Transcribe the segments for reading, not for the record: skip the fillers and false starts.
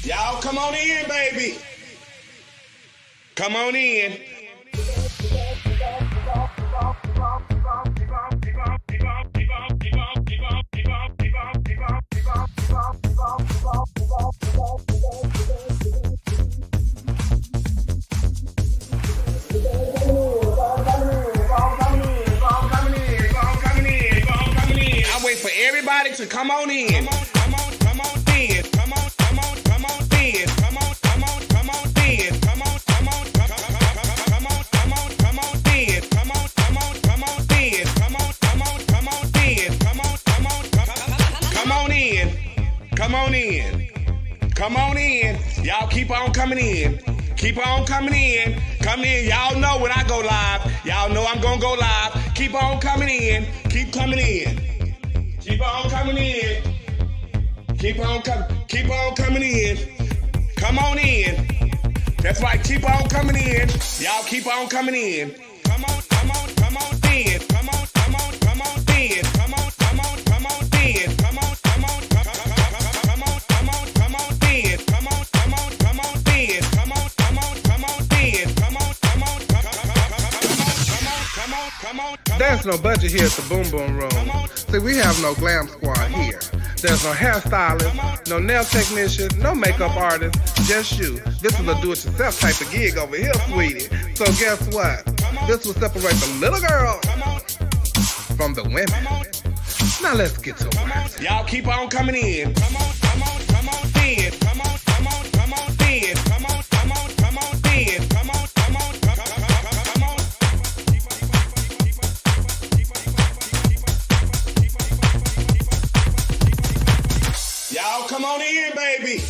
Y'all come on in, baby. Come on in. I wait for everybody to come on in. Come on in. Y'all keep on coming in. Keep on coming in. Come in. Y'all know when I go live. Y'all know I'm gonna go live. Keep on coming in. Keep coming in. Keep on coming in. Keep on coming in. Come on in. That's right. Keep on coming in. Y'all keep on coming in. Come on in. Come on in. Come on in. Come on in. Come on in. Come on in. Come on in. Come on There's no budget here at the Boom Boom Room. See, we have no glam squad here. There's no hairstylist, no nail technician, no makeup artist, just you. This is a do-it-yourself type of gig over here, sweetie. So guess what? This will separate the little girl from the women. Now let's get to it. Y'all keep on coming in. Come on in. Come on in. Come on in. Come on in. Come on in. Come on in. Come on. Y'all come on in, baby.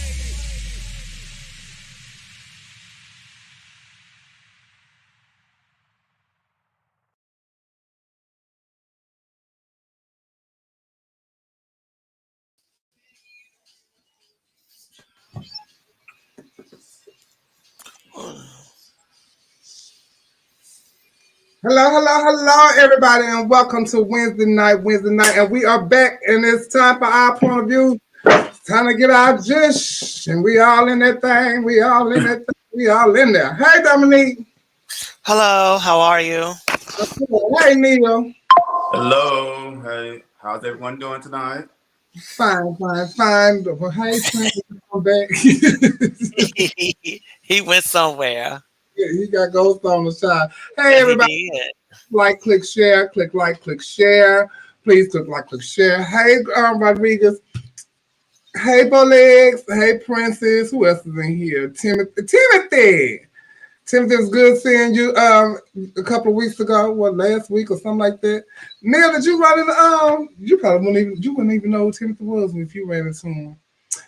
Hello, everybody, and welcome to Wednesday night, and we are back, and it's time for our point of view. It's time to get our juice, and we all in that thing, we all in there. Hey, Dominique. Hello, how are you? Hey, Neil. Hello. Hey, how's everyone doing tonight? Fine. Well, hey, Trent, come back. He went somewhere. He got ghost on the side. Hey, Yes, everybody. he did. Like, click, share. Click like, click, share. Please click like, click, share. Hey, Rodriguez. Hey, Bolegs. Hey, Princess. Who else is in here? Timothy, it was good seeing you a couple of weeks ago. What, last week or something like that? Neil, did you run into you probably wouldn't even know who Timothy was if you ran into him.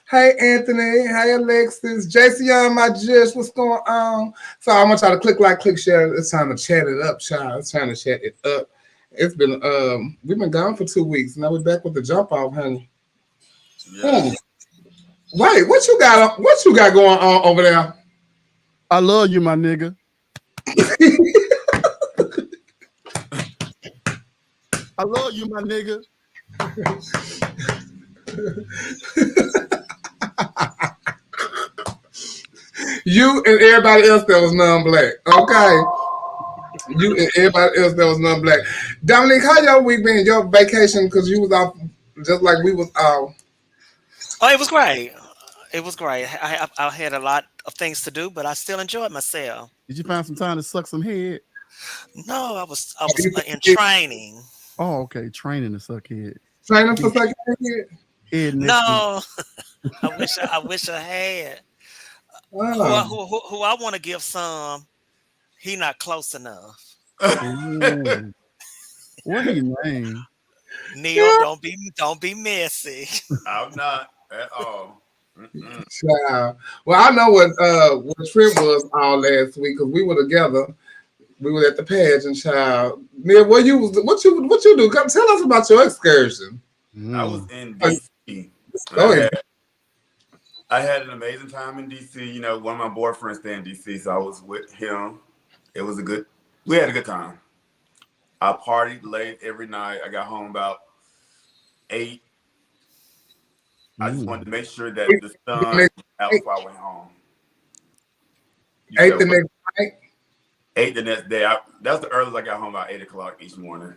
Hey, Anthony. Hey, Alexis. JC Young, my judge. What's going on? So I'm gonna try to click like, click share. It's time to chat it up, child. It's trying to chat it up. It's been we've been gone for 2 weeks. Now we're back with the jump off, honey. Yeah. Wait, what you got going on over there? I love you, my nigga. I love you, my nigga. You and everybody else that was non-black. Okay. You and everybody else that was non-black. Dominique, how your week been? Your vacation, because you was off just like we was off. Oh, it was great. It was great. I had a lot of things to do, but I still enjoyed myself. Did you find some time to suck some head? No, I was in training. Oh, okay. Training to suck head. Training for second Head next No, I wish I had. Who I want to give some. He not close enough. week. What his name? Neil, don't be messy. I'm not at all. Child. Well, I know what Trent was all last week because we were together. We were at the pageant, child. Neil, what you do? Come tell us about your excursion. I was in DC. Go ahead. I had an amazing time in DC. You know, one of my boyfriends stay in DC, so I was with him. We had a good time. I partied late every night. I got home about 8. I just wanted to make sure that the sun was out before I went home. 8 the next night? 8 the next day. That was the earliest I got home, about 8 o'clock each morning.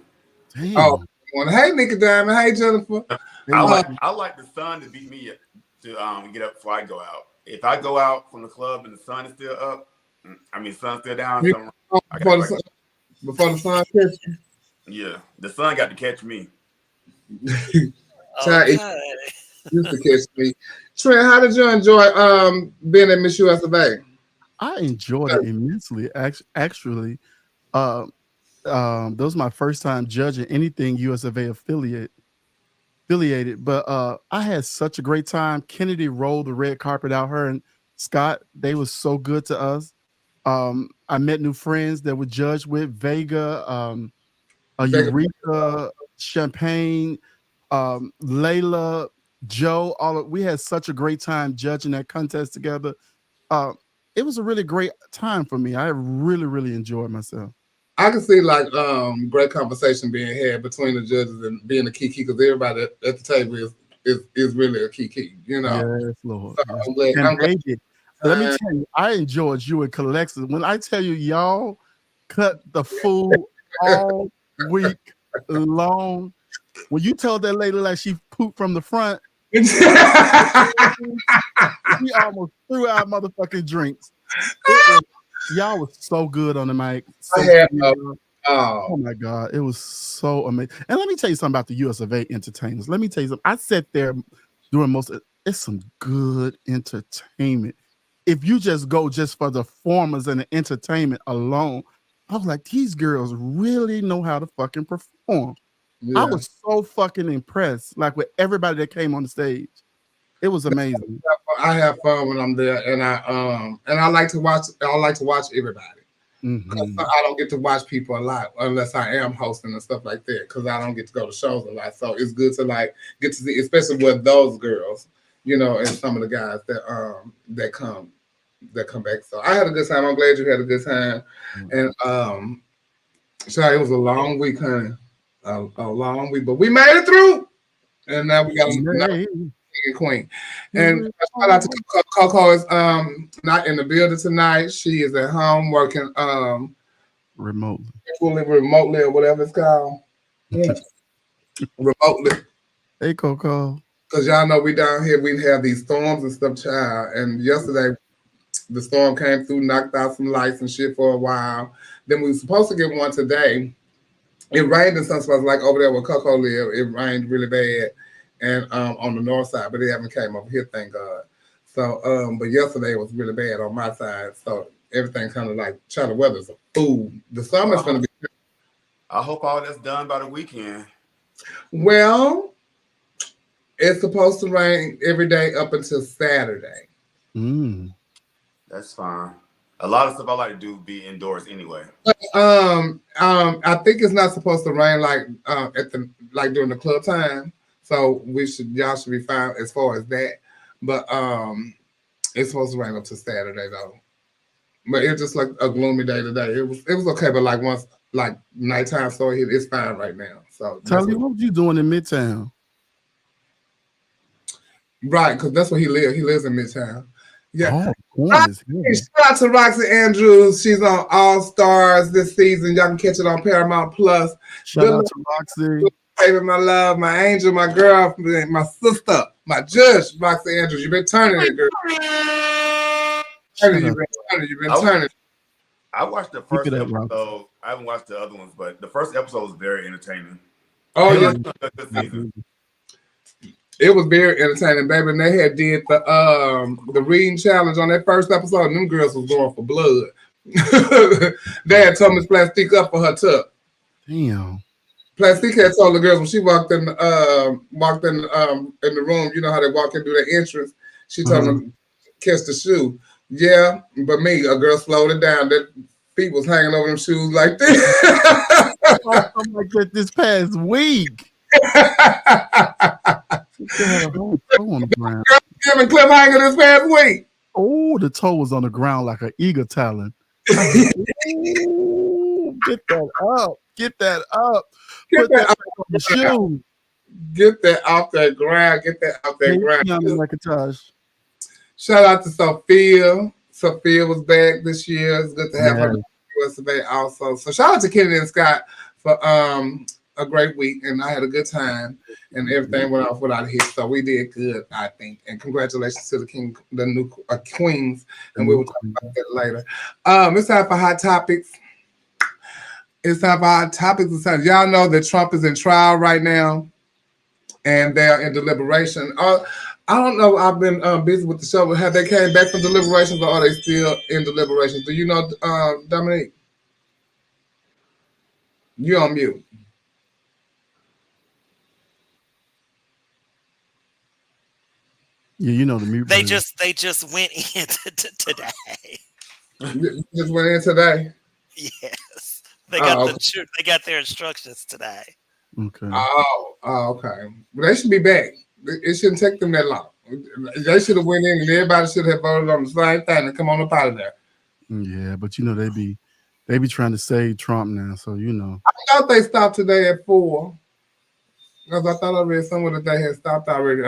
Damn. Oh, hey, Nicky Diamond. Hey, Jennifer. I like the sun to beat me to get up before I go out. If I go out from the club and the sun is still up, sun's still down. Before the sun catches you. Yeah, the sun got to catch me. Child, used to catch me. Trent, how did you enjoy being at Miss US of A? I enjoyed it immensely. Actually, that was my first time judging anything US of A affiliated. But I had such a great time. Kennedy rolled the red carpet out. Her and Scott, they were so good to us. I met new friends that would judge with Vega, Eureka, Champagne, Layla, Joe. We had such a great time judging that contest together. It was a really great time for me. I really, really enjoyed myself. I can see great conversation being had between the judges and being a key because everybody at the table is really a key. You know. Yes, Lord. So I'm glad. Let me tell you, I enjoyed you and Colexis. When I tell you, y'all cut the food all week long. When you told that lady like she pooped from the front, we almost threw our motherfucking drinks. Y'all was so good on the mic. Oh my God, it was so amazing. And let me tell you something about the US of A entertainers. Let me tell you something. I sat there during it's some good entertainment. If you just go just for the formers and the entertainment alone, I was like, these girls really know how to fucking perform. Yeah. I was so fucking impressed, like with everybody that came on the stage. It was amazing. I have fun when I'm there, and I like to watch. I like to watch everybody. Mm-hmm. I don't get to watch people a lot unless I am hosting and stuff like that because I don't get to go to shows a lot. So it's good to get to see, especially with those girls, you know, and some of the guys that come back. So I had a good time. I'm glad you had a good time, and So it was a long week, honey. A long week, but we made it through. And now we got another queen. And shout out to Coco is not in the building tonight. She is at home working remotely or whatever it's called. Remotely. Hey Coco. Because y'all know we down here, we have these storms and stuff, child. And yesterday the storm came through, knocked out some lights and shit for a while. Then we were supposed to get one today. It rained in some spots, like over there where Coco lived. It rained really bad, and on the north side, but it haven't came over here, thank God. So, but yesterday it was really bad on my side. So everything kind of like China weather's a fool. The summer's going to be. I hope all that's done by the weekend. Well, it's supposed to rain every day up until Saturday. That's fine. A lot of stuff I like to do be indoors anyway. I think it's not supposed to rain like during the club time. So y'all should be fine as far as that. But it's supposed to rain up to Saturday though. But it's just like a gloomy day today. It was okay, but like once like nighttime started hit, it's fine right now. So tell me what you doing in Midtown? Right, because that's where he lives. He lives in Midtown. Yeah. Shout out to Roxy Andrews. She's on All Stars this season. Y'all can catch it on Paramount Plus. Shout out to Roxy. Baby, my love, my angel, my girl, my sister, my judge, Roxy Andrews. You've been turning it, girl. You've been turning. I watched the first episode. I haven't watched the other ones, but the first episode was very entertaining. Oh, yeah. It was very entertaining, baby. And they had did the reading challenge on that first episode, and them girls was going for blood. They had told Miss Plastique up for her tuck. Damn. Plastique had told the girls when she walked in the room, you know how they walk in through the entrance. She told them kiss the shoe. Yeah, but me, a girl slowed it down. That feet was hanging over them shoes like this. I'm like that this past week. Kevin Cliffhanger this past week. Oh, the toe was on the ground like an eagle talon. Ooh, get that up. Get that up. Put that up on the shoe. Get that off that ground. Get that off that ground. Like a touch. Shout out to Sophia. Sophia was back this year. It's good to have her today also. So shout out to Kennedy and Scott for a great week, and I had a good time, and everything went off without a hit. So we did good, I think. And congratulations to the new queens, and we will talk about that later. It's time for hot topics. Y'all know that Trump is in trial right now, and they are in deliberation. I don't know. I've been busy with the show, but have they came back from deliberations, or are they still in deliberations? Do you know, Dominique? You're on mute. Yeah, you know the mute. They just went in today. Just went in today. Yes, they got their instructions today. Okay. Oh, okay. Well, they should be back. It shouldn't take them that long. They should have went in, and everybody should have voted on the same thing and come on up out of there. Yeah, but you know they be trying to save Trump now, so you know. I thought they stopped today at 4. Because I thought I read somewhere that they had stopped already.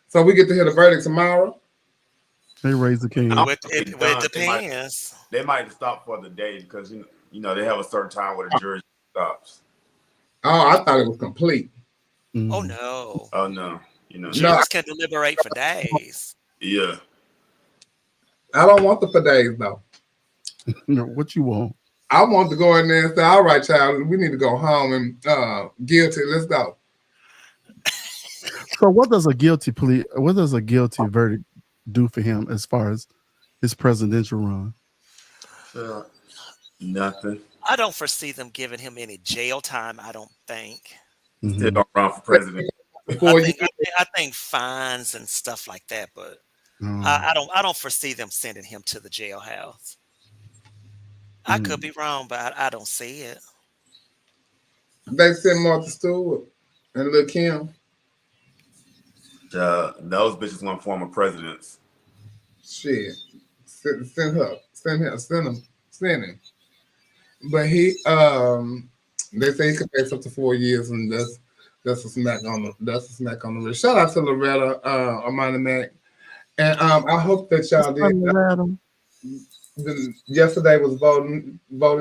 So we get to hear the verdict tomorrow. They raise the king. It depends. They might stop for the day because you know they have a certain time where the jury stops. Oh, I thought it was complete. Oh no. Oh no. You know, jurors can deliberate for days. Yeah. I don't want the for days though. No, what you want? I want to go in there and say, all right, child, we need to go home and guilty. Let's go. So what does a guilty verdict do for him as far as his presidential run? Nothing. I don't foresee them giving him any jail time. I don't think. Still don't run for president. I think fines and stuff like that, but I don't foresee them sending him to the jailhouse. I could be wrong, but I don't see it. They sent Martha Stewart and Lil' Kim. Those bitches want former presidents. Shit. Send him. But he They say he could face up to 4 years, and that's a smack on the wrist. Shout out to Loretta, Amanda Mack, and I hope that y'all did. Yesterday was voting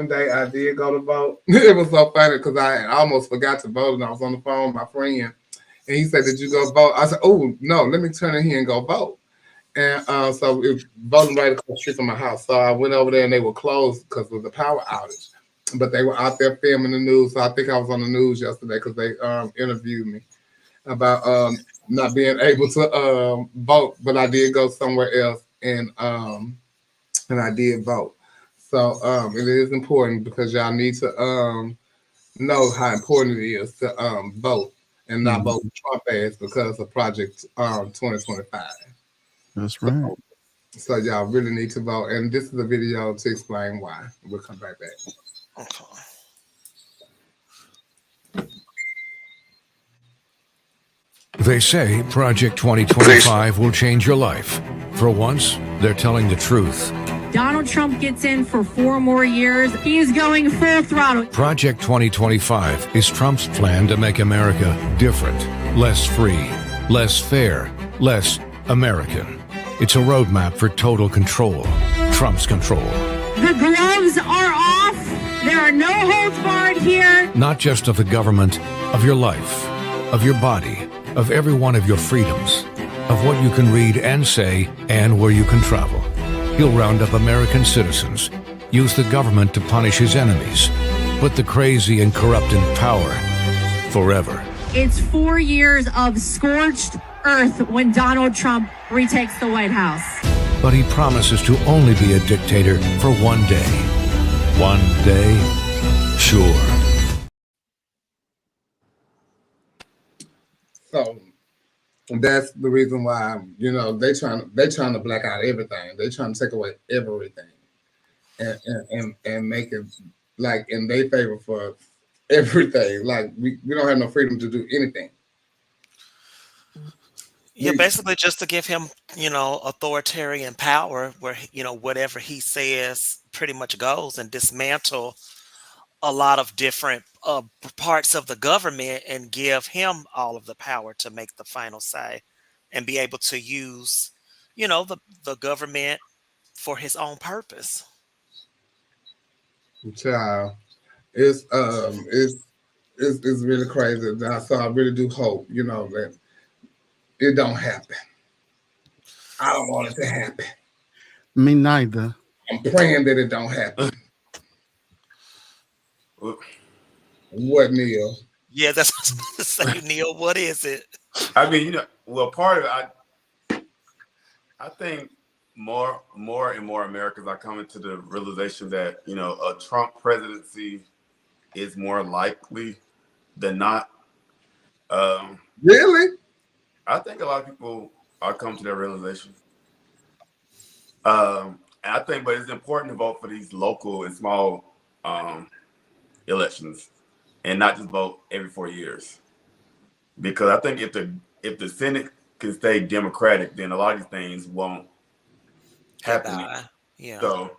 day. I did go to vote. It was so funny because I almost forgot to vote, and I was on the phone with my friend, and he said, "Did you go vote?" I said, "Oh no, let me turn in here and go vote." And so it was voting right across the street from my house. So I went over there, and they were closed because of the power outage. But they were out there filming the news. So I think I was on the news yesterday because they interviewed me about not being able to vote, but I did go somewhere else and I did vote. So it is important because y'all need to know how important it is to vote and not vote Trump ass because of Project 2025. That's right. So y'all really need to vote. And this is a video to explain why. We'll come right back. Okay. They say Project 2025 will change your life. For once, they're telling the truth. Donald Trump gets in for 4 more years. He's going full throttle. Project 2025 is Trump's plan to make America different, less free, less fair, less American. It's a roadmap for total control, Trump's control. The gloves are off. There are no holds barred here. Not just of the government, of your life, of your body, of every one of your freedoms, of what you can read and say, and where you can travel. He'll round up American citizens, use the government to punish his enemies, put the crazy and corrupt in power forever. It's 4 years of scorched earth when Donald Trump retakes the White House. But he promises to only be a dictator for one day. One day, sure. So that's the reason why, they trying to black out everything. They trying to take away everything and make it like in their favor for everything. Like we don't have no freedom to do anything. Yeah, basically just to give him, authoritarian power where, whatever he says pretty much goes, and dismantle a lot of different parts of the government and give him all of the power to make the final say and be able to use, the government for his own purpose. Child, it's really crazy. So I really do hope, that it don't happen. I don't want it to happen. Me neither. I'm praying that it don't happen. What, Neil? Yeah, that's what I was going to say, Neil. What is it? I mean, part of it, I think more and more Americans are coming to the realization that, a Trump presidency is more likely than not. Really? I think a lot of people are coming to that realization. And I think, but it's important to vote for these local and small elections and not just vote every 4 years. Because I think if the Senate can stay Democratic, then a lot of these things won't happen. Yeah. So,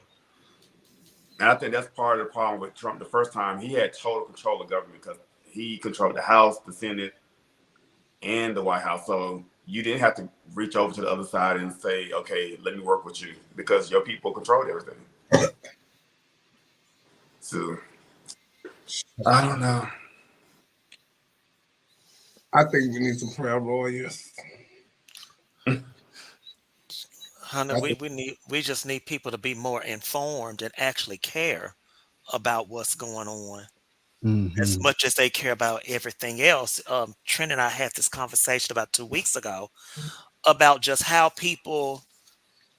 and I think that's part of the problem with Trump. The first time he had total control of government because he controlled the House, the Senate, and the White House. So you didn't have to reach over to the other side and say, okay, let me work with you, because your people controlled everything. So I don't know. I think we need some prayer warriors. Honey, we just need people to be more informed and actually care about what's going on. As much as they care about everything else. Trent and I had this conversation about 2 weeks ago about just how people,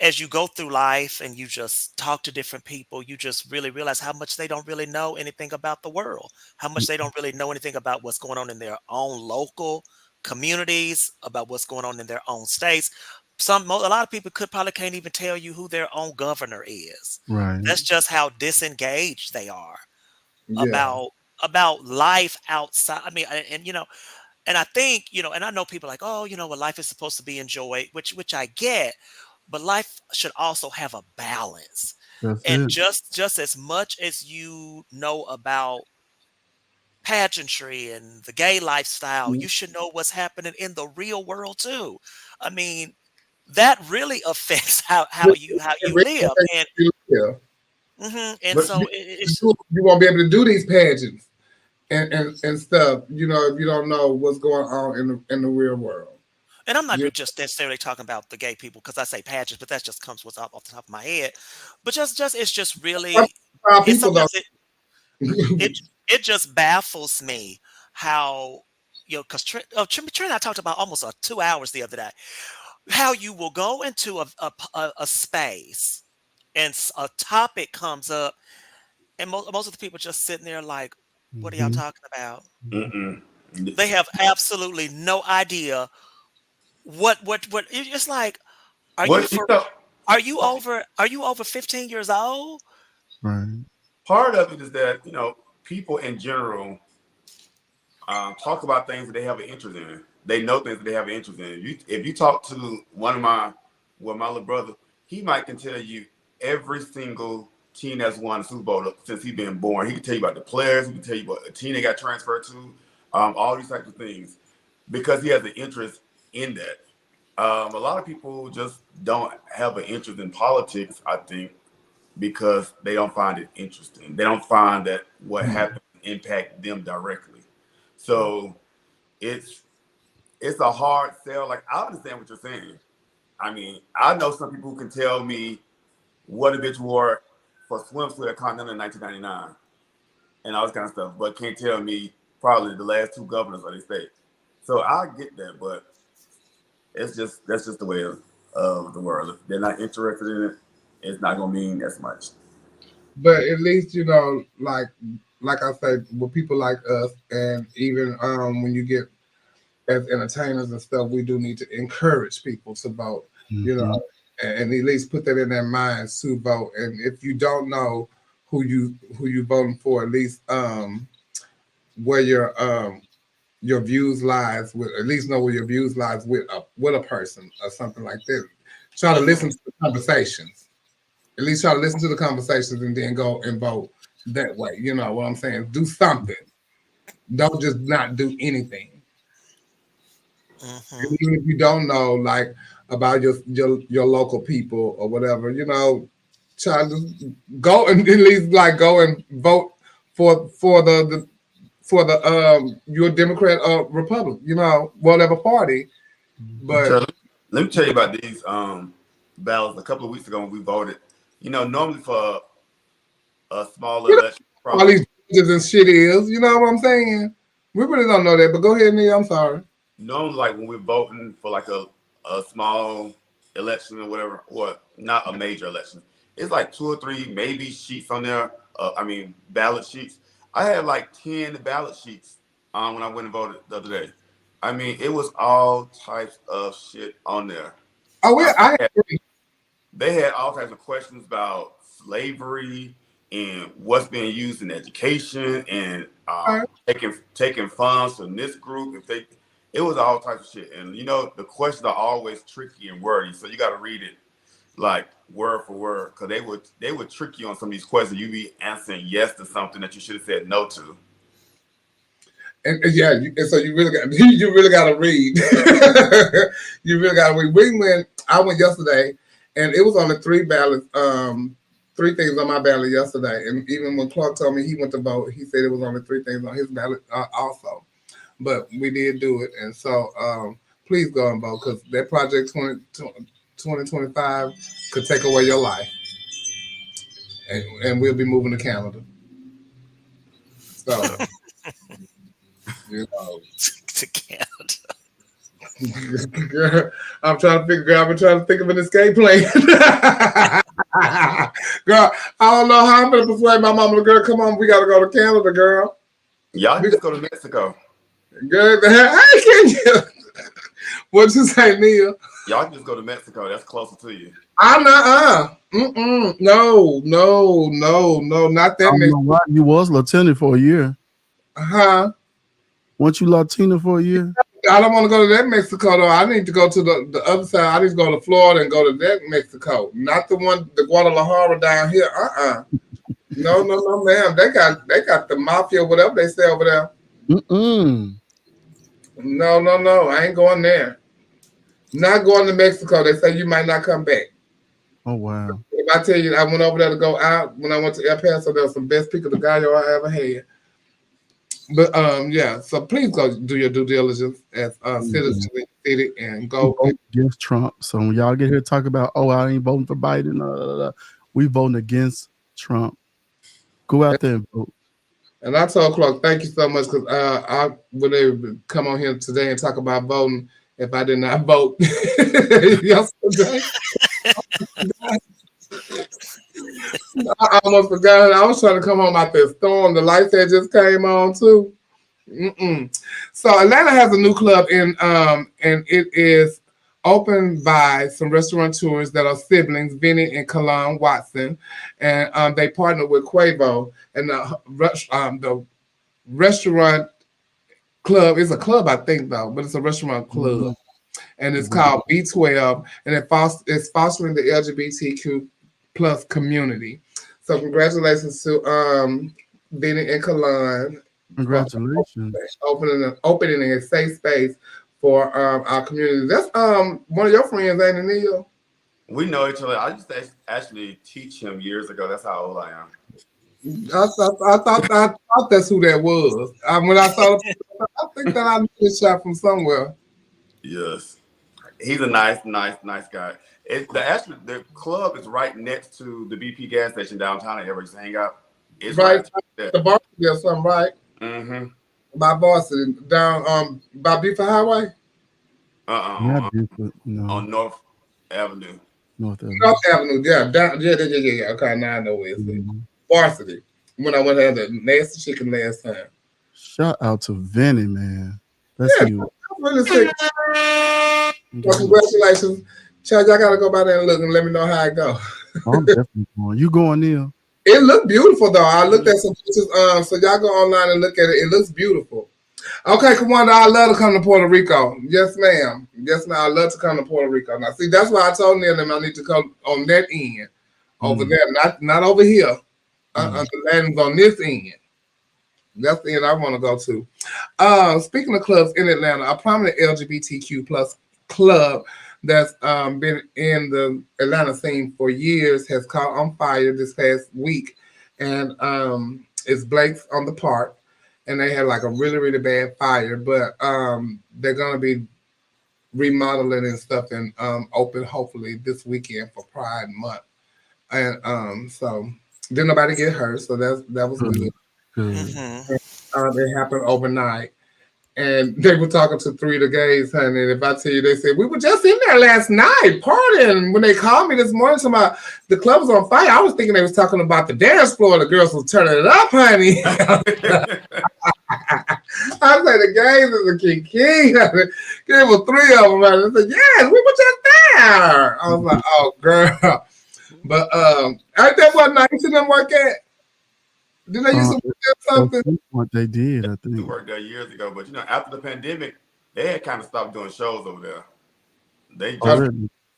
as you go through life and you just talk to different people, you just really realize how much they don't really know anything about the world, how much they don't really know anything about what's going on in their own local communities, about what's going on in their own states. A lot of people probably can't even tell you who their own governor is. Right. That's just how disengaged they are about life outside. I mean, and I think, and I know people like, oh, life is supposed to be enjoyed, which I get, but life should also have a balance. Just as much as you know about pageantry and the gay lifestyle, you should know what's happening in the real world too. I mean, that really affects how you live. And and so you won't be able to do these pageants and stuff, you know, if you don't know what's going on in the real world. And I'm not just necessarily talking about the gay people because I say pageants, but that just comes what's off the top of my head. But just it's just really it just baffles me how, you know, because Trent and I talked about almost 2 hours the other day, how you will go into a space and a topic comes up, and most of the people just sitting there like, what are y'all talking about? They have absolutely no idea what it's like. Are you over 15 years old? Right. Part of it is that, you know, people in general talk about things that they have an interest in. They know things that they have an interest in. If you talk to my little brother, he can tell you every single team that's won the Super Bowl since he's been born. He can tell you about the players. He can tell you what a team they got transferred to, all these types of things, because he has an interest in that. A lot of people just don't have an interest in politics, I think, because they don't find it interesting. They don't find that what happens impact them directly. So it's a hard sell. Like, I understand what you're saying. I mean, I know some people who can tell me what a bitch wore for swimsuit at Continental in 1999 and all this kind of stuff, but can't tell me probably the last 2 governors of the state. So I get that, but that's just the way of the world. If they're not interested in it, it's not gonna mean as much. But at least, you know, like I said, with people like us, and even when you get as entertainers and stuff, we do need to encourage people to vote, you know, and at least put that in their minds to vote. And if you don't know who you voting for, at least where your views lies with, at least know where your views lies with a person or something like that. Try to listen to the conversations. At least try to listen to the conversations and then go and vote that way. You know what I'm saying? Do something. Don't just not do anything. Even if you don't know, like, about your local people or whatever, you know, try to go and at least like go and vote for the your Democrat or Republican, you know, whatever party. But let me tell you about these ballots. A couple of weeks ago when we voted, you know, normally for a small election, all these judges and shit is, you know what I'm saying? We really don't know that, but go ahead, Neil. I'm sorry. Normally, like when we're voting for like a small election or whatever, or not a major election, it's like 2 or 3 maybe sheets on there. Ballot sheets. I had like 10 ballot sheets when I went and voted the other day. I mean, it was all types of shit on there. They had all types of questions about slavery and what's being used in education and taking funds from this group. It was all types of shit. And, you know, the questions are always tricky and wordy. So you got to read it like word for word, because they would trick you on some of these questions. You be answering yes to something that you should have said no to. And so you really got to read. You really got to read. I went yesterday, and it was only 3 ballots, 3 things on my ballot yesterday. And even when Clark told me he went to vote, he said it was only 3 things on his ballot also. But we did do it, and so please go and vote, because that Project 2025 could take away your life, and we'll be moving to Canada. So, you know, to Canada. Girl, I'm trying to think of an escape plan. Girl, I don't know how I'm gonna persuade my mama. Girl, come on, we gotta go to Canada, girl. Y'all just go to Mexico. Good. What'd you say, Neil? Y'all can just go to Mexico. That's closer to you. No, not that. Mexico. You was Latina for a year. Weren't you Latina for a year? I don't want to go to that Mexico though. I need to go to the other side. I need to go to Florida and go to that Mexico, not the Guadalajara down here. No, ma'am. They got the mafia, whatever they say over there. No. I ain't going there. Not going to Mexico. They say you might not come back. Oh wow. If I tell you, I went over there to go out when I went to El Paso. There was some best pico de gallo I ever had. But yeah. So please go do your due diligence as citizens of the city and go against Trump. So when y'all get here to talk about, oh, I ain't voting for Biden, we voting against Trump. Go out there and vote. And I told Clark, thank you so much, because I would have come on here today and talk about voting if I did not vote yesterday. I almost forgot. I was trying to come home out there storm. The lights had just came on too. So Atlanta has a new club and it is opened by some restaurateurs that are siblings, Vinny and Kalon Watson, and they partnered with Quavo. And the restaurant club is a club, I think, though, but it's a restaurant club, and it's called B12, and it's fostering the LGBTQ plus community. So congratulations to Vinny and Kalon. Congratulations. Opening a safe space for our community. That's one of your friends, ain't it, Neil? We know each other. I used to actually teach him years ago. That's how old I am. I thought that's who that was. When I saw it, I think that I knew this shot from somewhere. Yes. He's a nice guy. The club is right next to the BP gas station downtown that everybody hang out. It's right there. The varsity or something, right? Mm-hmm. By varsity, down by Buford Highway? No. On North Avenue. North Avenue, yeah. Yeah. Okay, now I know where it's at. Varsity. When I went and had the nasty chicken last time. Shout out to Vinny, man. That's you. I'm really sick. Well, congratulations. Chad, y'all gotta go by there and look and let me know how it go. I'm definitely going. You going, Neil? It looked beautiful though. I looked at some pictures. So y'all go online and look at it. It looks beautiful. Okay, Kawanda, I love to come to Puerto Rico. Yes, ma'am. I love to come to Puerto Rico. Now, see, that's why I told Neil them I need to come on that end over there, not over here. The land's on this end. That's the end I want to go to. Speaking of clubs in Atlanta, a prominent LGBTQ plus club that's been in the Atlanta scene for years has caught on fire this past week, and it's Blake's on the Park, and they had like a really, really bad fire, but they're gonna be remodeling and stuff and open hopefully this weekend for Pride Month, and so didn't nobody get hurt, so that was good. It happened overnight. And they were talking to three of the gays, honey. And if I tell you, they said, we were just in there last night partying. When they called me this morning, about the club was on fire, I was thinking they was talking about the dance floor. The girls was turning it up, honey. I said, the gays is a king. There were three of them. I said, yes, we were just there. I was like, oh, girl. But I think what night you them work at? Did they used to do something? What they did, I think. We worked there years ago, but after the pandemic, they had kind of stopped doing shows over there. They just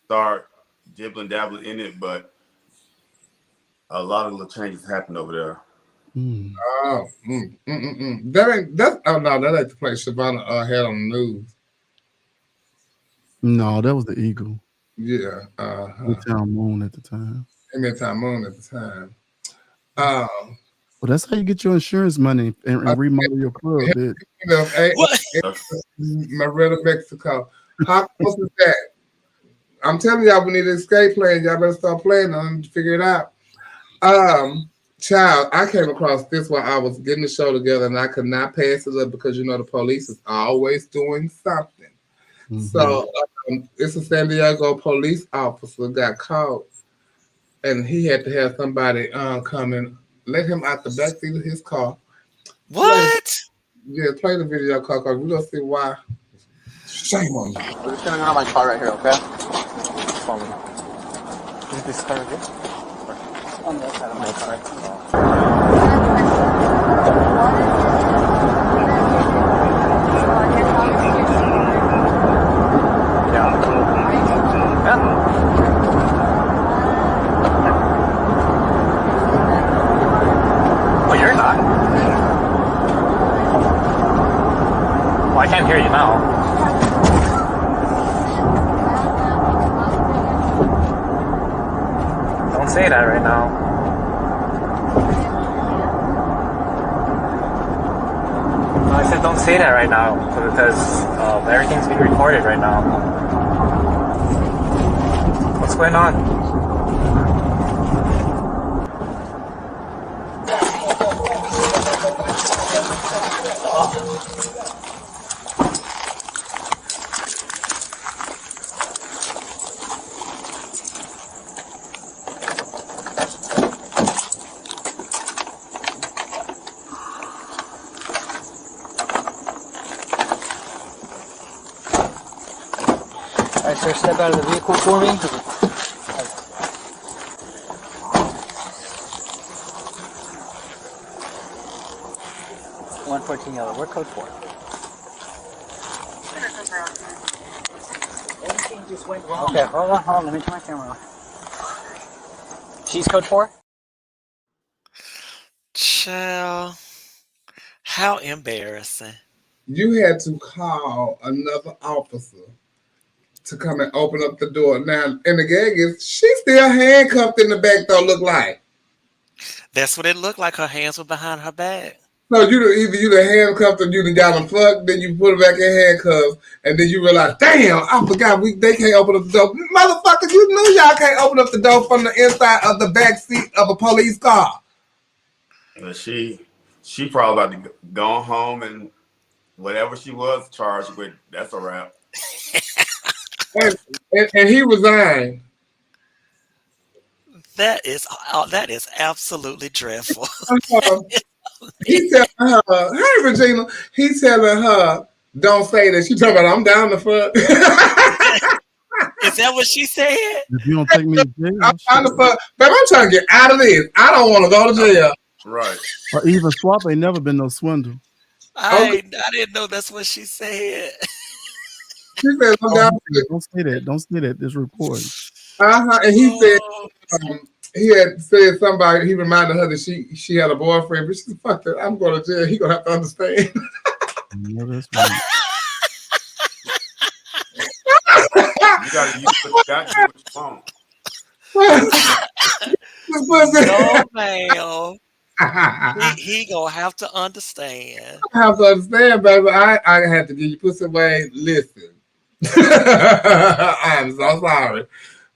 start dibbling dabbling in it, but a lot of little changes happened over there. That ain't the place Shavonna had on the news. No, that was the Eagle. Yeah. Midtown Moon at the time. Midtown Moon at the time. Well, that's how you get your insurance money and remodel your club. Marina, Mexico. How close is that? I'm telling y'all, we need an escape plan. Y'all better start playing on to figure it out. Child, I came across this while I was getting the show together, and I could not pass it up because the police is always doing something. So it's a San Diego police officer got caught, and he had to have somebody come and let him out the backseat of his car. What? Play the video, Coco. We're going to see why. Shame on you. We're just going to go to my car right here, okay? Follow me. Is this car okay? On the other side of my car. say that right now. No, I said don't say that right now because everything's being recorded right now. What's going on? Alright, sir, step out of the vehicle for me. 114 yellow. Where code 4? Everything just went wrong. Okay, hold on. Let me turn my camera off. She's code 4? Child, how embarrassing. You had to call another officer to come and open up the door. Now, and the gag is, she's still handcuffed in the back, though, look like. That's what it looked like. Her hands were behind her back. No, either you the handcuffed or you done got them fucked, then you put it back in handcuffs, and then you realize, damn, I forgot they can't open up the door. Motherfucker, you knew y'all can't open up the door from the inside of the back seat of a police car. She probably about to go home and whatever she was charged with, that's a wrap. and he resigned. That is absolutely dreadful. He telling her, hey Regina, he's telling her, don't say that. She talking about, I'm down the fuck. Is that what she said? If you don't take me to jail, I'm trying to fuck, but I'm trying to get out of this. I don't want to go to jail. Right. Or even swap ain't never been no swindle. I didn't know that's what she said. She said, I'm down. Don't say that. Don't say that. This recording. And he said, he had said somebody, he reminded her that she had a boyfriend, but she said, fuck that, I'm going to jail. He going to have to understand. No, that's right. You got to use what you want. No, ma'am. He gonna have to understand. I have to understand, baby. I have to give you pussy away. Listen. I'm so sorry.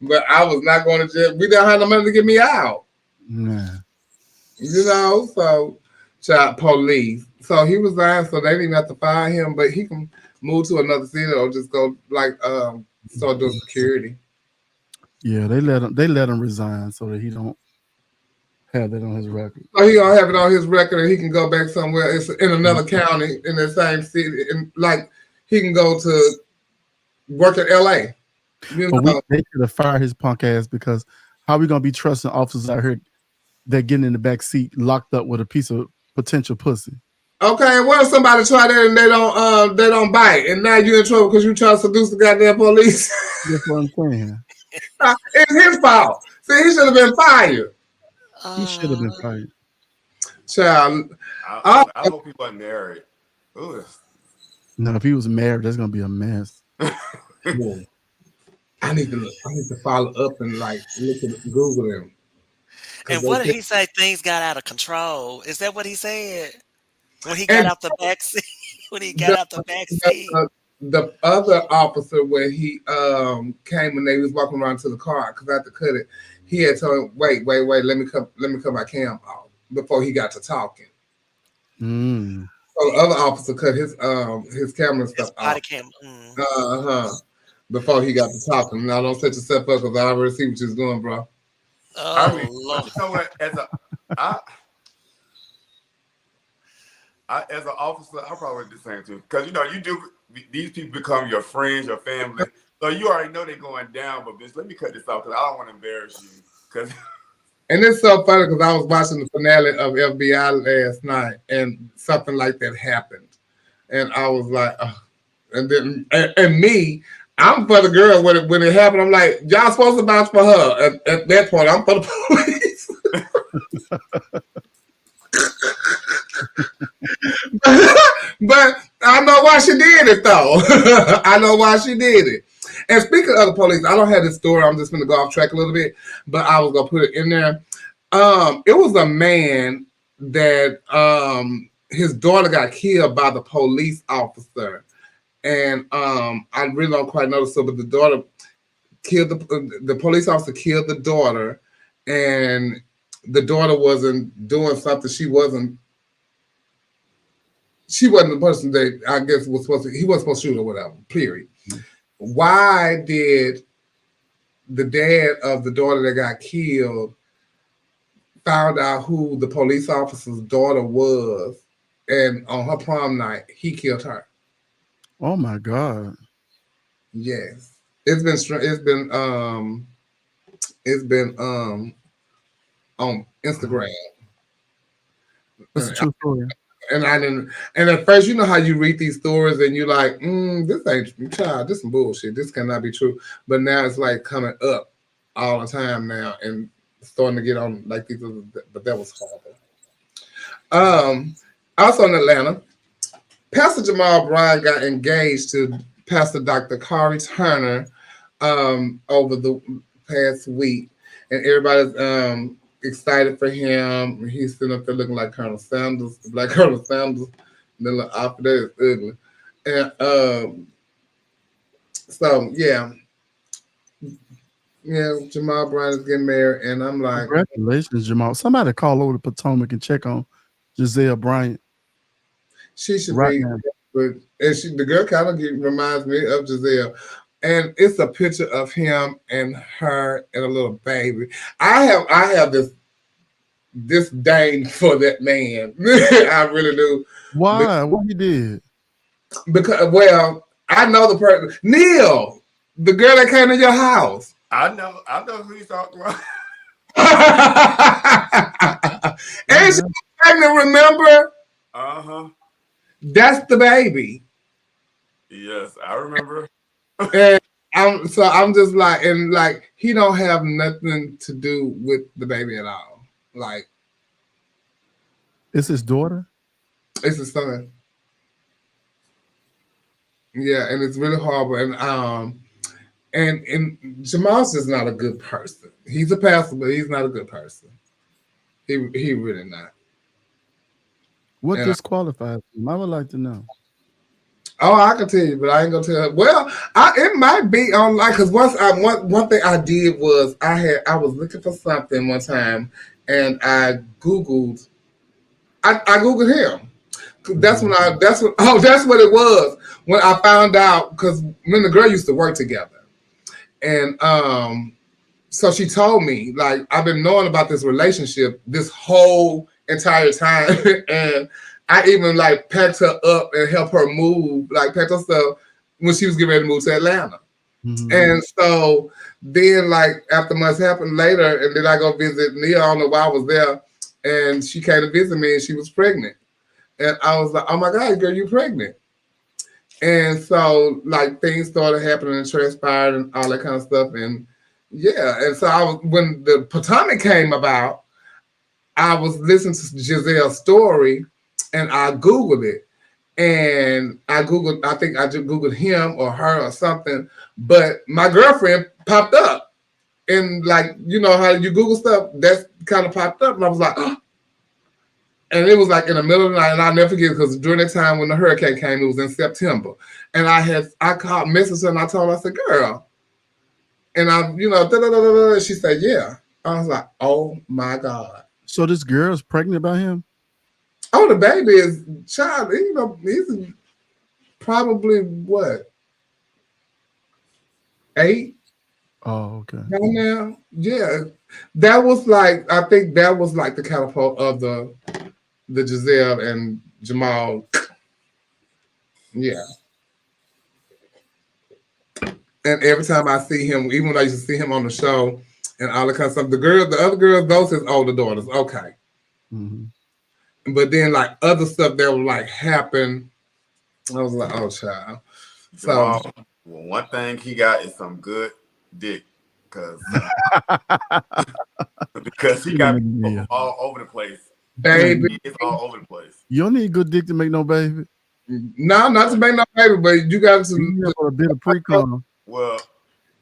But I was not going to jail. We didn't have no money to get me out. Nah. You know, so child police. So he resigned, so they didn't even have to fire him, but he can move to another city or just go like start doing security. Yeah, they let him resign so that he don't have that on his record. So he gonna have it on his record and he can go back somewhere. It's in another county in the same city, and like he can go to work in LA. You know? They should have fired his punk ass, because how we gonna be trusting officers out here that getting in the back seat locked up with a piece of potential pussy? Okay, what if somebody try that and they don't bite, and now you're in trouble because you try to seduce the goddamn police? That's what I'm saying. It's his fault. See, he should have been fired. He should have been fired. Child, I hope he wasn't married. Ooh. No, if he was married, that's gonna be a mess. I need to follow up and like look at Google him. And what did he say? Things got out of control. Is that what he said when he got out the back seat? When he got out the back seat. The other officer, where he came when they was walking around to the car, because I had to cut it. He had told him, wait, let me cut my cam off before he got to talking. Mm. So the other officer cut his camera stuff off. Before he got to talking. Now don't set yourself up, because I already see what you're doing, bro. Oh, Lord. You know what? As an officer, I probably do the same too. Because these people become your friends, your family. So you already know they're going down, but bitch, let me cut this off because I don't want to embarrass you. And it's so funny because I was watching the finale of FBI last night, and something like that happened, and I was like, and then me, I'm for the girl when it happened. I'm like, y'all supposed to vouch for her. At that point, I'm for the police. But I know why she did it, though. I know why she did it. And speaking of the police, I don't have this story. I'm just going to go off track a little bit, but I was going to put it in there. It was a man that his daughter got killed by the police officer. And I really don't quite know, but the daughter killed the police officer killed the daughter, and the daughter wasn't doing something. She wasn't the person that I guess was supposed to. He wasn't supposed to shoot or whatever. Period. Why did the dad of the daughter that got killed found out who the police officer's daughter was, and on her prom night he killed her? Oh my God! Yes, it's been on Instagram. That's a true story. And I didn't. And at first, you know how you read these stories and you're like, "This ain't child. This some bullshit. This cannot be true." But now it's like coming up all the time now and starting to get on like these. But that was horrible. Also in Atlanta, Pastor Jamal Bryant got engaged to Pastor Dr. Kari Turner over the past week, and everybody's excited for him. He's sitting up there looking like Colonel Sanders, like Colonel Sanders. And then after that, it's ugly. And so yeah, Jamal Bryant is getting married, and I'm like, congratulations, Jamal. Somebody call over to Potomac and check on Giselle Bryant. She should be, but the girl kind of reminds me of Giselle. And it's a picture of him and her and a little baby. I have this disdain for that man. I really do. Why? What he did? Because, well, I know the person. Neil, the girl that came to your house. I know who you talking about. Ain't she pregnant, remember? Uh-huh. That's the baby. Yes, I remember. And I'm just like, and like, he don't have nothing to do with the baby at all. Like, it's his daughter? It's his son. Yeah, and it's really horrible. And Jamal's just not a good person. He's a pastor, but he's not a good person. He really not. What disqualifies him? I would like to know. Oh, I can tell you, but I ain't gonna tell. Well, it might be online because one thing I did was I was looking for something one time, and I Googled. I Googled him. That's what it was when I found out, because me and the girl used to work together, and so she told me, like, I've been knowing about this relationship this whole entire time, and I even like packed her up and helped her move, like packed her stuff when she was getting ready to move to Atlanta. Mm-hmm. And so then, like, after months happened later, and then I go visit Nia. I don't know why I was there, and she came to visit me, and she was pregnant. And I was like, "Oh my God, girl, you pregnant?" And so, like, things started happening and transpired and all that kind of stuff. And yeah, and so when the Potomac came about, I was listening to Giselle's story, and I Googled it. And I think I just Googled him or her or something, but my girlfriend popped up. And like, you know how you Google stuff, that kind of popped up. And I was like, oh. And it was like in the middle of the night, and I'll never forget, because during that time when the hurricane came, it was in September. And I called, messaged her, and I told her, I said, girl. And she said, yeah. I was like, oh my God. So this girl's pregnant by him? Oh, the baby is child. You know, he's probably what, 8? Oh, okay. Now, yeah, that was like, I think that was like the catapult of the Giselle and Jamal. Yeah. And every time I see him, even when I used to see him on the show and all that kind of stuff, the other girls, those his older daughters. Okay. Mm-hmm. But then, like, other stuff that would like happen, I was like, "Oh, child." So, well, one thing he got is some good dick, because he got all over the place. Baby, it's all over the place. You don't need good dick to make no baby. No, not to make no baby, but you got to a bit of pre-con. Well,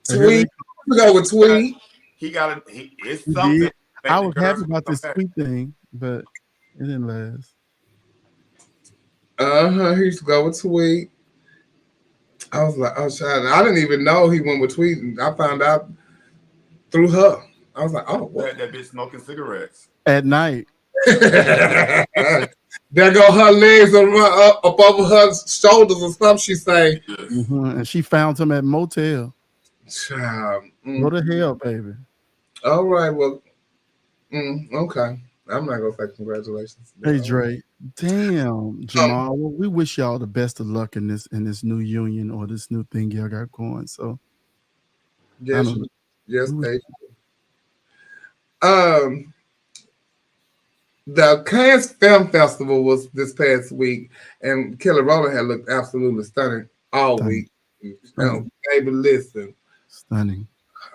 Tweet. We go with Tweet. It's something. I was happy about this Tweet thing, but it didn't last. He used to go with Tweet. I was like, oh, child. I didn't even know he went with Tweet. And I found out through her. I was like, oh, what? That bitch smoking cigarettes at night. There go her legs up over her shoulders or something. She say, and she found him at motel. Child, go to hell, baby. All right, well, okay. I'm not gonna say congratulations. Hey, Dre. Damn, Jamal. Well, we wish y'all the best of luck in this new union or this new thing y'all got going. So, yes, thank you. The Cannes Film Festival was this past week, and Kelly Rowland had looked absolutely stunning all week. Baby, listen, stunning.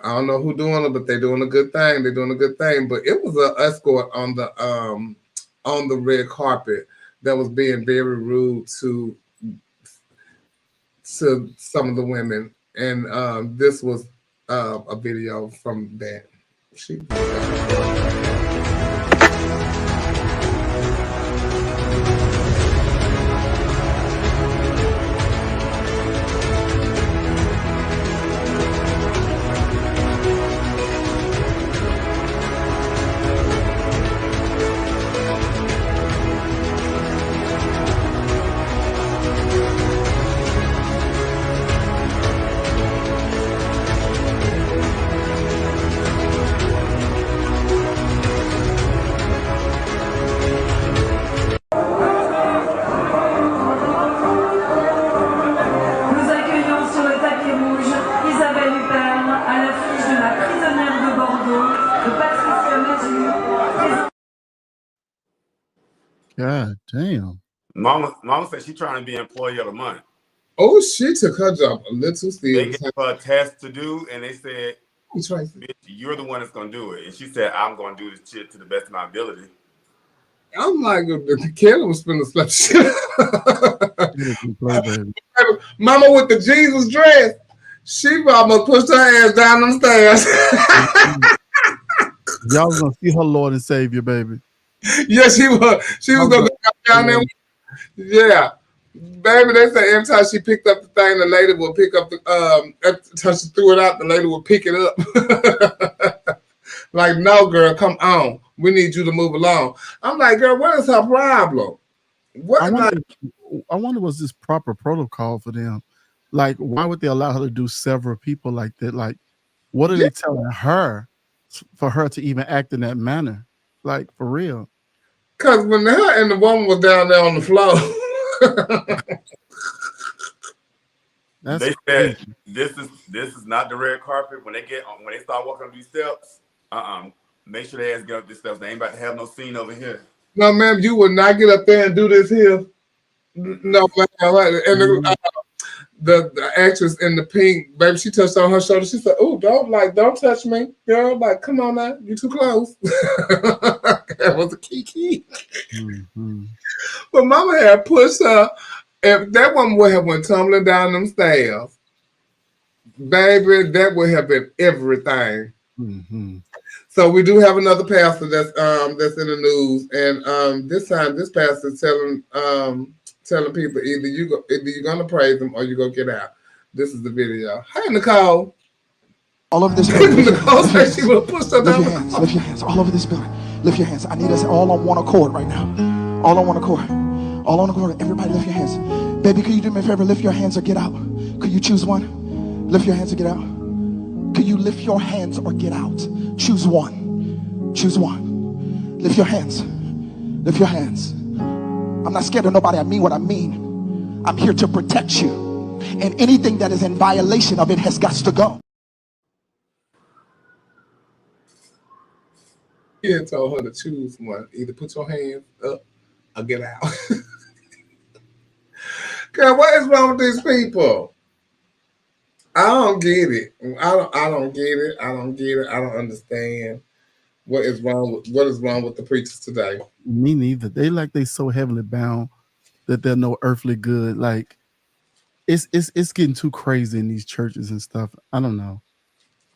I don't know who doing it, but they're doing a good thing. They're doing a good thing. But it was an escort on the red carpet that was being very rude to some of the women, and this was a video from that. God damn. Mama said she's trying to be employee of the month. Oh, she took her job a little serious. They gave her a test to do, and they said, bitch, you're the one that's going to do it. And she said, I'm going to do this shit to the best of my ability. I'm like, Kelly was finna slap shit. Mama with the Jesus dress, she almost pushed her ass down them stairs. Y'all was going to see her Lord and Savior, baby. Yeah, she was. She was going to go down there. Yeah. Baby, they say every time she picked up the thing, the lady will pick up the every time she threw it out, the lady will pick it up. Like, no, girl, come on. We need you to move along. I'm like, girl, what is her problem? I wonder was this proper protocol for them? Like, why would they allow her to do several people like that? Like, what are they telling her for her to even act in that manner? Like, for real. Because when her and the woman was down there on the floor, they said this is not the red carpet. When they start walking up these steps, make sure they ass get up these steps. They ain't about to have no scene over here. No, ma'am, you will not get up there and do this here. No, ma'am. And the actress in the pink, baby, she touched on her shoulder. She said, "Oh, don't touch me, girl. Like, come on now, you too close." That was a kiki. But Mama had pushed her. If that woman would have went tumbling down them stairs, baby, that would have been everything. So we do have another pastor that's in the news, and this time this pastor is telling people either you're gonna praise him or you're gonna get out. This is the video. Hey, Nicole. All over this building. Nicole said she would push her down. Lift your hands all over this building. Lift your hands. I need us all on one accord right now. All on one accord. All on accord. Everybody lift your hands. Baby, could you do me a favor? Lift your hands or get out. Could you choose one? Lift your hands or get out. Could you lift your hands or get out? Choose one. Choose one. Lift your hands. Lift your hands. I'm not scared of nobody. I mean what I mean. I'm here to protect you. And anything that is in violation of it has got to go. He had told her to choose one. Either put your hands up or get out. Girl, what is wrong with these people? I don't get it. I don't get it. I don't get it. I don't understand what is wrong with the preachers today. Me neither. They so heavily bound that they're no earthly good. Like it's getting too crazy in these churches and stuff. I don't know.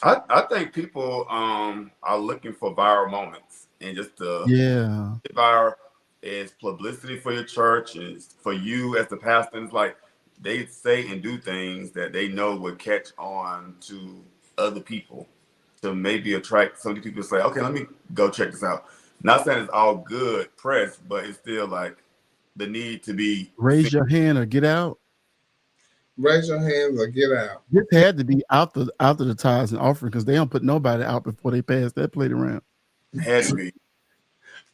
I think people are looking for viral moments, and just viral is publicity for your church, and for you as the pastor. And it's like they say and do things that they know will catch on to other people, to maybe attract some people to say, okay, let me go check this out. Not saying it's all good press, but it's still like the need to be raise your hand or get out. Raise your hands or get out. This had to be out of the tithes and offering, because they don't put nobody out before they pass that plate around. Had to be.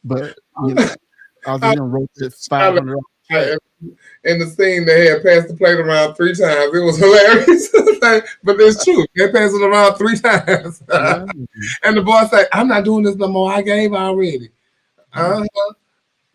But you know, I was gonna wrote it $500. In the scene, they had passed the plate around 3 times. It was hilarious. But it's true. They passed it around 3 times. And the boy said, I'm not doing this no more. I gave already.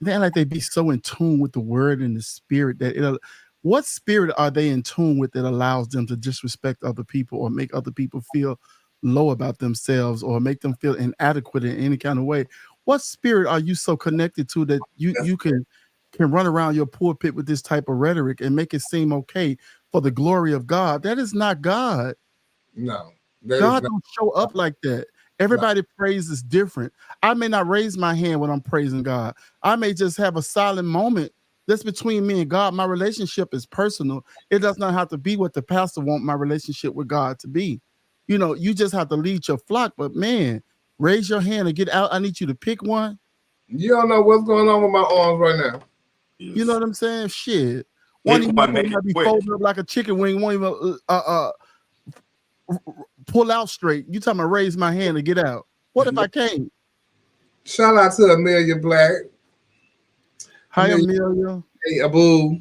They like they be so in tune with the word and the spirit that what spirit are they in tune with that allows them to disrespect other people or make other people feel low about themselves or make them feel inadequate in any kind of way? What spirit are you so connected to that you can run around your pulpit with this type of rhetoric and make it seem okay for the glory of God? That is not God. No. God don't show up like that. Everybody praise is different. I may not raise my hand when I'm praising God. I may just have a silent moment that's between me and God. My relationship is personal. It does not have to be what the pastor wants my relationship with God to be. You know, you just have to lead your flock. But man, raise your hand and get out. I need you to pick one. You don't know what's going on with my arms right now. You know what I'm saying? Shit. One might be folded up like a chicken wing. Won't even pull out straight. You talking about raise my hand and get out? What if I can't? Shout out to Amelia Black. Hi, Amelia. Hey, Abu.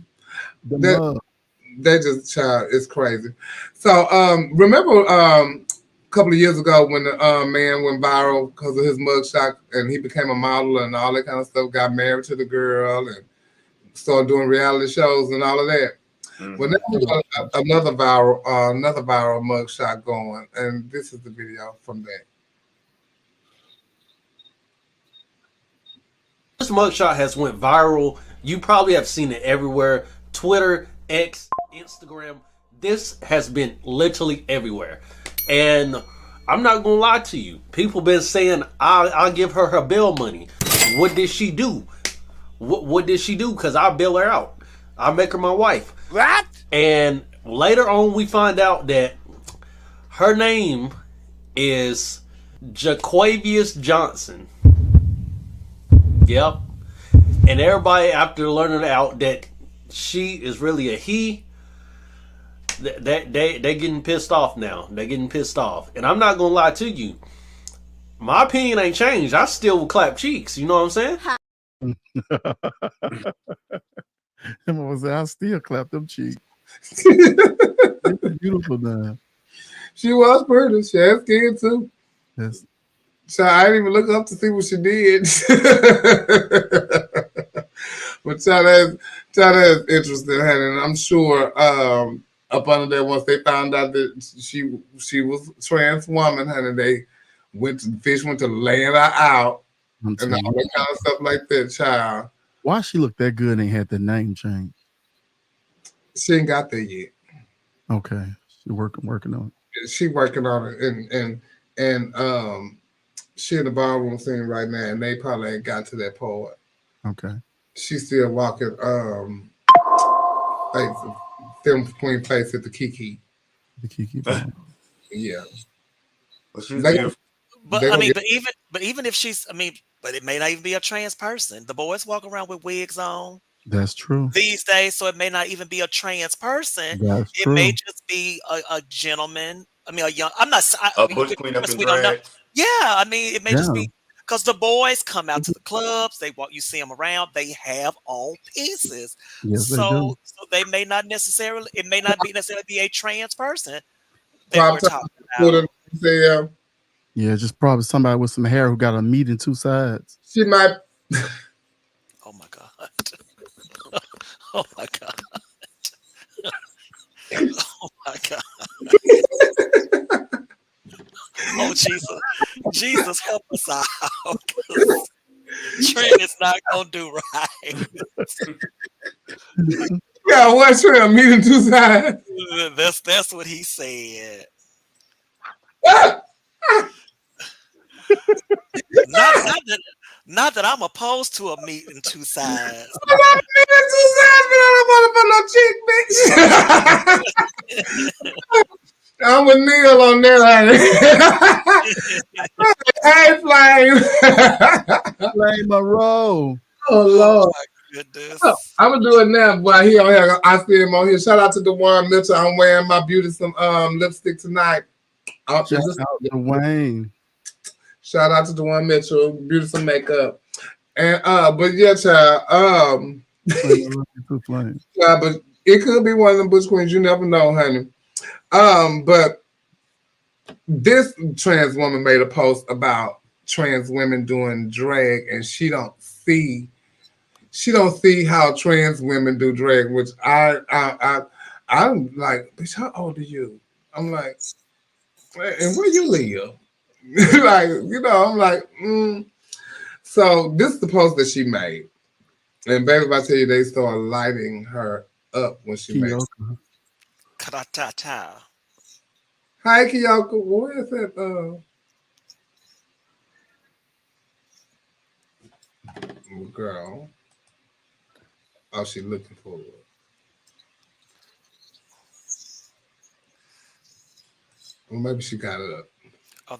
They just child. It's crazy. So remember a couple of years ago when the man went viral because of his mugshot and he became a model and all that kind of stuff, got married to the girl and started doing reality shows and all of that. Well, now we got another viral mugshot going, and this is the video from that. This mugshot has went viral. You probably have seen it everywhere. Twitter, X, Instagram. This has been literally everywhere. And I'm not gonna lie to you. People been saying I'll give her bail money. What did she do? What did she do? Because I'll bail her out. I'll make her my wife. What? And later on, we find out that her name is Jaquavius Johnson. Yep. And everybody, after learning out that she is really a he, they getting pissed off now. They're getting pissed off. And I'm not gonna lie to you. My opinion ain't changed. I still will clap cheeks. You know what I'm saying? I still clap them cheeks. Beautiful now. She was pretty. She had skin too. Yes. So I didn't even look up to see what she did. But China is interested, and I'm sure up under there once they found out that she was a trans woman, honey, they went to laying her out and all that kind of stuff like that, child. Why she looked that good and had the name change? She ain't got there yet. Okay. She working on it. She working on it and she in the ballroom scene right now, and they probably ain't got to that part. Okay. She's still walking like film queen place at the Kiki. The Kiki. Yeah. Well, she's but even if she's, but it may not even be a trans person. The boys walk around with wigs on. That's true. These days, so it may not even be a trans person. That's it true. may just be a gentleman. A young. I'm not. Bush queen up in drag. Yeah, it may just be because the boys come out to the clubs. They walk. You see them around. They have on pieces. Yes, so they may not necessarily. It may not be necessarily be a trans person that we're talking about. Yeah, just probably somebody with some hair who got a meat in two sides. She might. Oh my god. Oh my god. Oh my god. Oh Jesus, help us out. Trent is not gonna do right. Yeah, what trim? Meeting two sides. That's what he said. Not that I'm opposed to a meeting two sides. I'm not meeting two sides, but I don't want to put no chick, bitch. I'm with Neil on that. Hey, Flame. Flame Monroe. Oh, Lord. Goodness. Oh, I'm gonna do it now. While he on here, I see him on here. Shout out to DeJuan Mitchell. I'm wearing my beautiful lipstick tonight. Shout out to Wayne. Shout out to DeJuan Mitchell. Beautiful makeup. And but yeah, child. Yeah, but it could be one of them Butch Queens. You never know, honey. But this trans woman made a post about trans women doing drag, and she don't see how trans women do drag, which I'm like, bitch, how old are you? I'm like, and where you live? Like, I'm like, So this is the post that she made. And baby, if I tell you, they started lighting her up when she made it. Ka-ta-ta. Hi, Kiyoko. Where is that? Girl. Oh, she looking for it. Well, maybe she got it up. Oh,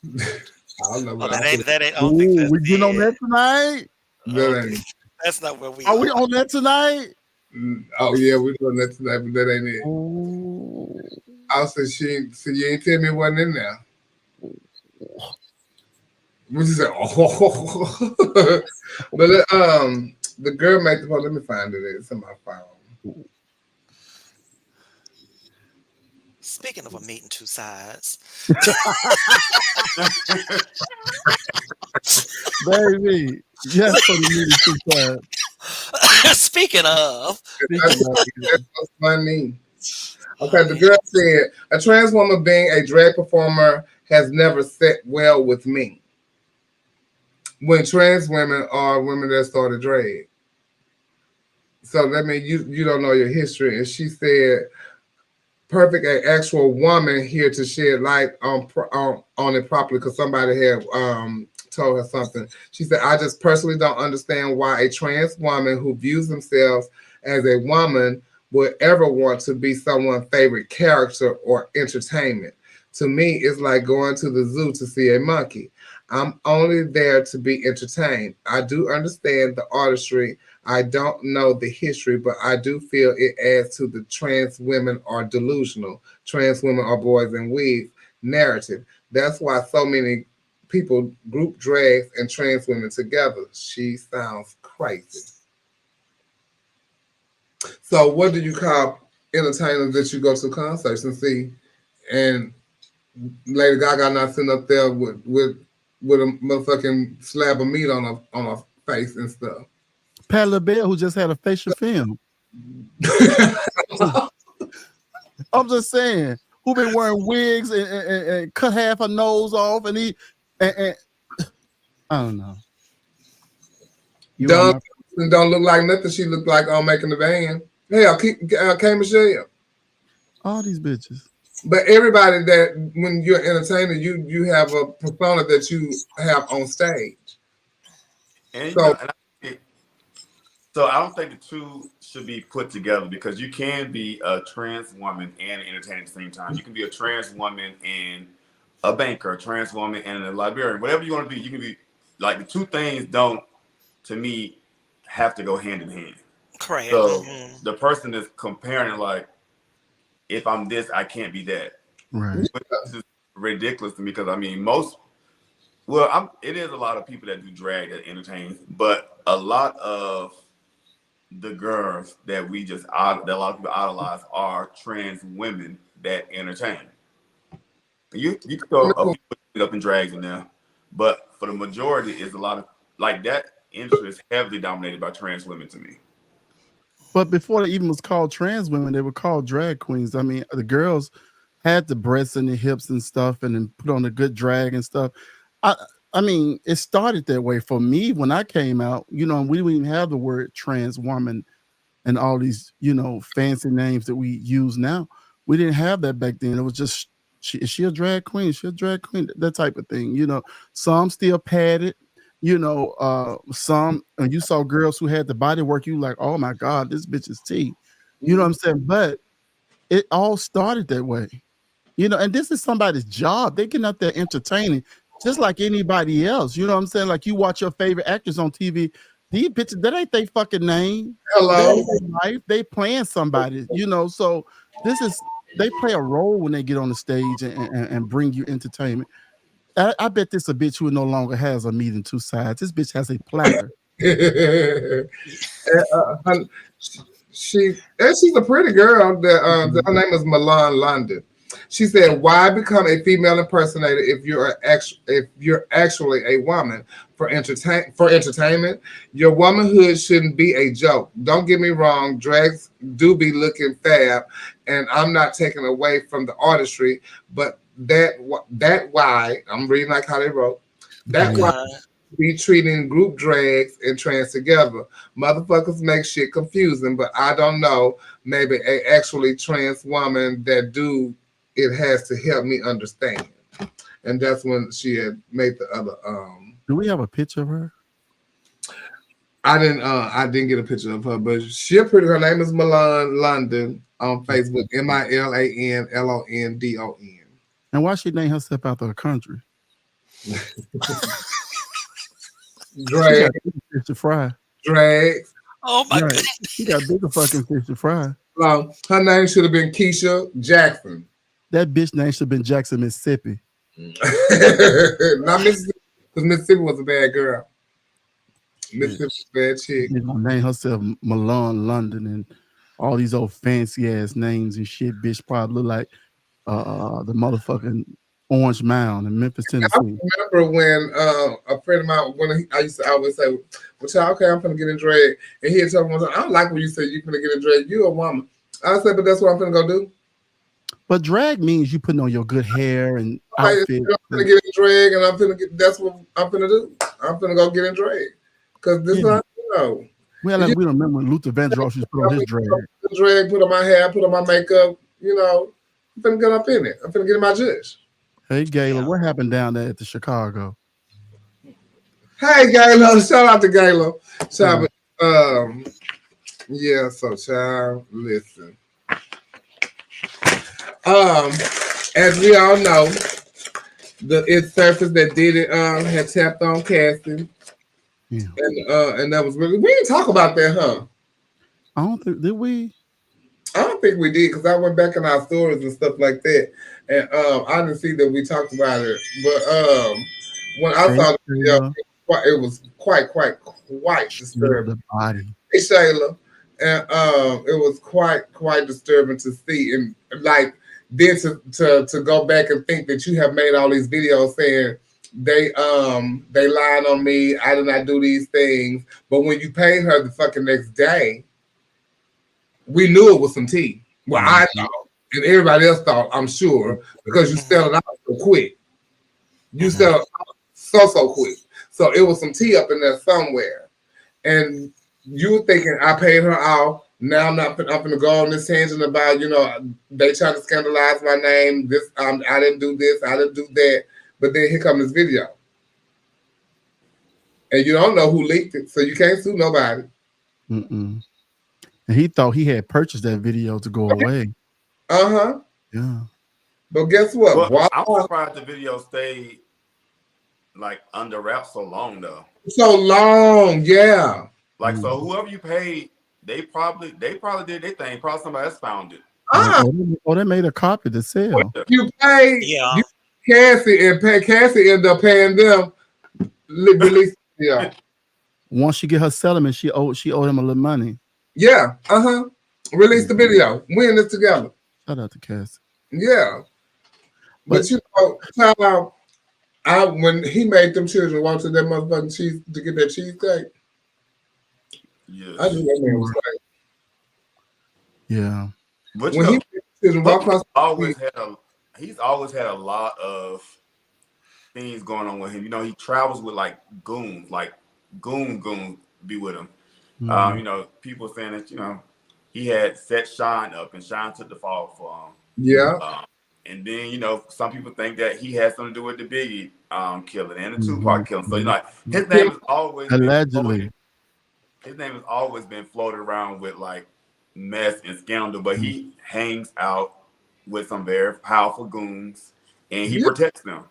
I don't know. That ain't. I don't think that's we get on that tonight. That's not where we are. We on that tonight? Oh yeah, we're doing that tonight, but that ain't it. I said you ain't tell me it wasn't in there. What you say? Oh, but the girl made the post. Let me find it. It's in my phone. Speaking of a meeting two sides, baby, yes, for the meeting two sides. Speaking of, that's funny. Okay, the girl said, a trans woman being a drag performer has never set well with me. When trans women are women that started drag. So that means you don't know your history. And she said, perfect, an actual woman here to shed light on it properly because somebody had told her something. She said, I just personally don't understand why a trans woman who views themselves as a woman would ever want to be someone's favorite character or entertainment. To me, it's like going to the zoo to see a monkey. I'm only there to be entertained. I do understand the artistry. I don't know the history, but I do feel it adds to the trans women are delusional. Trans women are boys in wigs narrative. That's why so many people group drags and trans women together. She sounds crazy. So what do you call entertainers that you go to concerts and see? And Lady Gaga not sitting up there with a motherfucking slab of meat on her face and stuff. Pat LaBelle, who just had a facial film. I'm just saying, who been wearing wigs and cut half her nose off and I don't know. Don't look like nothing she looked like on Making the Band. Hell, K Michelle. All these bitches. But everybody that when you're an entertainer, you have a persona that you have on stage. And so I don't think the two should be put together because you can be a trans woman and an entertainer at the same time. You can be a trans woman and a banker, a trans woman and a librarian. Whatever you want to be, you can be like the two things don't, to me, have to go hand in hand. Correct. So the person is comparing like, if I'm this, I can't be that. Right. This is ridiculous to me because I mean, it is a lot of people that do drag that entertain, but a lot of the girls that a lot of people idolize are trans women that entertain. You can throw a few up in drags in there, but for the majority, is a lot of like that industry is heavily dominated by trans women to me. But before they even was called trans women, they were called drag queens. I mean, the girls had the breasts and the hips and stuff and then put on a good drag and stuff. I mean, it started that way for me when I came out, and we didn't even have the word trans woman and all these, fancy names that we use now. We didn't have that back then. It was just, is she a drag queen? Is she a drag queen? That type of thing. Some still padded. Some, and you saw girls who had the body work, you like, oh my God, this bitch is T. You know what I'm saying? But it all started that way. And this is somebody's job. They get out there entertaining just like anybody else. You know what I'm saying? Like you watch your favorite actors on TV. These bitches, that ain't their fucking name. Hello. Life. They playing somebody, so they play a role when they get on the stage and bring you entertainment. I bet this a bitch who no longer has a meat and two sides. This bitch has a platter. She's a pretty girl. Her name is Milan London. She said, "Why become a female impersonator if you're actually a woman for entertainment? Your womanhood shouldn't be a joke. Don't get me wrong, drags do be looking fab, and I'm not taking away from the artistry, but that why I'm reading like how they wrote that why be treating group drags and trans together. Motherfuckers make shit confusing, but I don't know. Maybe a actually trans woman that do." It has to help me understand, and that's when she had made the other. Do we have a picture of her? I didn't get a picture of her, but she's pretty. Her name is Milan London on Facebook. MILANLONDON. And why she named herself after her country? Drag. Fish to fry. Drag. Oh my God. She got bigger fucking fish to fry. Her name should have been Keisha Jackson. That bitch name should have been Jackson, Mississippi. Not Mississippi, because Mississippi was a bad girl. Mississippi was a bad chick. She gonna name herself Milan London and all these old fancy ass names and shit. Bitch probably look like the motherfucking Orange Mound in Memphis, Tennessee. I remember when a friend of mine, I used to always say, "Well, child, okay, I'm gonna get in drag," and he had told me, "I don't like when you say you're gonna get in drag. You a woman." I said, "But that's what I'm gonna go do." But drag means you putting on your good hair and outfit. I'm gonna get in drag, and that's what I'm gonna do. I'm gonna go get in drag because this is Well, we like we don't remember when Luther Vandross used to put on his drag. Put on my hair, put on my makeup. I'm finna get up in it. I'm finna get in my judge. Hey, Gayla, what happened down there at the Chicago? Hey, Gayla, shout out to Gayla. Child, yeah. So, child, listen. As we all know, it's Surface that did it had tapped on Cassie. Yeah. And that was really, we didn't talk about that, huh? I don't think, did we? I don't think we did, because I went back in our stories and stuff like that, and I didn't see that we talked about it. But when I saw the video, it was quite disturbing. Hey, Shayla, and it was quite disturbing to see, and like then to go back and think that you have made all these videos saying they lied on me, I did not do these things, but when you paid her the fucking next day, we knew it was some tea. Well, I thought, and everybody else thought, I'm sure, because you sell it out so quick. You sell it out so quick. So it was some tea up in there somewhere. And you were thinking, I paid her out. Now I'm going to go on this tangent about, they trying to scandalize my name. This I didn't do this. I didn't do that. But then here comes this video. And you don't know who leaked it. So you can't sue nobody. Mm-mm. And he thought he had purchased that video to go away. Uh-huh. Yeah. But guess what? Well, I'm surprised the video stayed like under wraps so long though. So long, yeah. Like so whoever you paid, they probably did their thing. Probably somebody else found it. Or they made a copy to sell. You paid Cassie ended up paying them release. Yeah. Once she get her settlement, she owed him a little money. Yeah, release the video. We in this together. Shout out to Cassie. Yeah. But when he made them children walk to that motherfucking cheese to get that cheesecake. Yes. I knew that man was right. Yeah. But when he made them children walk across he's always had a lot of things going on with him. He travels with like goons, goons be with him. People saying that, he had set Sean up, and Sean took the fall for him. Yeah. And then, you know, some people think that he has something to do with the Biggie killing and the Tupac killing. So, you know, his name has always allegedly. His name has always been floated around with like mess and scandal, but he hangs out with some very powerful goons, and he protects them.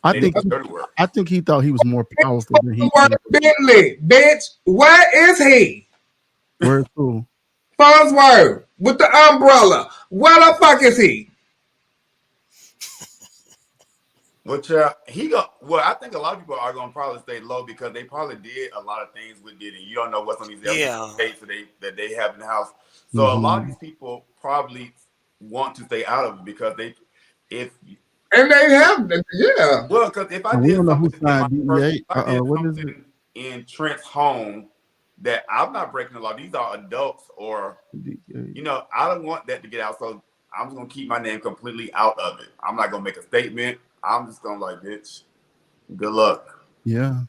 I think he thought he was more powerful than he. Bentley, bitch, where is he? Where's who? Farnsworth with the umbrella. Where the fuck is he? Which he got. Well, I think a lot of people are gonna probably stay low because they probably did a lot of things with Diddy. You don't know what's on these states that they have in the house. So a lot of these people probably want to stay out of it because they have. Well, because if I did something in Trent's home that I'm not breaking the law, these are adults, or you know, I don't want that to get out. So I'm just gonna keep my name completely out of it. I'm not gonna make a statement. I'm just gonna like, bitch, good luck. Yeah.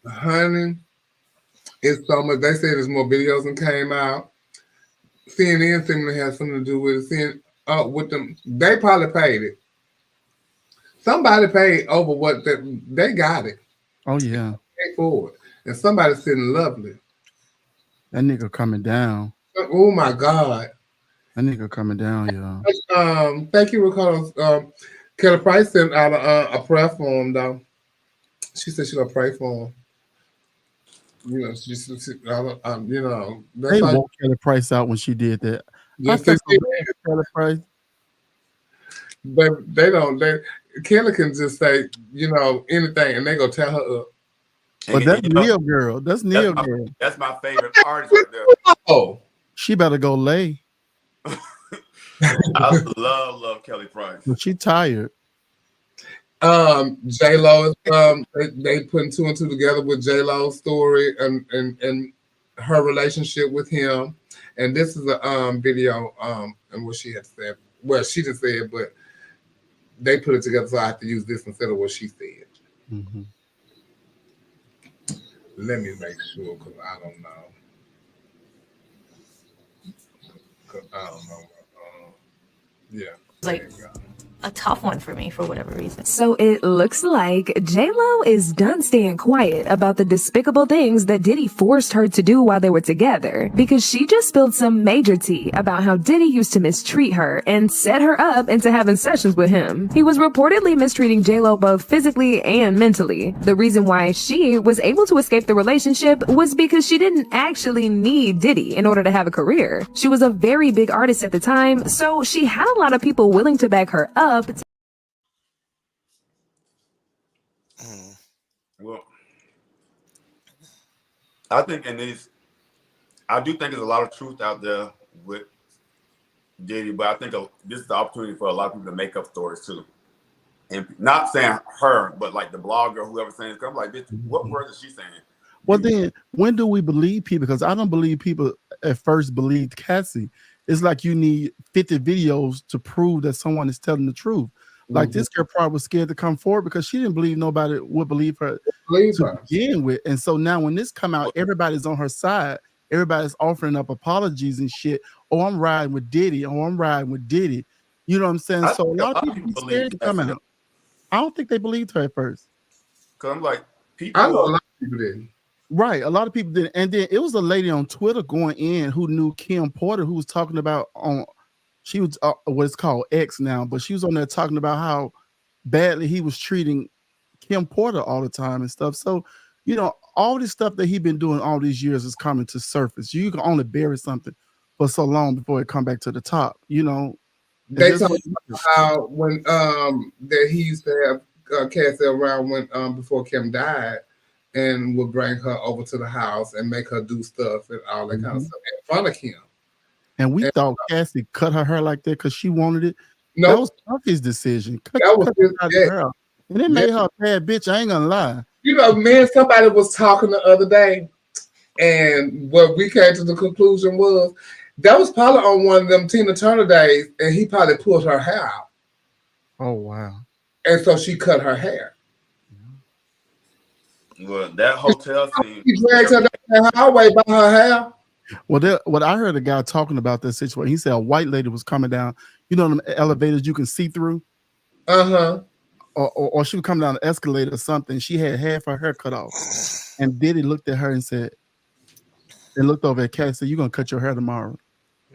Honey, it's so much. They said there's more videos that came out. CNN seemingly has something to do with it. With them, they probably paid it. Somebody paid over what they got it. Oh yeah. Paid for it. And somebody's sitting lovely. That nigga coming down. Oh my God. That nigga coming down, y'all. Thank you, Ricardo. Kelly Price sent out a prayer for him, though. She said she's gonna pray for him. You know, you know. They won't Kelly Price out when she did that. Yes, Kelly Price. They don't. Kelly can just say, you know, anything, and they go tell her up. But that's Neil girl. That's Neil girl. That's my favorite artist right there. Oh, she better go lay. I love Kelly Price. But she tired. J-Lo is they putting 2 and 2 together with J-Lo's story and her relationship with him. And this is a video and what she had said. Well, she didn't say it, but they put it together, so I have to use this instead of what she said. Mm-hmm. Let me make sure, because I don't know. Yeah. Like a tough one for me for whatever reason. So it looks like J-Lo is done staying quiet about the despicable things that Diddy forced her to do while they were together, because she just spilled some major tea about how Diddy used to mistreat her and set her up into having sessions with him. He was reportedly mistreating J-Lo both physically and mentally. The reason why she was able to escape the relationship was because she didn't actually need Diddy in order to have a career. She was a very big artist at the time, so she had a lot of people willing to back her up. Well, I think I do think there's a lot of truth out there with Diddy, but I think this is the opportunity for a lot of people to make up stories too. And not saying her, but like the blogger, whoever's saying it, I'm like, bitch, what words is she saying? Well, then when do we believe people? Because I don't believe people at first believed Cassie. It's like you need 50 videos to prove that someone is telling the truth. Like this girl probably was scared to come forward because she didn't believe nobody would believe her to begin with. And so now when this come out, everybody's on her side. Everybody's offering up apologies and shit. Oh, I'm riding with Diddy. Oh, I'm riding with Diddy. You know what I'm saying? So a lot of people be scared to come out. I don't think they believed her at first. Because I'm like, people. I know a lot of people didn't. Right, a lot of people didn't. And then it was a lady on Twitter going in who knew Kim Porter, who was talking about she was what it's called X now, but she was on there talking about how badly he was treating Kim Porter all the time and stuff. So, you know, all this stuff that he's been doing all these years is coming to surface. You can only bury something for so long before it come back to the top. You know, they talk about how when that he used to have Cassie around when before Kim died, and would bring her over to the house and make her do stuff and all that kind of stuff in front of Kim. And we thought Cassie cut her hair like that because she wanted it. No, that was Puffy's decision. Cut her out. And it made her a bad bitch. I ain't gonna lie. You know, man, somebody was talking the other day, and what we came to the conclusion was that was probably on one of them Tina Turner days, and he probably pulled her hair out. Oh wow! And so she cut her hair. Well, that hotel scene. He dragged her down the highway by her hair. What I heard a guy talking about this situation. He said a white lady was coming down. You know them elevators you can see through. Or she would come down the escalator or something. She had half her hair cut off, and Diddy looked at her and said, and looked over at Kat and said, "You're gonna cut your hair tomorrow."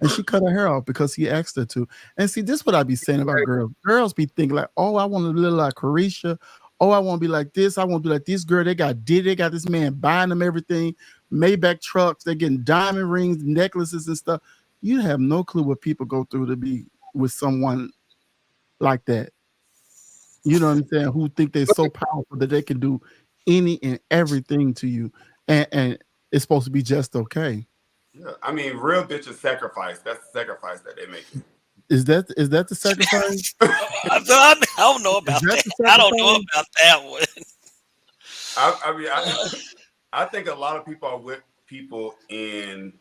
And she cut her hair off because he asked her to. And see, this is what I be saying about girls. Girls be thinking like, "Oh, I want to live like Carisha. Oh, I want to be like this. I want to be like this girl. They got Diddy. They got this man buying them everything, Maybach trucks. They're getting diamond rings, necklaces, and stuff." You have no clue what people go through to be with someone like that. You know what I'm saying? Who think they're so powerful that they can do any and everything to you, and it's supposed to be just okay. Yeah, I mean, real bitches sacrifice. That's the sacrifice that they make. Is that the sacrifice? I don't know about that. I don't know about that one. I think a lot of people are with people in.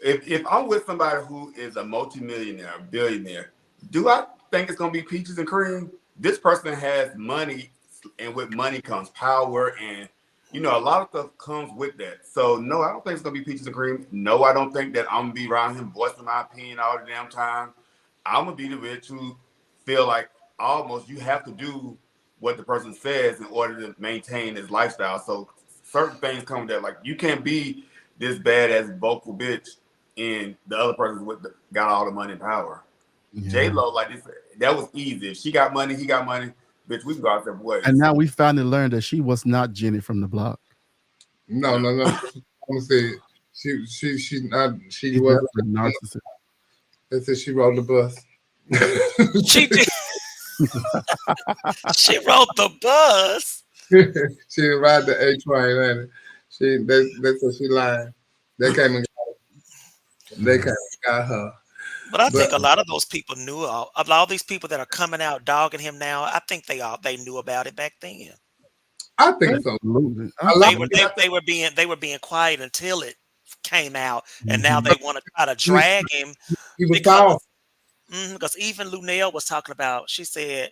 If I'm with somebody who is a multimillionaire, billionaire, do I think it's gonna be peaches and cream? This person has money, and with money comes power, and a lot of stuff comes with that. So no, I don't think it's gonna be peaches and cream. No, I don't think that I'm gonna be around him voicing my opinion all the damn time. I'm gonna be the bitch who feel like almost you have to do what the person says in order to maintain his lifestyle. So certain things come with that. Like you can't be this badass vocal bitch and the other person got all the money and power. Yeah. J-Lo, like this, that was easy. If she got money, he got money. Bitch, we can go out there ways. And now we finally learned that she was not Jenny from the block. No. I'm gonna say she's not. She was a narcissist. They said she rode the bus. She did. She rode the bus. She didn't ride the A train, they said she lied. They came and got her. But I think a lot of those people knew. A lot of these people that are coming out dogging him now, I think they knew about it back then. I think so. They were being quiet until it came out, and now they want to try to drag him because even Luenell was talking about. She said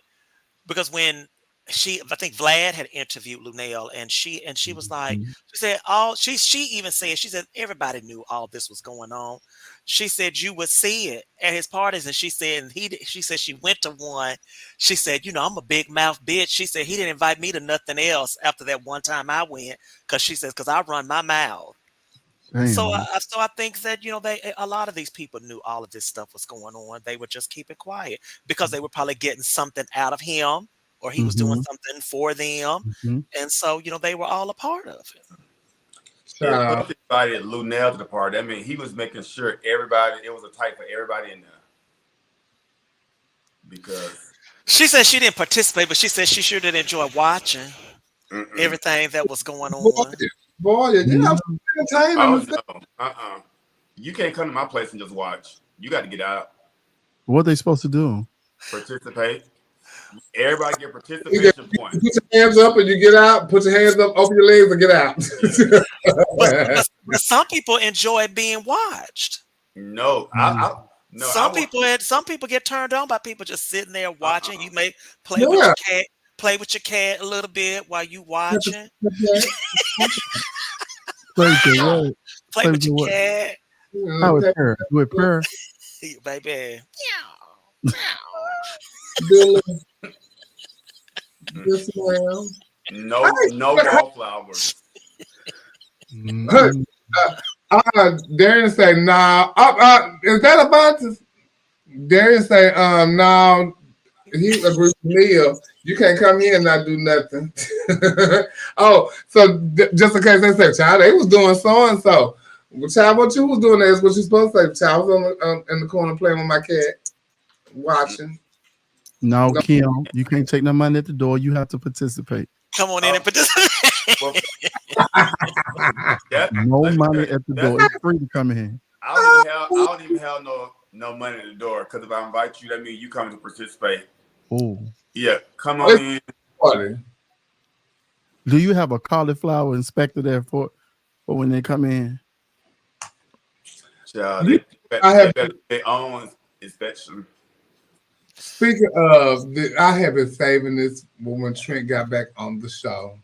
because when I think Vlad had interviewed Luenell, and she was like, she said she even said, she said everybody knew all this was going on. She said you would see it at his parties, and she said she said she went to one. She said, I'm a big mouth bitch. She said he didn't invite me to nothing else after that one time I went, because I run my mouth. Damn. So I think that a lot of these people knew all of this stuff was going on. They were just keeping quiet because they were probably getting something out of him, or he was doing something for them, and so they were all a part of it. Yeah, invited Luenell to the party. I mean, he was making sure it was a type for everybody in there. Because she said she didn't participate, but she said she sure did enjoy watching everything that was going on. Boy, entertainment. No. You can't come to my place and just watch. You got to get out. What are they supposed to do? Participate. Everybody get participation points. Put your hands up and you get out. Put your hands up, open your legs and get out. but some people enjoy being watched. No, Some people get turned on by people just sitting there watching. You may play with your cat. Play with your cat a little bit while you watching. Play with your cat. How is her? With her, baby. Yes, ma'am. No wallflowers. Darian say, nah. Is that a bunch? Darian say, no. He agrees with me. You can't come here and not do nothing. Oh, so just in case they say, child, they was doing so and so. Well, child, what you was doing is what you supposed to say. Child, I was in the corner playing with my cat, watching. No, Kim, you can't take no money at the door. You have to participate. Come on in and participate. No money at the door. It's free to come in. I don't even have no money at the door, because if I invite you, that means you come to participate. Oh. Yeah, come on in. Do you have a cauliflower inspector there for when they come in? Child, they have their own inspection. Speaking of, I have been saving this when Trent got back on the show.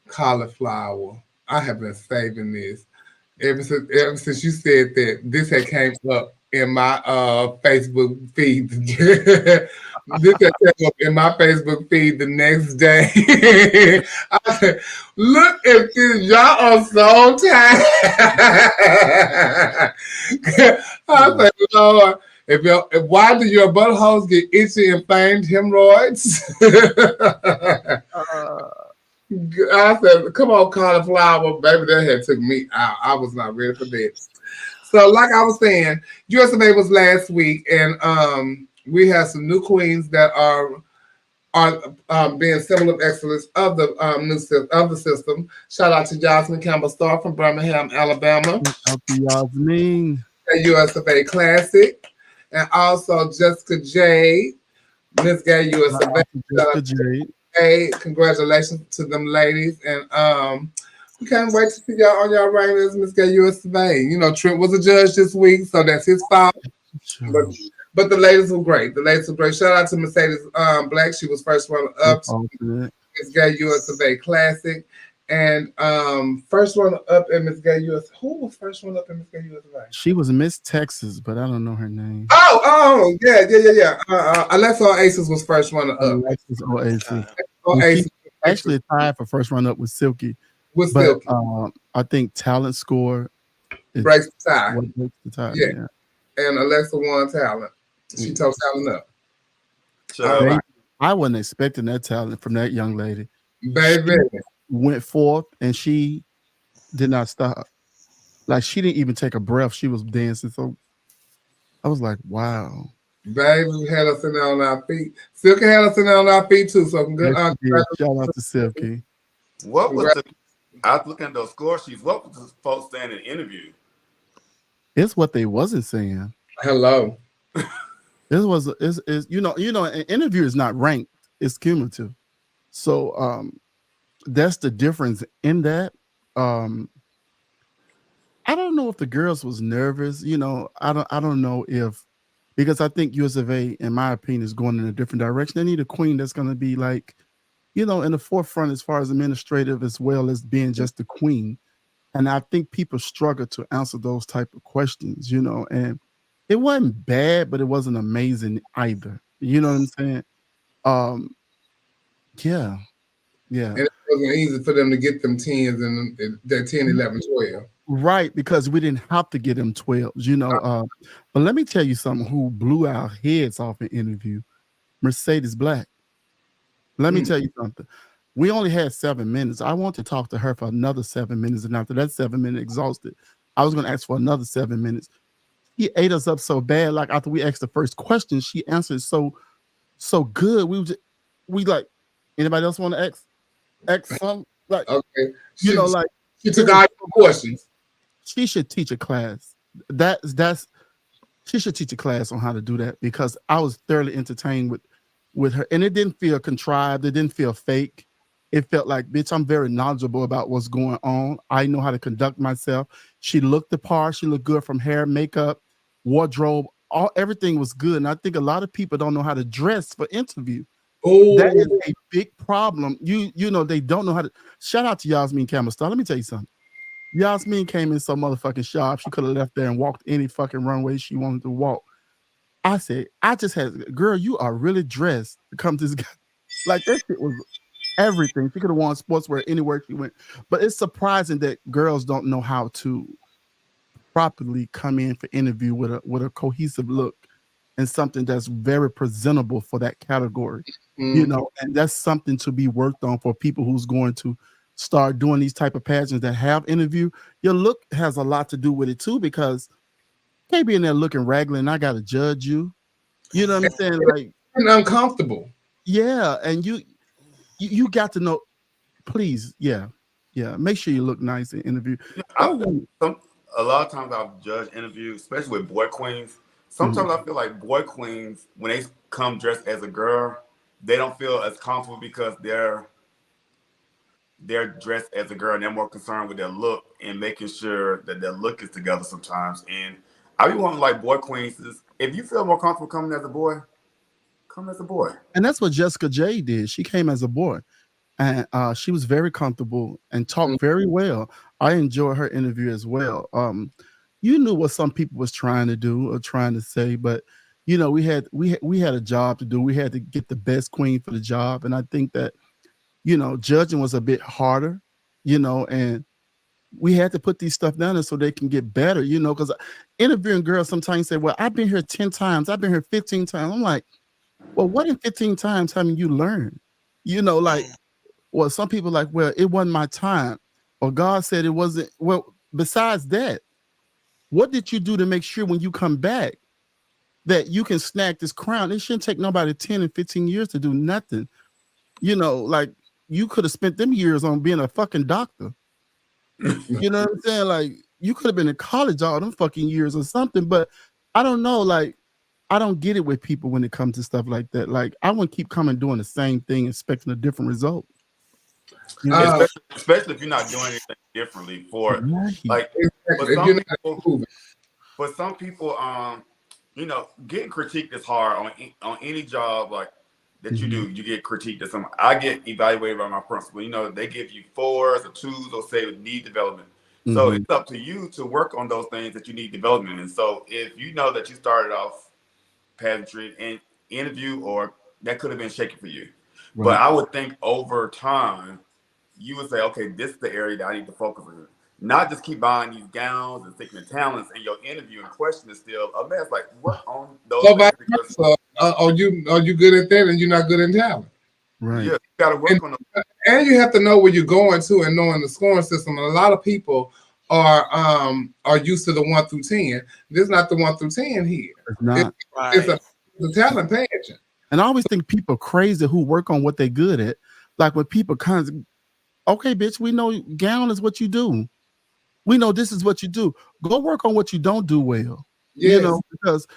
Cauliflower. I have been saving this. Ever since you said that, this had came up in my Facebook feed. This had came up in my Facebook feed the next day. I said, "Look at this! Y'all are so tired." I said, "Lord, why do your buttholes get itchy, inflamed hemorrhoids?" I said, "Come on, cauliflower, baby." That had took me out. I was not ready for this. So, like I was saying, US of A was last week, and we have some new queens that are being symbol of excellence of the of the system. Shout out to Jasmine Campbell Starr from Birmingham, Alabama. Shout out to Yasmin. A US of A Classic, and also Jessica J, Miss Gay US of A. Jessica J. Hey, congratulations to them ladies, and we can't wait to see y'all on y'all reign as Miss Gay US of A. You know, Trent was a judge this week, so that's his fault. Sure. But the ladies were great. The ladies were great. Shout out to Mercedes Black. She was first runner up. Miss Gay US of A Classic. And first runner up in Miss Gay US. Who was first runner up in Miss Gay US of A? She was Miss Texas, but I don't know her name. Oh, yeah. Alexa Oasis was first runner up. Alexis Oasis. Actually tied for first runner up with Silky. Silky. I think talent score breaks the tie. Breaks the tie. Yeah. And Alexa won talent. She took talent up. So I wasn't expecting that talent from that young lady. Baby. She went forth and she did not stop. Like she didn't even take a breath. She was dancing. So I was like, wow. Baby, we had us in there on our feet. Silky had us in there on our feet too. So good. Shout out to Silky. What was I was looking at those score sheets. What was the folks saying in the interview? It's what they wasn't saying. Hello. This was is you know, an interview is not ranked, it's cumulative. So that's the difference in that. I don't know if the girls was nervous, you know. I don't know if, because I think US of A, in my opinion, is going in a different direction. They need a queen that's gonna be like, you know, in the forefront as far as administrative as well as being just the queen. And I think people struggle to answer those type of questions, you know, and it wasn't bad, but it wasn't amazing either. You know what I'm saying? Yeah. And it wasn't easy for them to get them 10s and their 10, 11, 12. Right, because we didn't have to get them 12s, you know. But let me tell you something who blew our heads off in interview, Mercedes Black. Let me tell you something. We only had 7 minutes. I want to talk to her for another 7 minutes. And after that 7 minutes exhausted, I was going to ask for another 7 minutes. He ate us up so bad. Like after we asked the first question, she answered so good. We like, anybody else want to ask some? Like, okay. You know, like she took all your questions. She should teach a class. She should teach a class on how to do that, because I was thoroughly entertained with her, and it didn't feel contrived. It didn't feel fake. It felt like, bitch, I'm very knowledgeable about what's going on. I know how to conduct myself. She looked the part. She looked good from hair, makeup, wardrobe. Everything was good. And I think a lot of people don't know how to dress for interview. Oh, that is a big problem. You know, they don't know how to. Shout out to Yasmin Campbell Starr. Let me tell you something. Yasmin came in so motherfucking sharp. She could have left there and walked any fucking runway she wanted to walk. I said, I just had, girl, you are really dressed to come to this guy. Like, that shit was everything. She could have worn sportswear anywhere she went. But it's surprising that girls don't know how to properly come in for interview with a cohesive look and something that's very presentable for that category. You know, and that's something to be worked on for people who's going to start doing these type of pageants that have interview. Your look has a lot to do with it too, because you can't be in there looking raggedy and I gotta judge you. You know what I'm saying? Like, and uncomfortable. Yeah, and you got to know. Please, yeah. Make sure you look nice in interview. A lot of times I've judged interviews, especially with boy queens. Sometimes I feel like boy queens, when they come dressed as a girl, they don't feel as comfortable because they're dressed as a girl and they're more concerned with their look and making sure that their look is together sometimes. And I be wanting, like, boy queens, if you feel more comfortable coming as a boy, come as a boy. And that's what Jessica J did. She came as a boy. and she was very comfortable and talked very well. I enjoyed her interview as well. You knew what some people was trying to do or trying to say, but you know, we had a job to do. We had to get the best queen for the job, and I think that, you know, judging was a bit harder, you know, and we had to put these stuff down there so they can get better, you know, because interviewing girls sometimes say, well, I've been here 10 times, I've been here 15 times. I'm like, well, what in 15 times haven't you learned? You know, like, well, some people like, well, it wasn't my time, or God said it wasn't. Well, besides that, what did you do to make sure when you come back that you can snag this crown? It shouldn't take nobody 10 and 15 years to do nothing. You know, like, you could have spent them years on being a fucking doctor. You know what I'm saying? Like, you could have been in college all them fucking years or something, but I don't know, like, I don't get it with people when it comes to stuff like that. Like, I wouldn't keep coming doing the same thing, expecting a different result. You know? Especially if you're not doing anything differently for like for some people, you know, getting critiqued is hard on any job like that you do. You get critiqued at some. I get evaluated by my principal. You know, they give you 4s or 2s or say need development. So it's up to you to work on those things that you need development in. So if you know that you started off pageantry and interview, or that could have been shaky for you, but I would think over time you would say, okay, this is the area that I need to focus on. Not just keep buying these gowns and sticking the talents, and your interview and question is still a mess. Like, work on those things. Are you good at that and you're not good in talent? Right. Yeah, you got to work on them. And you have to know where you're going to and knowing the scoring system. And a lot of people are used to the 1 through 10. This is not the 1 through 10 here. It's not. It's a talent pageant. And I always think people are crazy who work on what they're good at. Like, when people kind of, okay, bitch, we know gown is what you do. We know this is what you do. Go work on what you don't do well. Yes. You know, because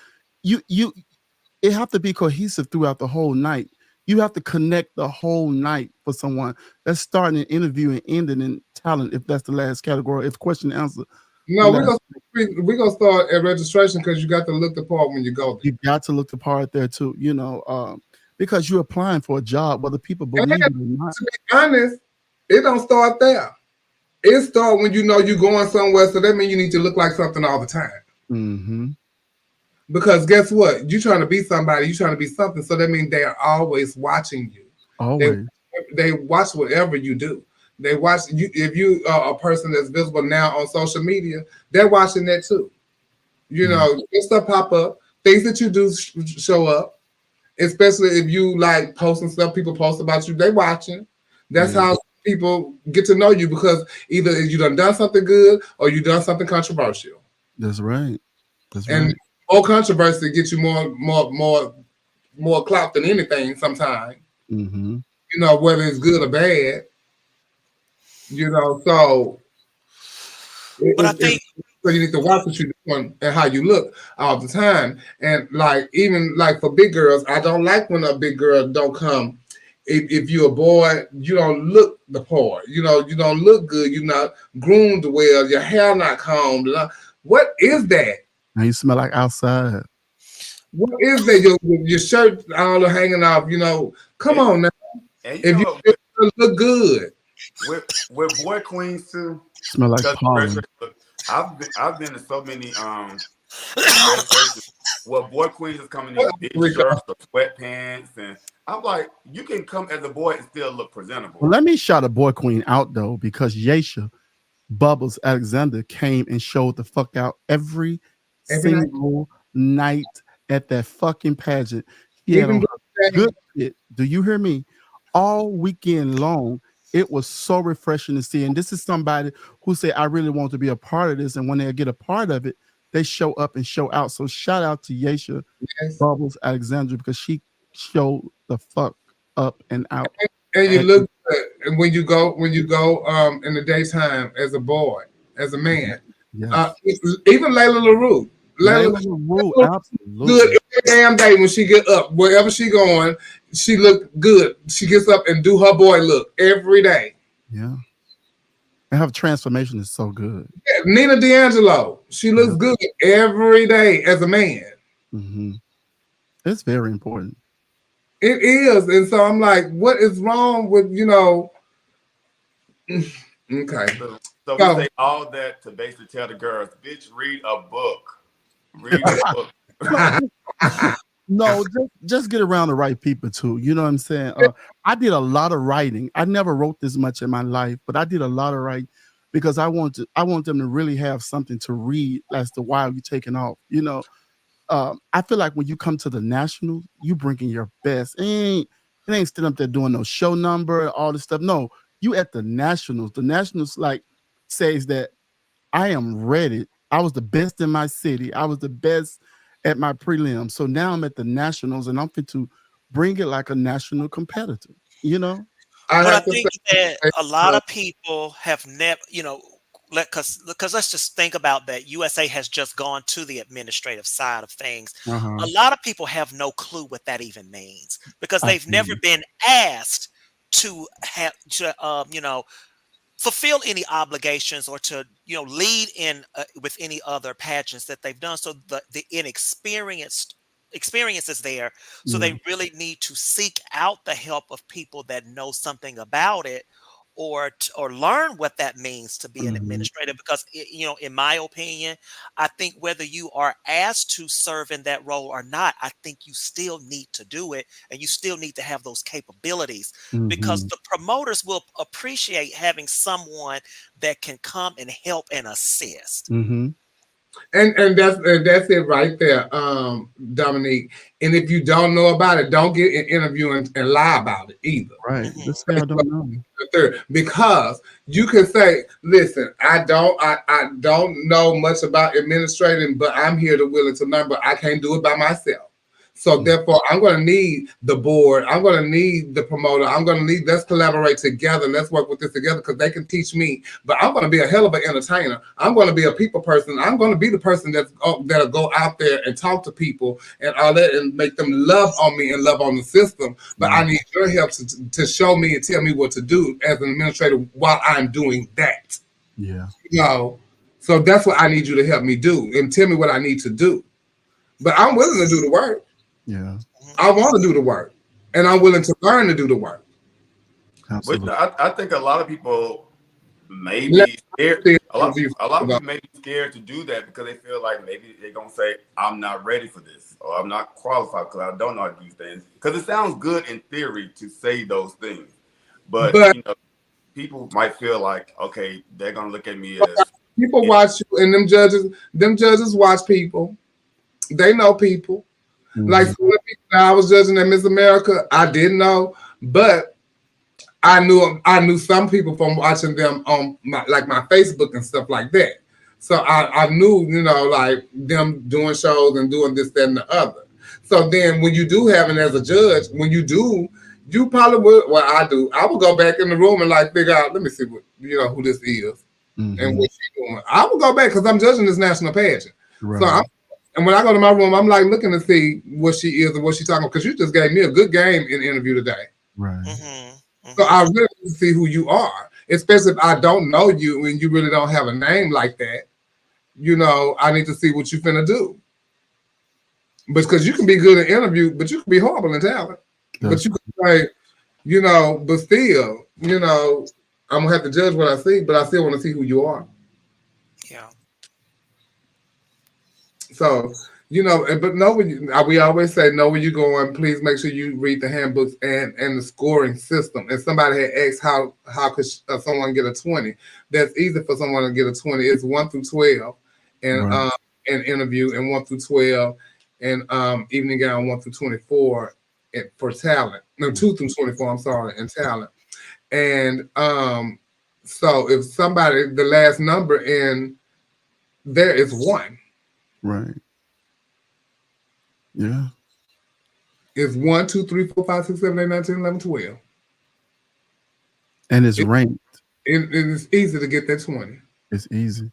it have to be cohesive throughout the whole night. You have to connect the whole night for someone. That's starting an interview and ending in talent, if that's the last category. If question and answer. No, we're gonna start at registration because you got to look the part when you go there. You got to look the part there too, you know, because you're applying for a job, whether people believe it or not. To be honest, it don't start there. It starts when you know you're going somewhere, so that means you need to look like something all the time. Mm-hmm. Because guess what? You're trying to be somebody, you're trying to be something, so that means they are always watching you. Always. They watch whatever you do. They watch you. If you are a person that's visible now on social media, they're watching that too. You know, stuff pop up, things that you do show up, especially if you like posting stuff, people post about you, they watching. That's how people get to know you, because either you done something good or you done something controversial. That's right. And more controversy gets you more clout than anything sometimes. Mm-hmm. You know, whether it's good or bad. You know, so I think so you need to watch what you're doing and how you look all the time. And like, even like for big girls, I don't like when a big girl don't come. If you're a boy, you don't look the part. You know, you don't look good. You're not groomed well. Your hair not combed. What is that? Now you smell like outside. What is that? Your shirt all hanging off. You know, come on now. If you look good. With boy queens too. Smell like pollen. I've been to so many well, boy queens is coming in big shirts or sweatpants, and I'm like, you can come as a boy and still look presentable. Well, let me shout a boy queen out though, because Yesha Bubbles Alexander came and showed the fuck out every single night at that fucking pageant. He had on good shit. Do you hear me? All weekend long. It was so refreshing to see. And this is somebody who said, I really want to be a part of this. And when they get a part of it, they show up and show out. So shout out to Yesha Bubbles Alexandra, because she showed the fuck up and out. And you look good. And when you go in the daytime as a boy, as a man. Yes. Even Layla LaRue. Layla LaRue, absolutely. Good every damn day when she get up, wherever she going, she look good. She gets up and do her boy look every day. Yeah. And her transformation is so good. Yeah, Nina D'Angelo, she looks good every day as a man. Mm-hmm. It's very important. It is. And so I'm like, what is wrong with, okay. So we say all that to basically tell the girls, bitch, read a book. Read a book. No, just get around the right people too. You know what I'm saying? I did a lot of writing. I never wrote this much in my life, but I did a lot of writing because I want them to really have something to read as to why you're taking off. I feel like when you come to the Nationals, you bringing your best. It ain't sitting up there doing no show number, all this stuff. No, you at the Nationals. The Nationals says that I am ready. I was the best in my city. I was the best at my prelim. So now I'm at the Nationals and I'm fit to bring it like a national competitor, But I think that a lot of people have never, because let's just think about that. USA has just gone to the administrative side of things. A lot of people have no clue what that even means because they've never been asked to have fulfill any obligations or to lead in with any other pageants that they've done. So the inexperienced experience is there. So they really need to seek out the help of people that know something about it or learn what that means to be an administrator. Because in my opinion, I think whether you are asked to serve in that role or not, I think you still need to do it, and you still need to have those capabilities because the promoters will appreciate having someone that can come and help and assist. And that's it right there, Dominique. And if you don't know about it, don't get an interview and lie about it either. Right. This guy don't know. Because you can say, listen, I don't know much about administrating, but I'm here to willing to learn, but I can't do it by myself. So therefore, I'm going to need the board. I'm going to need the promoter. Let's collaborate together. Let's work with this together because they can teach me. But I'm going to be a hell of an entertainer. I'm going to be a people person. I'm going to be the person that'll go out there and talk to people and all that and make them love on me and love on the system. But I need your help to show me and tell me what to do as an administrator while I'm doing that. Yeah. So that's what I need you to help me do and tell me what I need to do. But I'm willing to do the work. Yeah, I want to do the work, and I'm willing to learn to do the work. Which I think a lot of people may be scared. A lot of people may be scared to do that because they feel like maybe they're gonna say, "I'm not ready for this," or "I'm not qualified because I don't know how to do things." Because it sounds good in theory to say those things, but people might feel like, okay, they're gonna look at me as people watch you, and them judges watch people. They know people. Like I was judging at Miss America, I didn't know, but I knew some people from watching them on my Facebook and stuff like that. So I knew, like them doing shows and doing this, that, and the other. So then when you do have it as a judge, you probably would. Well, I do. I would go back in the room and figure out. Let me see what who this is and what she's doing. I would go back because I'm judging this national pageant. Right. So and when I go to my room, I'm looking to see what she is and what she's talking about because you just gave me a good game in the interview today. Right. So I really need to see who you are, especially if I don't know you and you really don't have a name like that. I need to see what you finna do. Because you can be good in interview, but you can be horrible in talent. But you can say, but still, I'm gonna have to judge what I see, but I still want to see who you are. Yeah. So, but know we always say, know where you're going. Please make sure you read the handbooks and the scoring system. And somebody had asked how could someone get a 20? That's easy for someone to get a 20. It's 1 through 12 and an interview, and 1 through 12 and evening gown 1 through 24 for talent. No, 2 through 24. I'm sorry, and talent. And so if somebody, the last number in there is 1. Right. Yeah. It's 1, 2, 3, 4, 5, 6, 7, 8, 9, 10, 11, 12. And it's ranked. It's easy to get that 20. It's easy.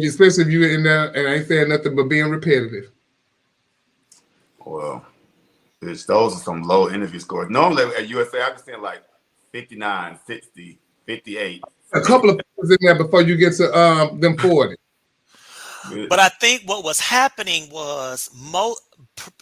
Especially if you're in there and ain't saying nothing but being repetitive. Well, those are some low interview scores. Normally at USA, I can see 59, 60, 58. A couple of things in there before you get to them 40. But I think what was happening was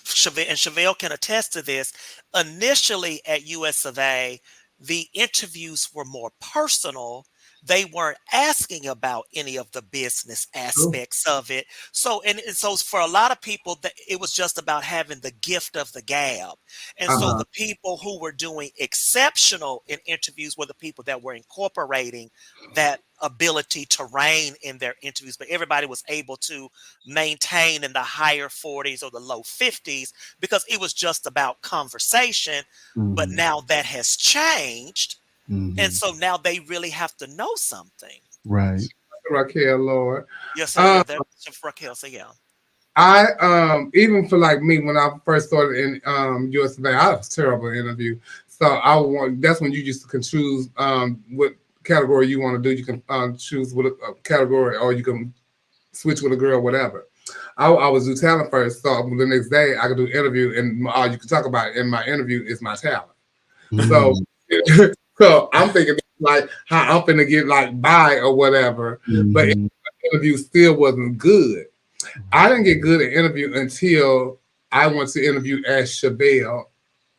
Chevelle can attest to this. Initially at US of A, the interviews were more personal. They weren't asking about any of the business aspects of it. So, and so for a lot of people, that it was just about having the gift of the gab. And so the people who were doing exceptional in interviews were the people that were incorporating that ability to reign in their interviews. But everybody was able to maintain in the higher 40s or the low 50s because it was just about conversation. But now that has changed. And so now they really have to know something. Right. Raquel, Lord. Yes, sir. Raquel, so yeah. I even for like me when I first started in US of A, I was terrible at interview. So that's when you just can choose what category you want to do. You can choose what a category, or you can switch with a girl, whatever. I was do talent first, so the next day I could do interview, and all you can talk about in my interview is my talent. So I'm thinking like how I'm finna get like by or whatever, but the interview still wasn't good. I didn't get good at interview until I went to interview as Chevelle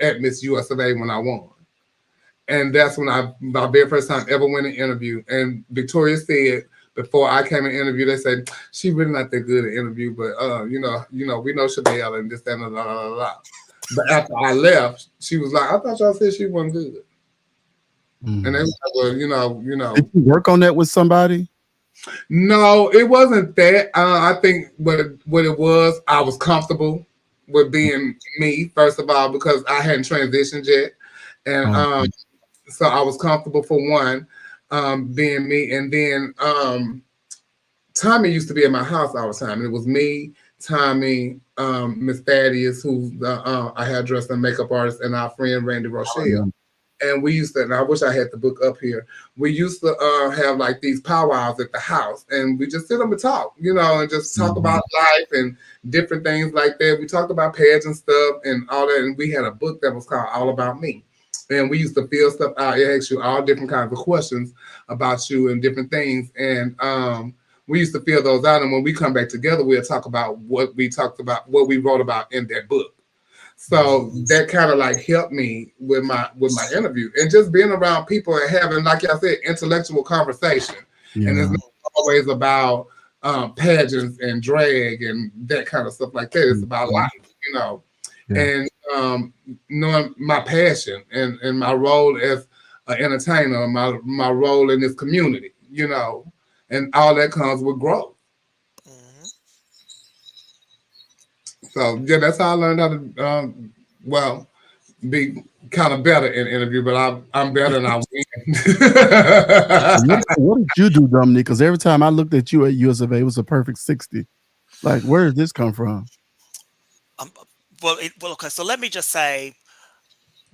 at Miss US of A when I won. And that's when my very first time ever went in interview. And Victoria said before I came in interview, they said she really not that good at interview, but we know Chevelle and this, that, and blah, blah, blah. But after I left, she was like, I thought y'all said she wasn't good. And they was like, well, you know. Did you work on that with somebody? No, it wasn't that. I think what it was, I was comfortable with being me, first of all, because I hadn't transitioned yet. And so I was comfortable for one, being me. And then Tommy used to be at my house all the time. And it was me, Tommy, Miss Thaddeus, who's a hairdresser and makeup artist, and our friend Randy Rochelle. And we used to, and I wish I had the book up here, we used to have like these powwows at the house, and we just sit up and talk, and just talk about life and different things like that. We talked about pageant stuff and all that, and we had a book that was called All About Me. And we used to fill stuff out. It asks you all different kinds of questions about you and different things. And we used to fill those out. And when we come back together, we'll talk about what we talked about, what we wrote about in that book. So that kind of like helped me with my interview and just being around people and having, like y'all said, intellectual conversation. Yeah. And it's not always about pageants and drag and that kind of stuff like that. It's about life, Yeah. And knowing my passion and my role as an entertainer, my role in this community, and all that comes with growth. So yeah, that's how I learned how to, be kind of better in interview. But I'm better than I win. What did you do, Dominique? Because every time I looked at you at US of A, it was a perfect 60. Like, where did this come from? Okay. So let me just say,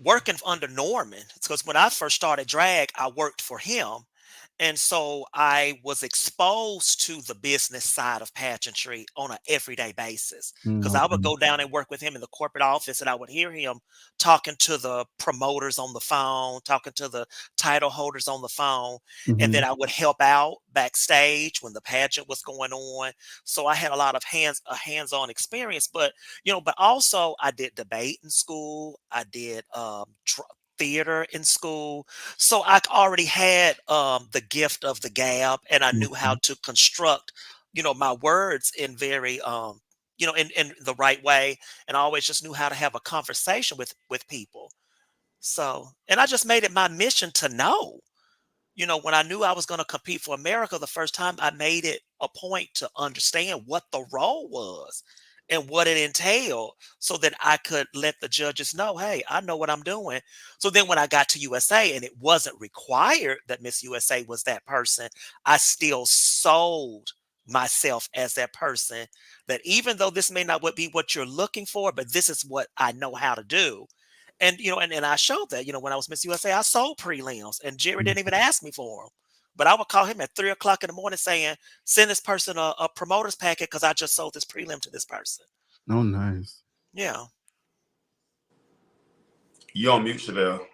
working under Norman, because when I first started drag, I worked for him. And so I was exposed to the business side of pageantry on an everyday basis, because I would go down and work with him in the corporate office, and I would hear him talking to the promoters on the phone, talking to the title holders on the phone. And then I would help out backstage when the pageant was going on. So I had a lot of hands-on experience, but also I did debate in school. I did theater in school. So I already had the gift of the gab, and I knew how to construct, my words in very, in the right way. And I always just knew how to have a conversation with people. So, and I just made it my mission to know, when I knew I was going to compete for America the first time, I made it a point to understand what the role was and what it entailed, so that I could let the judges know, hey, I know what I'm doing. So then when I got to USA and it wasn't required that Miss USA was that person, I still sold myself as that person, that even though this may not be what you're looking for, but this is what I know how to do. And, and I showed that, when I was Miss USA, I sold prelims, and Jerry didn't even ask me for them. But I would call him at 3:00 in the morning saying, send this person a promoter's packet because I just sold this prelim to this person. Oh, nice. Yeah. You on mute, Chevelle.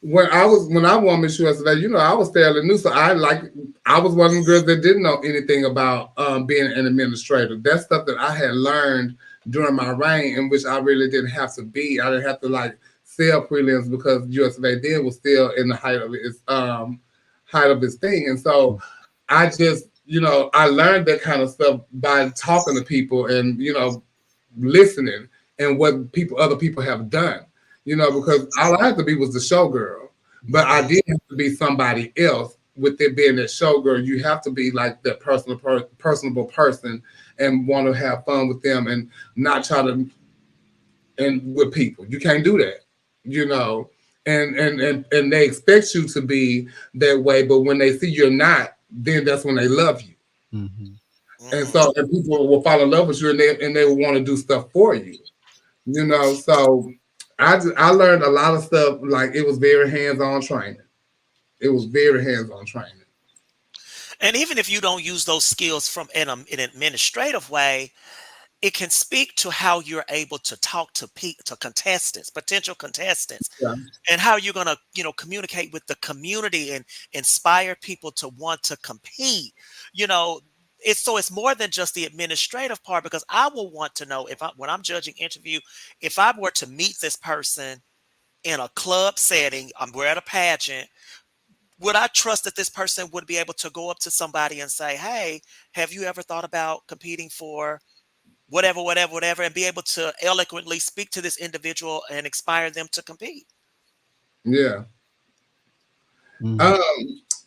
when I won Miss USA, you know, I was fairly new, so I was one of them girls that didn't know anything about being an administrator. That's stuff that I had learned during my reign, in which I really didn't have to be. I didn't have to like sell prelims because USA then was still in the height of its thing, and so I just, you know, I learned that kind of stuff by talking to people and, you know, listening and what other people have done. You know, because all I had to be was the showgirl, but I did have to be somebody else. With it being that showgirl, you have to be like that personable person and want to have fun with them and not try to and with people. You can't do that, you know. And they expect you to be that way, but when they see you're not, then that's when they love you. Mm-hmm. And so and people will fall in love with you, and they will want to do stuff for you, you know. So I learned a lot of stuff. Like, it was very hands-on training. It was very hands-on training. And even if you don't use those skills from in an administrative way, it can speak to how you're able to talk to contestants, potential contestants, and how you're going to, you know, communicate with the community and inspire people to want to compete. You know, it's more than just the administrative part, because I will want to know when I'm judging interview, if I were to meet this person in a club setting, we're at a pageant, would I trust that this person would be able to go up to somebody and say, hey, have you ever thought about competing for whatever, and be able to eloquently speak to this individual and inspire them to compete? Yeah.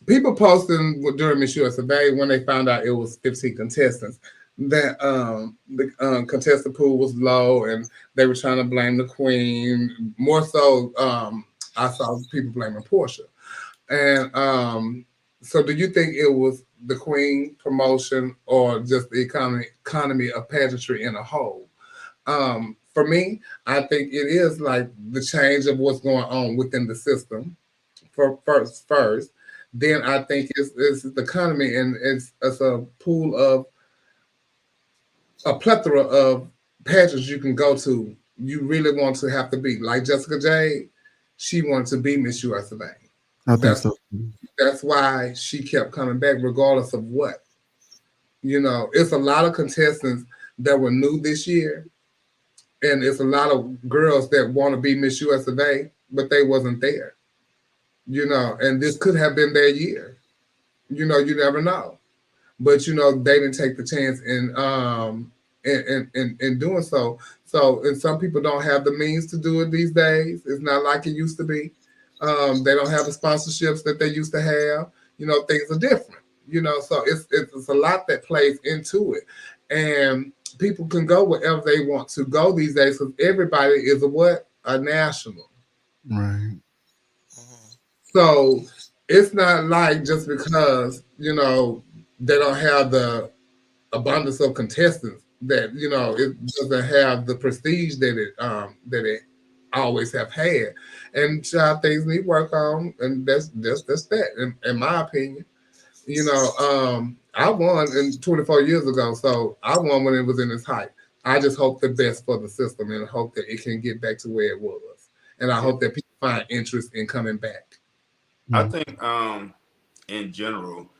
People posting during Miss USA when they found out it was 15 contestants, that the contestant pool was low and they were trying to blame the queen. More so, I saw people blaming Portia. And so do you think it was the queen promotion or just the economy of pageantry in a whole? For me, I think it is like the change of what's going on within the system first. Then I think it's the economy, and it's a pool of a plethora of pageants you can go to. You really want to have to be like Jessica Jade. She wanted to be Miss USA. I think so. That's why she kept coming back, regardless of what. You know, it's a lot of contestants that were new this year, and it's a lot of girls that want to be Miss USA, but they wasn't there. You know, and this could have been their year. You know, you never know. But you know, they didn't take the chance in doing so. So, and some people don't have the means to do it these days. It's not like it used to be. They don't have the sponsorships that they used to have. You know, things are different. You know, so it's a lot that plays into it, and people can go wherever they want to go these days because everybody is a national. Right. So it's not like just because, you know, they don't have the abundance of contestants that, you know, it doesn't have the prestige that it always have had. And things need work on, and that's that in my opinion. You know, I won 24 years ago, so I won when it was in its height. I just hope the best for the system and hope that it can get back to where it was. And I hope that people find interest in coming back. I think in general,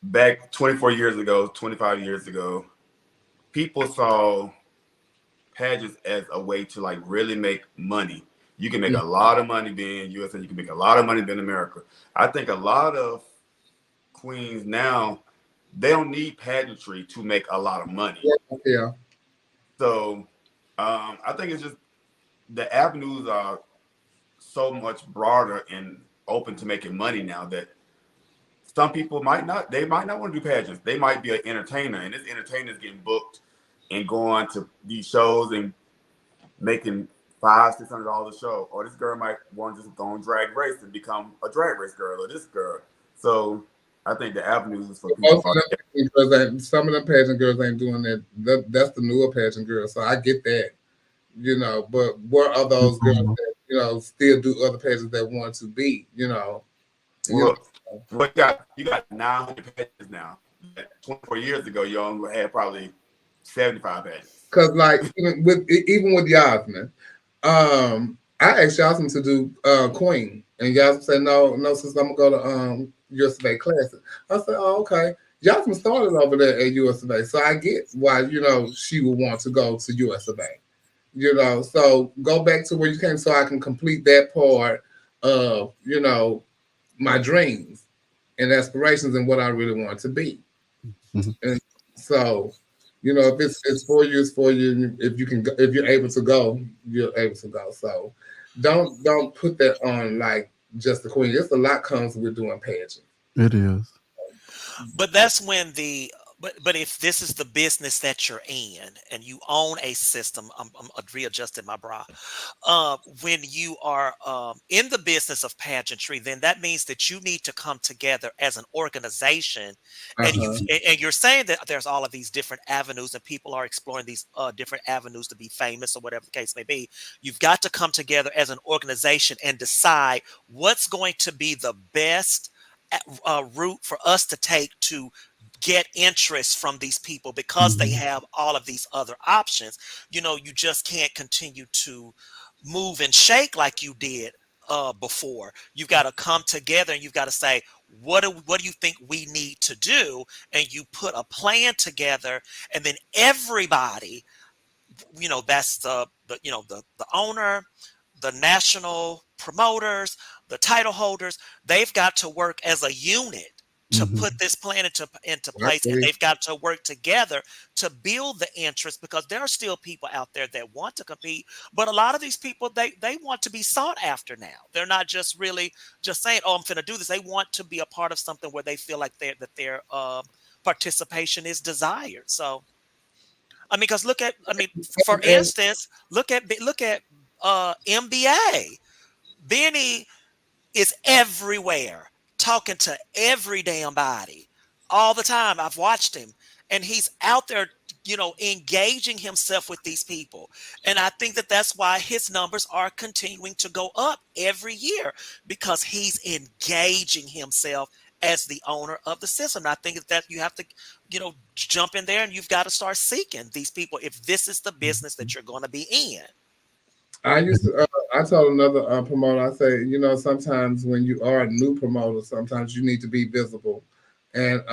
back 24 years ago, 25 years ago, people saw pageants as a way to like really make money. You can make a lot of money being USA. You can make a lot of money being America. I think a lot of queens now, they don't need pageantry to make a lot of money. Yeah. So I think it's just the avenues are so much broader and open to making money now that some people might not want to do pageants. They might be an entertainer, and this entertainer is getting booked and going to these shows and making $500-$600 a show. Or this girl might want to just go on Drag Race and become a Drag Race girl, or this girl. So I think the avenues is for people. Some of the pageant girls ain't doing that. That's the newer pageant girls. So I get that, you know. But what are those girls that, you know, still do other pageants that want to be, you know? You got 900 pages now. 24 years ago, you only had probably 75 pages. Because, like, even with Yasmin, I asked Yasmin to do Queen, And Yasmin said, no, sister, I'm going to go to US of A classes. I said, oh, okay. Yasmin started over there at US of A. So I get why, she would want to go to US of A. So go back to where you came so I can complete that part of, my dreams and aspirations and what I really want to be. Mm-hmm. And so, if it's for you, it's for you. If you're able to go, you're able to go. So don't put that on like just the queen. It's a lot comes with doing pageant. It is. But that's when but if this is the business that you're in and you own a system, I'm readjusting my bra. When you are in the business of pageantry, then that means that you need to come together as an organization. And you're saying that there's all of these different avenues and people are exploring these different avenues to be famous or whatever the case may be. You've got to come together as an organization and decide what's going to be the best route for us to take to get interest from these people because they have all of these other options. You just can't continue to move and shake like you did before. You've got to come together and you've got to say, what do you think we need to do? And you put a plan together, and then everybody, that's the owner, the national promoters, the title holders, they've got to work as a unit to put this plan into place, and they've got to work together to build the interest, because there are still people out there that want to compete, but a lot of these people, they want to be sought after now. They're not just really just saying, oh, I'm going to do this. They want to be a part of something where they feel like their participation is desired. So, because for instance, look at NBA. Benny is everywhere, talking to every damn body all the time. I've watched him, and he's out there, engaging himself with these people. And I think that that's why his numbers are continuing to go up every year, because he's engaging himself as the owner of the system. And I think that you have to, jump in there, and you've got to start seeking these people if this is the business that you're going to be in. I told another promoter, I say, sometimes when you are a new promoter, sometimes you need to be visible. And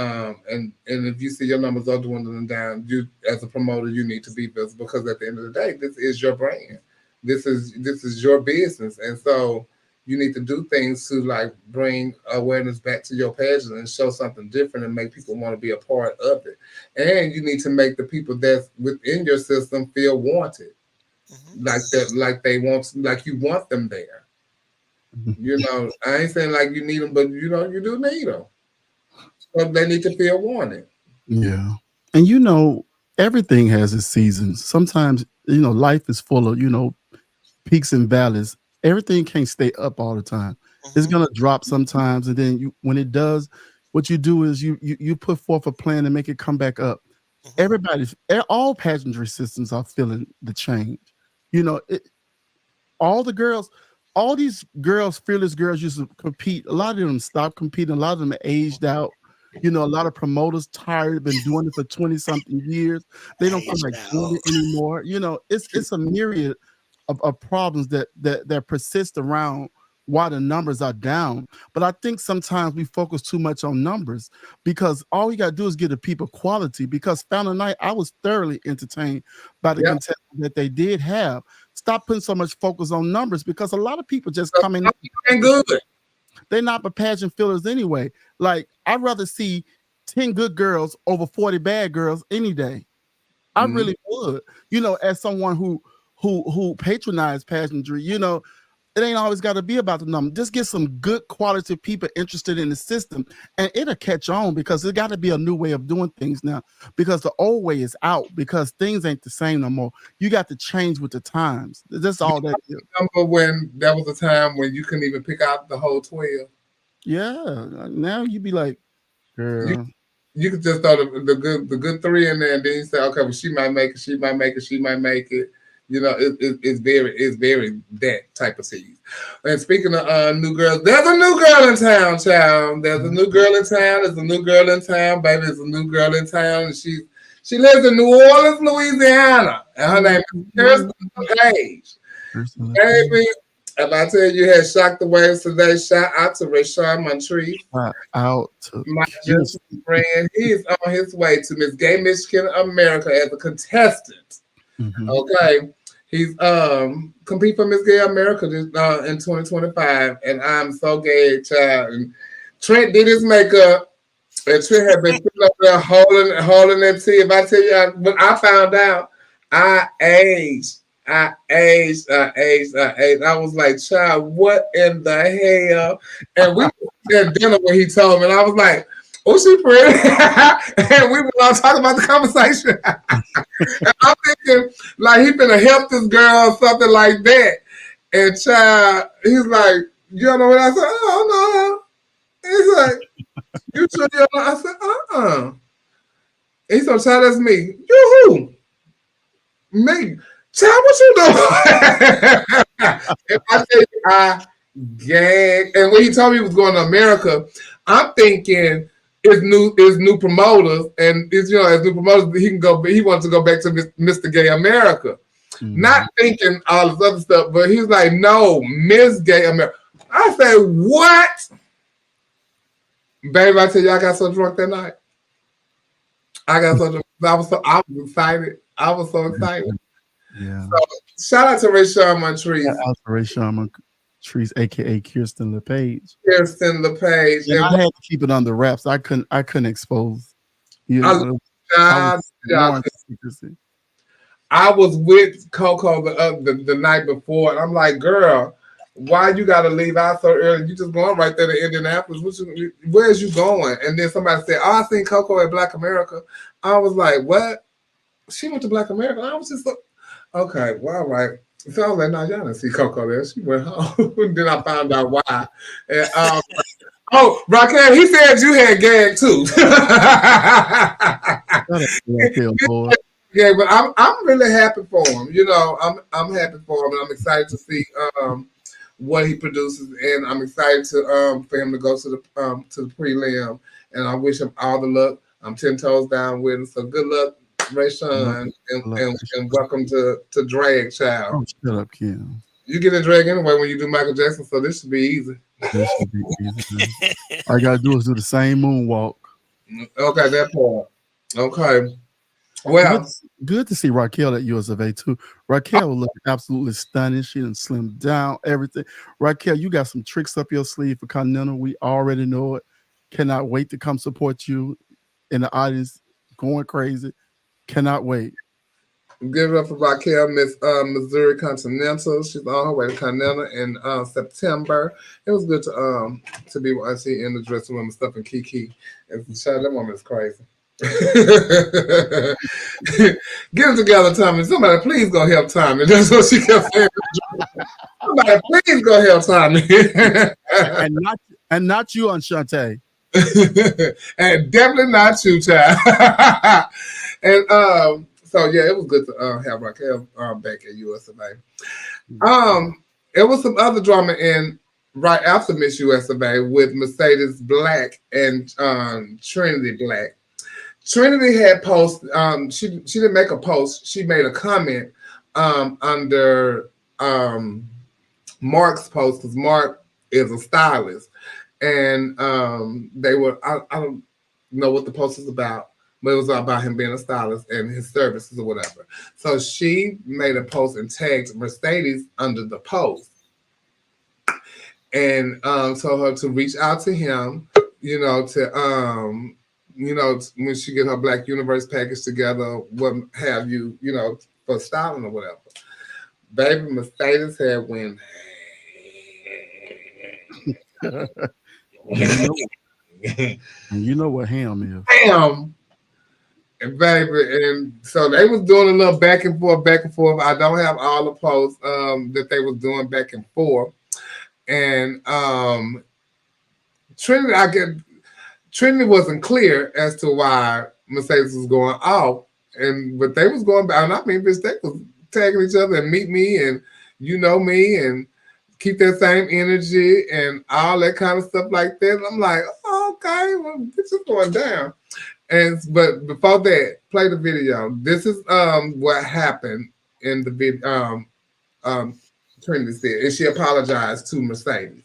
if you see your numbers are dwindling down, you as a promoter, you need to be visible, because at the end of the day, this is your brand. This is your business. And so you need to do things to like bring awareness back to your pageant and show something different and make people want to be a part of it. And you need to make the people that's within your system feel wanted. Like you want them there. I ain't saying like you need them, but you do need them. So they need to feel wanted. Yeah. And everything has its seasons. Sometimes, life is full of, peaks and valleys. Everything can't stay up all the time. It's gonna drop sometimes, and then when it does, what you do is you put forth a plan and make it come back up. All pageantry systems are feeling the change. All these girls, fearless girls, used to compete. A lot of them stopped competing. A lot of them aged out. A lot of promoters tired, been doing it for 20-something years. They don't feel like doing it anymore. It's a myriad of problems that persist around why the numbers are down. But I think sometimes we focus too much on numbers, because all we got to do is give the people quality. Because Fountain Night, I was thoroughly entertained by the contestants that they did have. Stop putting so much focus on numbers, because a lot of people just come in. Good. They're not the pageant fillers anyway. Like, I'd rather see 10 good girls over 40 bad girls any day. I really would. As someone who patronized pageantry, it ain't always got to be about the number. Just get some good quality people interested in the system, and it'll catch on, because it got to be a new way of doing things now, because the old way is out, because things ain't the same no more. You got to change with the times. That's all that is. Remember when there was a time when you couldn't even pick out the whole 12? Yeah. Now you be like, girl. You could just throw the good 3 in there, and then you say, okay, well, she might make it, she might make it, she might make it. It's very that type of season. And speaking of new girls, there's a new girl in town, child. There's a new girl in town. There's a new girl in town, baby. There's a new girl in town. And she lives in New Orleans, Louisiana. And her name is Kirsten Page. Baby, If I tell you had shocked the waves today, shout out to Rashawn Montrese. Shout out to my friend. He's on his way to Miss Gay Michigan America as a contestant. Mm-hmm. Okay. He's compete for Miss Gay America in 2025. And I'm so gay, child. And Trent did his makeup. And Trent had been sitting up there holding that tea. If I tell you, when I found out, I aged. I was like, child, what in the hell? And we were at dinner when he told me, and I was like, oh, she pretty. And we were all talking about the conversation. And I'm thinking, like, he finna help this girl or something like that. And child, he's like, you don't know what I said? Oh, no. He's like, you sure you don't know? I said, He's so child, that's me. You who? Me. Child, what you doing? If I say I gag, and when he told me he was going to America, I'm thinking it's new promoters, and it's as new promoters he can go. He wants to go back to Mr. Gay America, not thinking all this other stuff. But he's like, no, Miss Gay America. I say, what, baby? I tell you, I got so drunk that night. I got so drunk. I was excited. I was so excited. Yeah. So, shout out to Rashawn Montrese. Shout out to Rashawn Montrese, aka Kirsten LePage. Kirsten LePage. And I had to keep it under wraps. I couldn't expose. You know, I was with Coco the night before, and I'm like, girl, why you gotta leave out so early? You just going right there to Indianapolis. Where's you going? And then somebody said, oh, I seen Coco at Black America. I was like, what? She went to Black America. I was just like, okay, well, all right. So I was like, no, y'all didn't see Coco there. She went home. Then I found out why. And, oh, Raquel, he said you had gag too. Yeah, but I'm really happy for him. You know, I'm happy for him, and I'm excited to see what he produces, and I'm excited to for him to go to the prelim. And I wish him all the luck. I'm 10 toes down with him. So good luck, Rashawn, and welcome to Drag, child. Oh, shut up, Kim. You get in drag anyway when you do Michael Jackson, so this should be easy. This should be easy. All I gotta do is do the same moonwalk. Okay, that part. Okay. Well, good to see Raquel at US of A too. Raquel was looking absolutely stunning. She done slimmed down everything. Raquel, you got some tricks up your sleeve for Continental. We already know it. Cannot wait to come support you in the audience, going crazy. Cannot wait. Give it up for Raquel, Miss Missouri Continental. She's on her way to Continental in September. It was good to be with Auntie in the dressing room and stuff and Kiki. And child, that woman is crazy. Get it together, Tommy. Somebody please go help Tommy. That's what she kept saying. Somebody please go help Tommy. and not you, Enchante. And definitely not you, child. And so yeah, it was good to have Raquel back at US of A. It was some other drama in right after Miss US of A with Mercedes Black and Trinity Black. Trinity had posted, she didn't make a post, she made a comment under Mark's post, because Mark is a stylist. And they were, I don't know what the post is about, but it was about him being a stylist and his services or whatever. So she made a post and tagged Mercedes under the post. And told her to reach out to him, when she get her Black Universe package together, what have you, for styling or whatever. Baby, Mercedes had went. You know what ham is. Ham, baby. And so they was doing a little back and forth. I don't have all the posts that they was doing back and forth. And Trinity wasn't clear as to why Mercedes was going off, but they was going back. And I mean, bitch, they was tagging each other and meet me and me and keep that same energy and all that kind of stuff like that. And I'm like, oh, okay, well, this is going down. But before that, play the video. This is what happened in the video. Trinity said, and she apologized to Mercedes.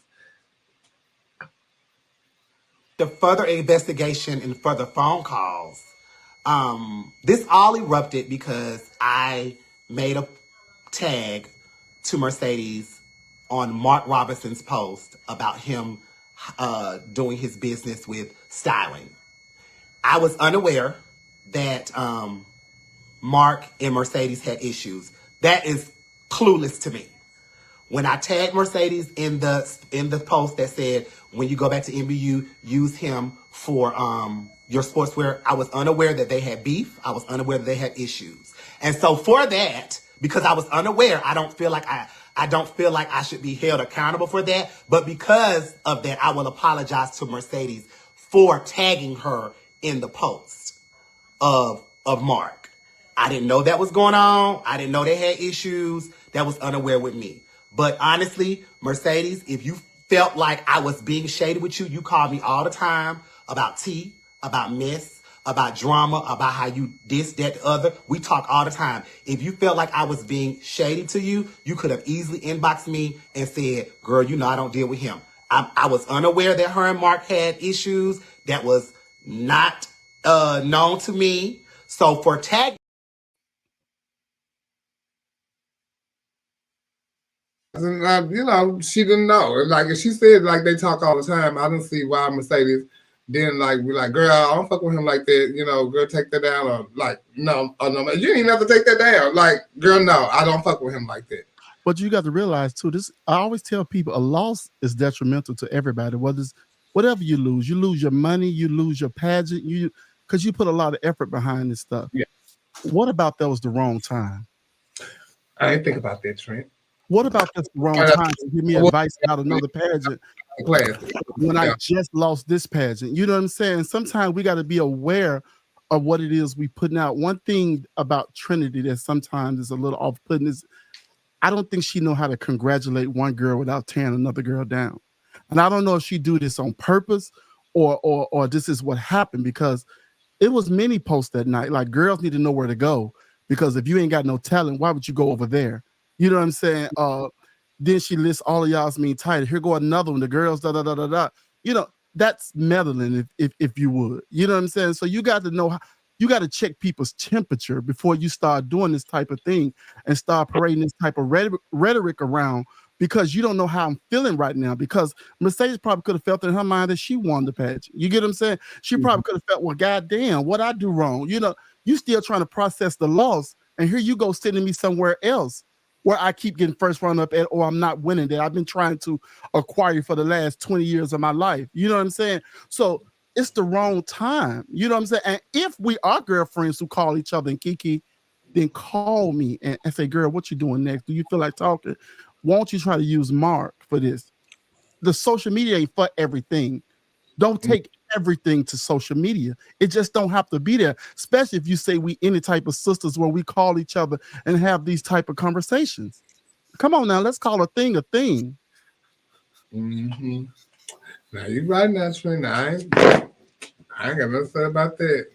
The further investigation and further phone calls, this all erupted because I made a tag to Mercedes on Mark Robinson's post about him doing his business with styling. I was unaware that Mark and Mercedes had issues. That is clueless to me. When I tagged Mercedes in the post that said, when you go back to NBU, use him for your sportswear, I was unaware that they had beef. I was unaware that they had issues. And so for that, because I was unaware, I don't feel like I should be held accountable for that. But because of that, I will apologize to Mercedes for tagging her in the post of Mark. I didn't know that was going on. I didn't know they had issues. That was unaware with me. But honestly, Mercedes, if you felt like I was being shady with you, you called me all the time about tea, about mess, about drama, about how you this, that, the other. We talk all the time. If you felt like I was being shady to you, you could have easily inboxed me and said, girl, you know I don't deal with him. I was unaware that her and Mark had issues. That was not known to me. So for tag. She didn't know. Like, if she said, like, they talk all the time, I didn't see why Mercedes didn't, like, be like, girl, I don't fuck with him like that. Girl, take that down. Or, like, no, you didn't even have to take that down. Like, girl, no, I don't fuck with him like that. But you got to realize, too, I always tell people a loss is detrimental to everybody. Whatever you lose your money, you lose your pageant, because you put a lot of effort behind this stuff. Yeah. What about that was the wrong time? I didn't think about that, Trent. What about this wrong time to give me advice about another pageant when I just lost this pageant? You know what I'm saying? Sometimes we got to be aware of what it is we putting out. One thing about Trinity that sometimes is a little off-putting is I don't think she know how to congratulate one girl without tearing another girl down. And I don't know if she do this on purpose or this is what happened, because it was many posts that night. Like, girls need to know where to go, because if you ain't got no talent, why would you go over there? You know what I'm saying? Then she lists all of y'all's mean title. Here go another one. The girls, da da da da da. That's meddling, if you would. You know what I'm saying? So you got to know, you got to check people's temperature before you start doing this type of thing and start parading this type of rhetoric around, because you don't know how I'm feeling right now. Because Mercedes probably could have felt in her mind that she won the pageant. You get what I'm saying? She probably could have felt, well, goddamn, what I do wrong? You still trying to process the loss, and here you go sending me somewhere else where I keep getting first run up at, or I'm not winning that I've been trying to acquire for the last 20 years of my life. You know what I'm saying? So it's the wrong time. You know what I'm saying? And if we are girlfriends who call each other and kiki, then call me and say, girl, what you doing next? Do you feel like talking? Won't you try to use Mark for this? The social media ain't for everything. Don't take everything to social media. It just don't have to be there, especially if you say we any type of sisters where we call each other and have these type of conversations. Come on now, let's call a thing a thing. Mm-hmm. Now you right now, Trina. I ain't got nothing to say about that.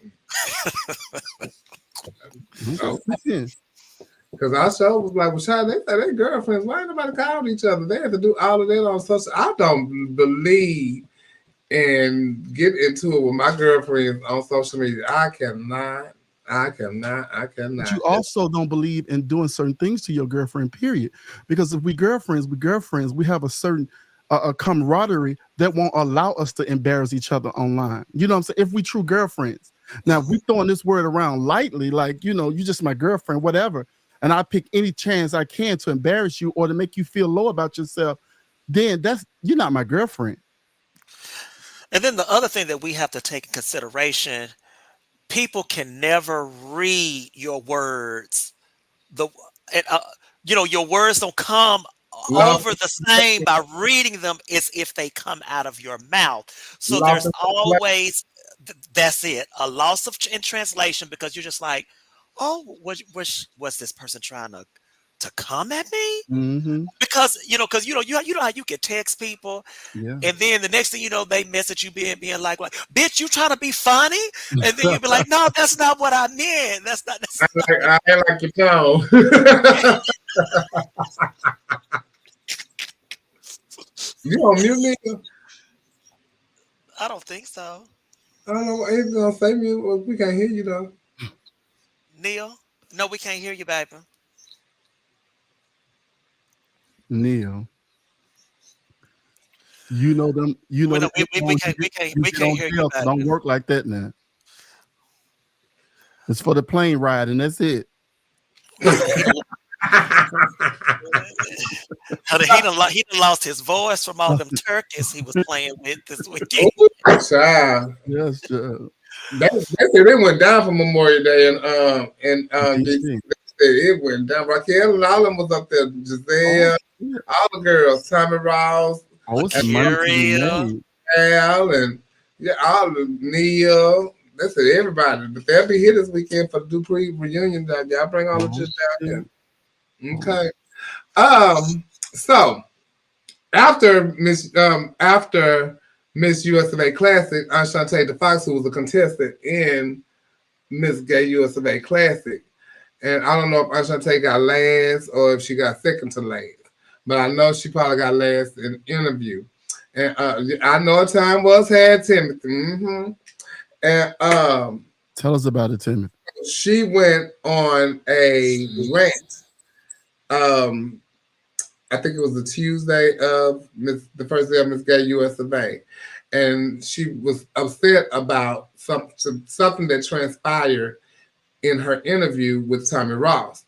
Because I sure was like, well, child, they say they girlfriends. Why ain't nobody calling each other? They have to do all of that on social. I don't believe and get into it with my girlfriends on social media. I cannot. But you also don't believe in doing certain things to your girlfriend, period. Because if we girlfriends, we have a certain a camaraderie that won't allow us to embarrass each other online. You know what I'm saying? If we true girlfriends. Now, if we throwing this word around lightly, like, you just my girlfriend, whatever, and I pick any chance I can to embarrass you or to make you feel low about yourself, then you're not my girlfriend. And then the other thing that we have to take in consideration, people can never read your words. Your words don't come over the same by reading them as if they come out of your mouth. So there's always, that's it, a loss in translation, because you're just like, oh, was this person trying to come at me? Mm-hmm. Because you know how you can text people, and then the next thing you know, they message you being like, bitch, you trying to be funny? And then you be like, no, that's not what I meant. That's not. I like your tone. on mute, Neil? I don't think so. I don't know what he's gonna say. Mute. We can't hear you though. Neil? No, we can't hear you, baby. Neil. You know them. You know we can't hear you. Don't work like that now. It's for the plane ride, and that's it. He done lost his voice from all them turkeys he was playing with this weekend. Child. Yes, child. It went down for Memorial Day, and it went down. Raquel and all of them was up there. Giselle, all the girls, Tommy Ross, Al, and all of Neil. That's it, everybody. They'll be here this weekend for the Dupree reunion. Y'all bring all the just down here. Okay. So after Miss US of A Classic, Ashante DeFox, who was a contestant in Miss Gay US of A Classic, and I don't know if Ashante got last or if she got second to last, but I know she probably got last in the interview. And I know a time was had Timothy. Mm-hmm. And tell us about it, Timothy. She went on a rant. I think it was the Tuesday of the first day of Miss Gay US of A, and she was upset about something that transpired in her interview with Tommy Ross.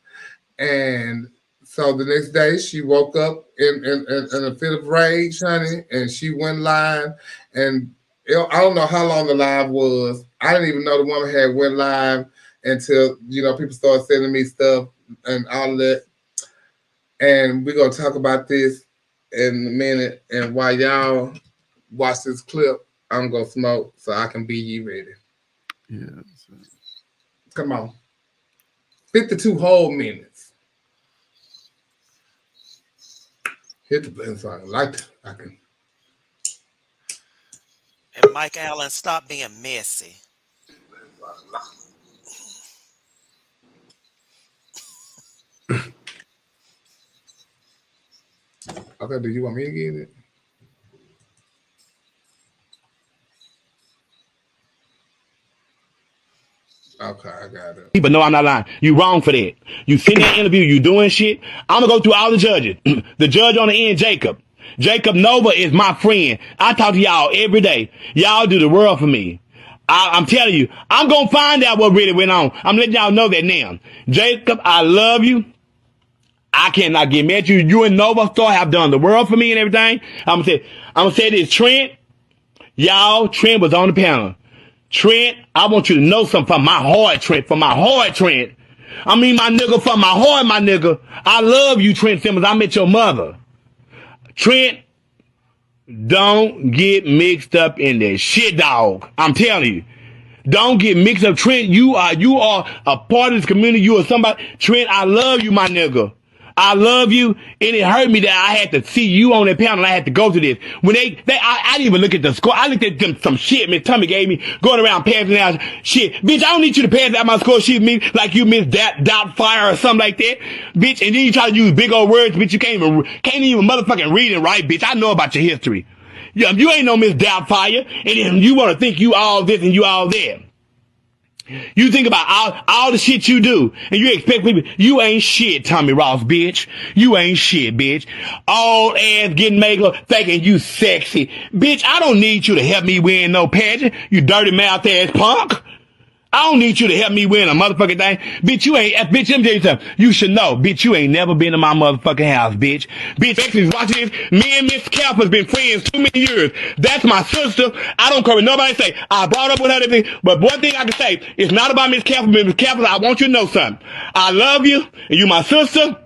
And so the next day she woke up in a fit of rage, honey, and she went live. And I don't know how long the live was. I didn't even know the woman had went live until, people started sending me stuff and all of that. And we're going to talk about this in a minute. And while y'all watch this clip, I'm going to smoke so I can be you ready. Yeah. Come on. 52 whole minutes. Hit the button so I can like it. I can. And Mike Allen, stop being messy. Okay, do you want me to get it? Okay, I got it. But no, I'm not lying. You wrong for that. You seen that interview, you doing shit. I'm gonna go through all the judges. The judge on the end, Jacob Nova is my friend. I talk to y'all every day. Y'all do the world for me. I'm telling you, I'm gonna find out what really went on. I'm letting y'all know that now. Jacob, I love you. I cannot get mad at you. You and Nova Star have done the world for me and everything. I'm gonna say this, Trent. Trent was on the panel. Trent, I want you to know something from my heart, Trent. From my heart, Trent. I mean, my nigga, from my heart, my nigga. I love you, Trent Simmons. I met your mother. Trent, don't get mixed up in that shit, dog. I'm telling you. Don't get mixed up. Trent, you are a part of this community. You are somebody. Trent, I love you, my nigga. I love you, and it hurt me that I had to see you on that panel. I had to go to this. When I didn't even look at the score. I looked at them some shit Miss Tummy gave me, going around passing out shit. Bitch, I don't need you to pass out my score sheet with me like you Miss Doubtfire or something like that, bitch. And then you try to use big old words, bitch. You can't even motherfucking read and write, bitch. I know about your history. You ain't no Miss Doubtfire, and then you want to think you all this and you all that. You think about all the shit you do, and you expect people. You ain't shit, Tommy Ross, bitch. You ain't shit, bitch. Old ass getting makeup, thinking you sexy. Bitch, I don't need you to help me win no pageant, you dirty mouth ass punk. I don't need you to help me win a motherfucking thing. Bitch, let me tell you something. You should know, bitch, you ain't never been in my motherfucking house, bitch. Bitch, Texas, watching this. Me and Miss Kappa's been friends too many years. That's my sister. I don't care what nobody say. I brought up with her, everything. But one thing I can say, it's not about Miss Kappa. Miss Kappa, I want you to know something. I love you, and you my sister,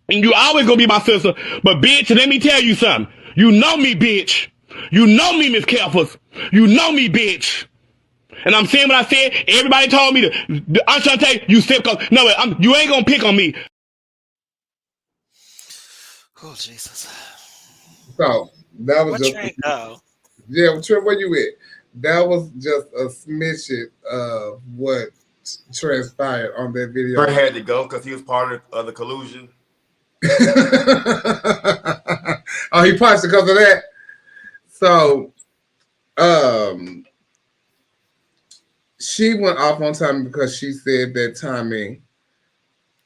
and you always gonna be my sister. But bitch, let me tell you something. You know me, bitch. You know me, Miss Kappa. You know me, bitch. And I'm saying what I said. Everybody told me I'm trying to tell you, you sick. No, you ain't gonna pick on me. Oh, Jesus. So that was just. Yeah, Trent, where you at? That was just a smidget of what transpired on that video. Trent had to go because he was part of the collusion. Oh, he punched because of that? So, she went off on Tommy because she said that Tommy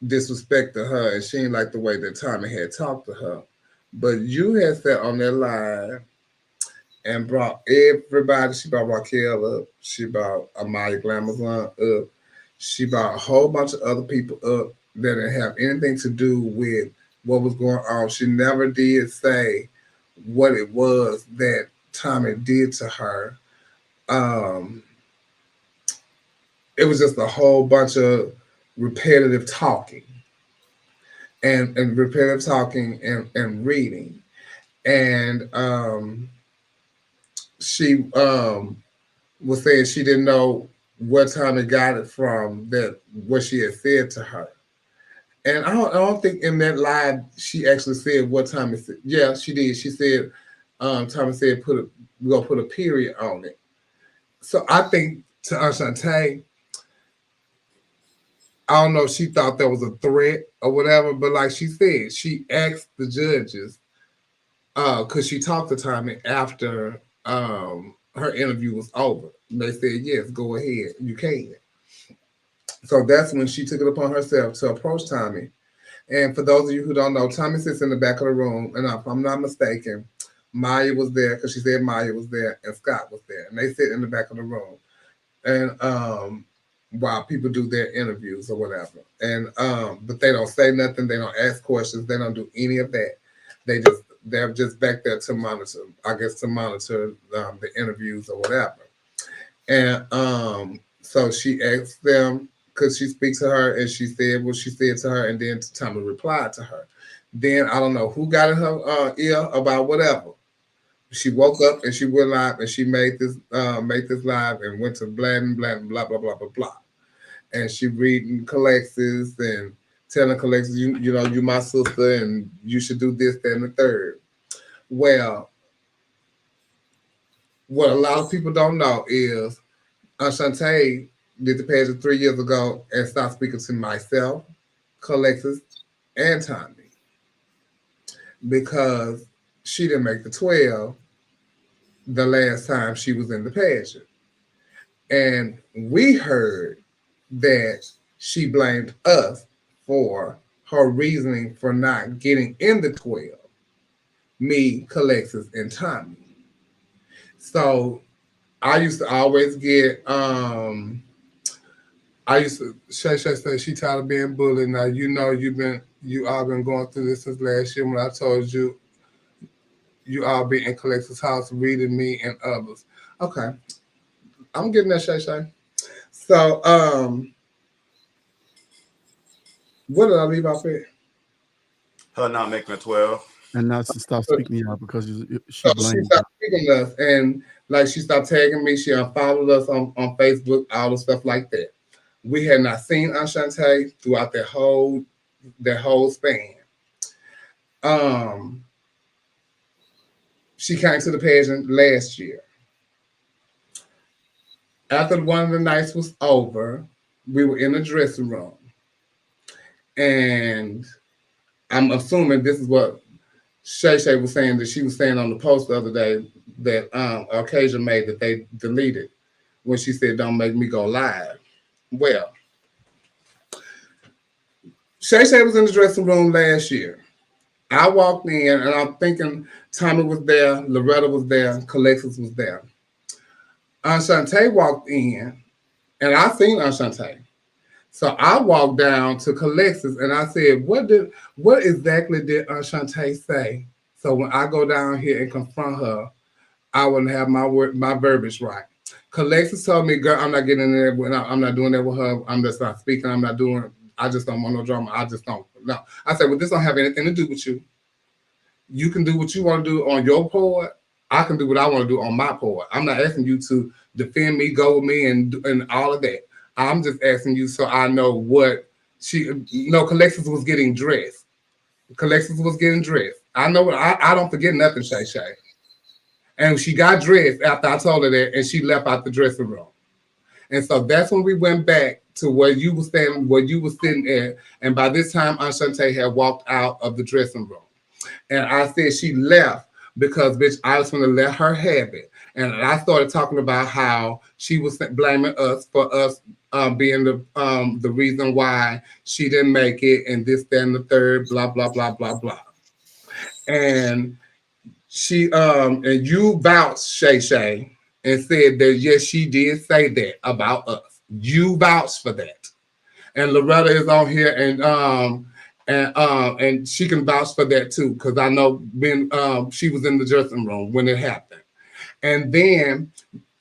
disrespected her and she didn't like the way that Tommy had talked to her. But you had sat on that line and brought everybody. She brought Raquel up. She brought Amaya Glamazon up. She brought a whole bunch of other people up that didn't have anything to do with what was going on. She never did say what it was that Tommy did to her. It was just a whole bunch of repetitive talking and repetitive talking and reading. And she was saying she didn't know what Tommy got it from, that what she had said to her. And I don't think in that live she actually said what Tommy said. Yeah, she did. She said, Tommy said, we're gonna put a period on it. So I think to Ashante, I don't know if she thought that was a threat or whatever, but like she said, she asked the judges, because she talked to Tommy after her interview was over. And they said, yes, go ahead, you can. So that's when she took it upon herself to approach Tommy. And for those of you who don't know, Tommy sits in the back of the room, and if I'm not mistaken, Maya was there, because she said Maya was there, and Scott was there. And they sit in the back of the room. And while people do their interviews or whatever. And but they don't say nothing, they don't ask questions, they don't do any of that. They're just back there to monitor, the interviews or whatever. And so she asked them, could she speak to her, and she said what she said to her, and then Tommy replied to her. Then I don't know who got in her ear about whatever. She woke up and she went live and she made this live and went to blah blah blah blah blah blah blah. And she reading Colexis and telling Colexis, you know, you my sister and you should do this, that, and the third. Well, what a lot of people don't know is Ashante did the pageant 3 years ago and stopped speaking to myself, Colexis, and Tommy because she didn't make the 12 the last time she was in the pageant. And we heard that she blamed us for her reasoning for not getting in the 12. Me, Colexis, and Tommy. So I used to always get, Shay say she tired of being bullied. Now, you know, you all been going through this since last year when I told you all be in Colexis' house reading me and others. Okay. I'm getting that, Shay. So, what did I leave off here? Her not making a 12. And now she stopped speaking to y'all because she stopped speaking to us. And like she stopped tagging me. She unfollowed us on Facebook, all the stuff like that. We had not seen Ashante throughout that whole span. She came to the pageant last year. After one of the nights was over, we were in the dressing room. And I'm assuming this is what Shay was saying, that she was saying on the post the other day that Occasion made that they deleted when she said, don't make me go live. Well, Shay was in the dressing room last year. I walked in and I'm thinking Tommy was there, Loretta was there, Colexis was there. Ashante walked in and I seen Ashante. So I walked down to Colexis and I said, what exactly did Ashante say? So when I go down here and confront her, I wouldn't have my verbiage right. Colexis told me, girl, I'm not getting in there. I'm not doing that with her. I'm just not speaking. I just don't want no drama. I just don't. No. I said, well, this don't have anything to do with you. You can do what you want to do on your part. I can do what I want to do on my part. I'm not asking you to defend me, go with me, and all of that. I'm just asking you so I know what Colexis was getting dressed. Colexis was getting dressed. I know I don't forget nothing, Shay. And she got dressed after I told her that, and she left out the dressing room. And so that's when we went back to where you were standing, where you were sitting at. And by this time, Ashante had walked out of the dressing room. And I said she left because, bitch, I was going to let her have it. And I started talking about how she was blaming us for us being the reason why she didn't make it, and this, that, and the third, blah, blah, blah, blah, blah. And she and you vouched, Shay Shay, and said that yes, she did say that about us. You vouched for that. And Loretta is on here, and she can vouch for that too, because I know she was in the dressing room when it happened. And then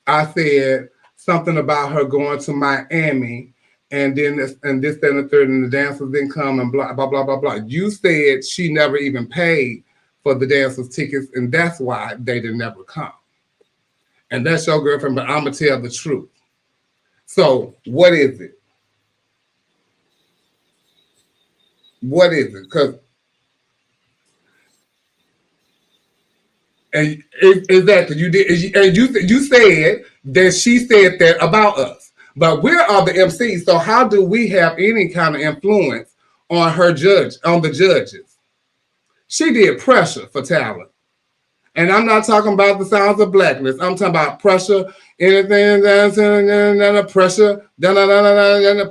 I said something about her going to Miami, and then this, that, and the third, and the dancers didn't come, and blah, blah, blah, blah, blah. You said she never even paid for the dancers' tickets, and that's why they didn't ever come. And that's your girlfriend, but I'm going to tell the truth. So what is it? What is it? Because and exactly you did, and you said that she said that about us, but we're all the MCs. So how do we have any kind of influence on the judges? She did pressure for talent, and I'm not talking about the Sounds of Blackness. I'm talking about pressure. Anything that's pressure,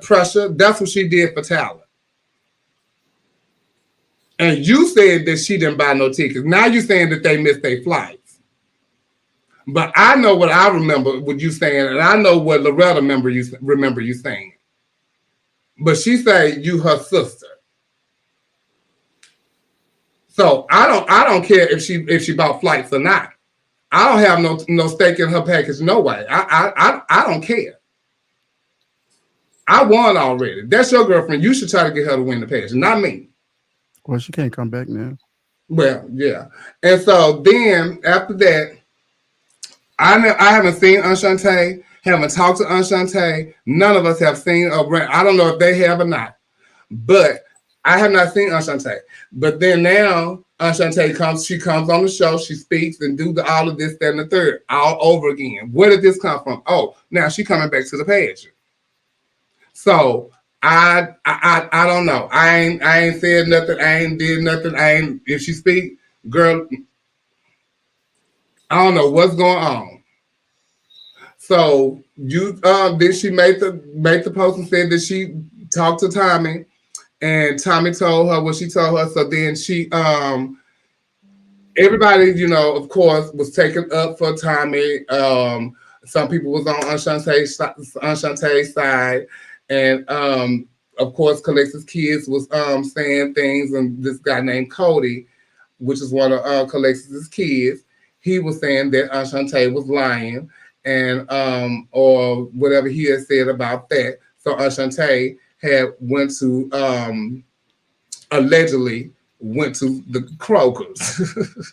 pressure. That's what she did for talent. And you said that she didn't buy no tickets. Now you're saying that they missed their flights. But I know what I remember what you saying, and I know what Loretta remember you saying. But she said you her sister. So I don't care if she bought flights or not. I don't have no stake in her package, no way. I don't care. I won already. That's your girlfriend. You should try to get her to win the package, not me. Well, she can't come back now. Well, yeah. And so then after that, I haven't seen Enchante, haven't talked to Enchante. None of us have seen I don't know if they have or not, but I have not seen Enchante. But then now Enchante comes on the show, she speaks and do all of this, that, and the third all over again. Where did this come from? Oh, now she coming back to the pageant. So I don't know. I ain't said nothing. I ain't did nothing. If she speak, girl, I don't know what's going on. So then she made the post and said that she talked to Tommy, and Tommy told her what she told her. So then she everybody, of course, was taken up for Tommy. Some people was on Enchante's side. And of course, Calix's kids was saying things, and this guy named Cody, which is one of Calix's kids, he was saying that Enchante was lying, and or whatever he had said about that. So Enchante allegedly went to the Krogers,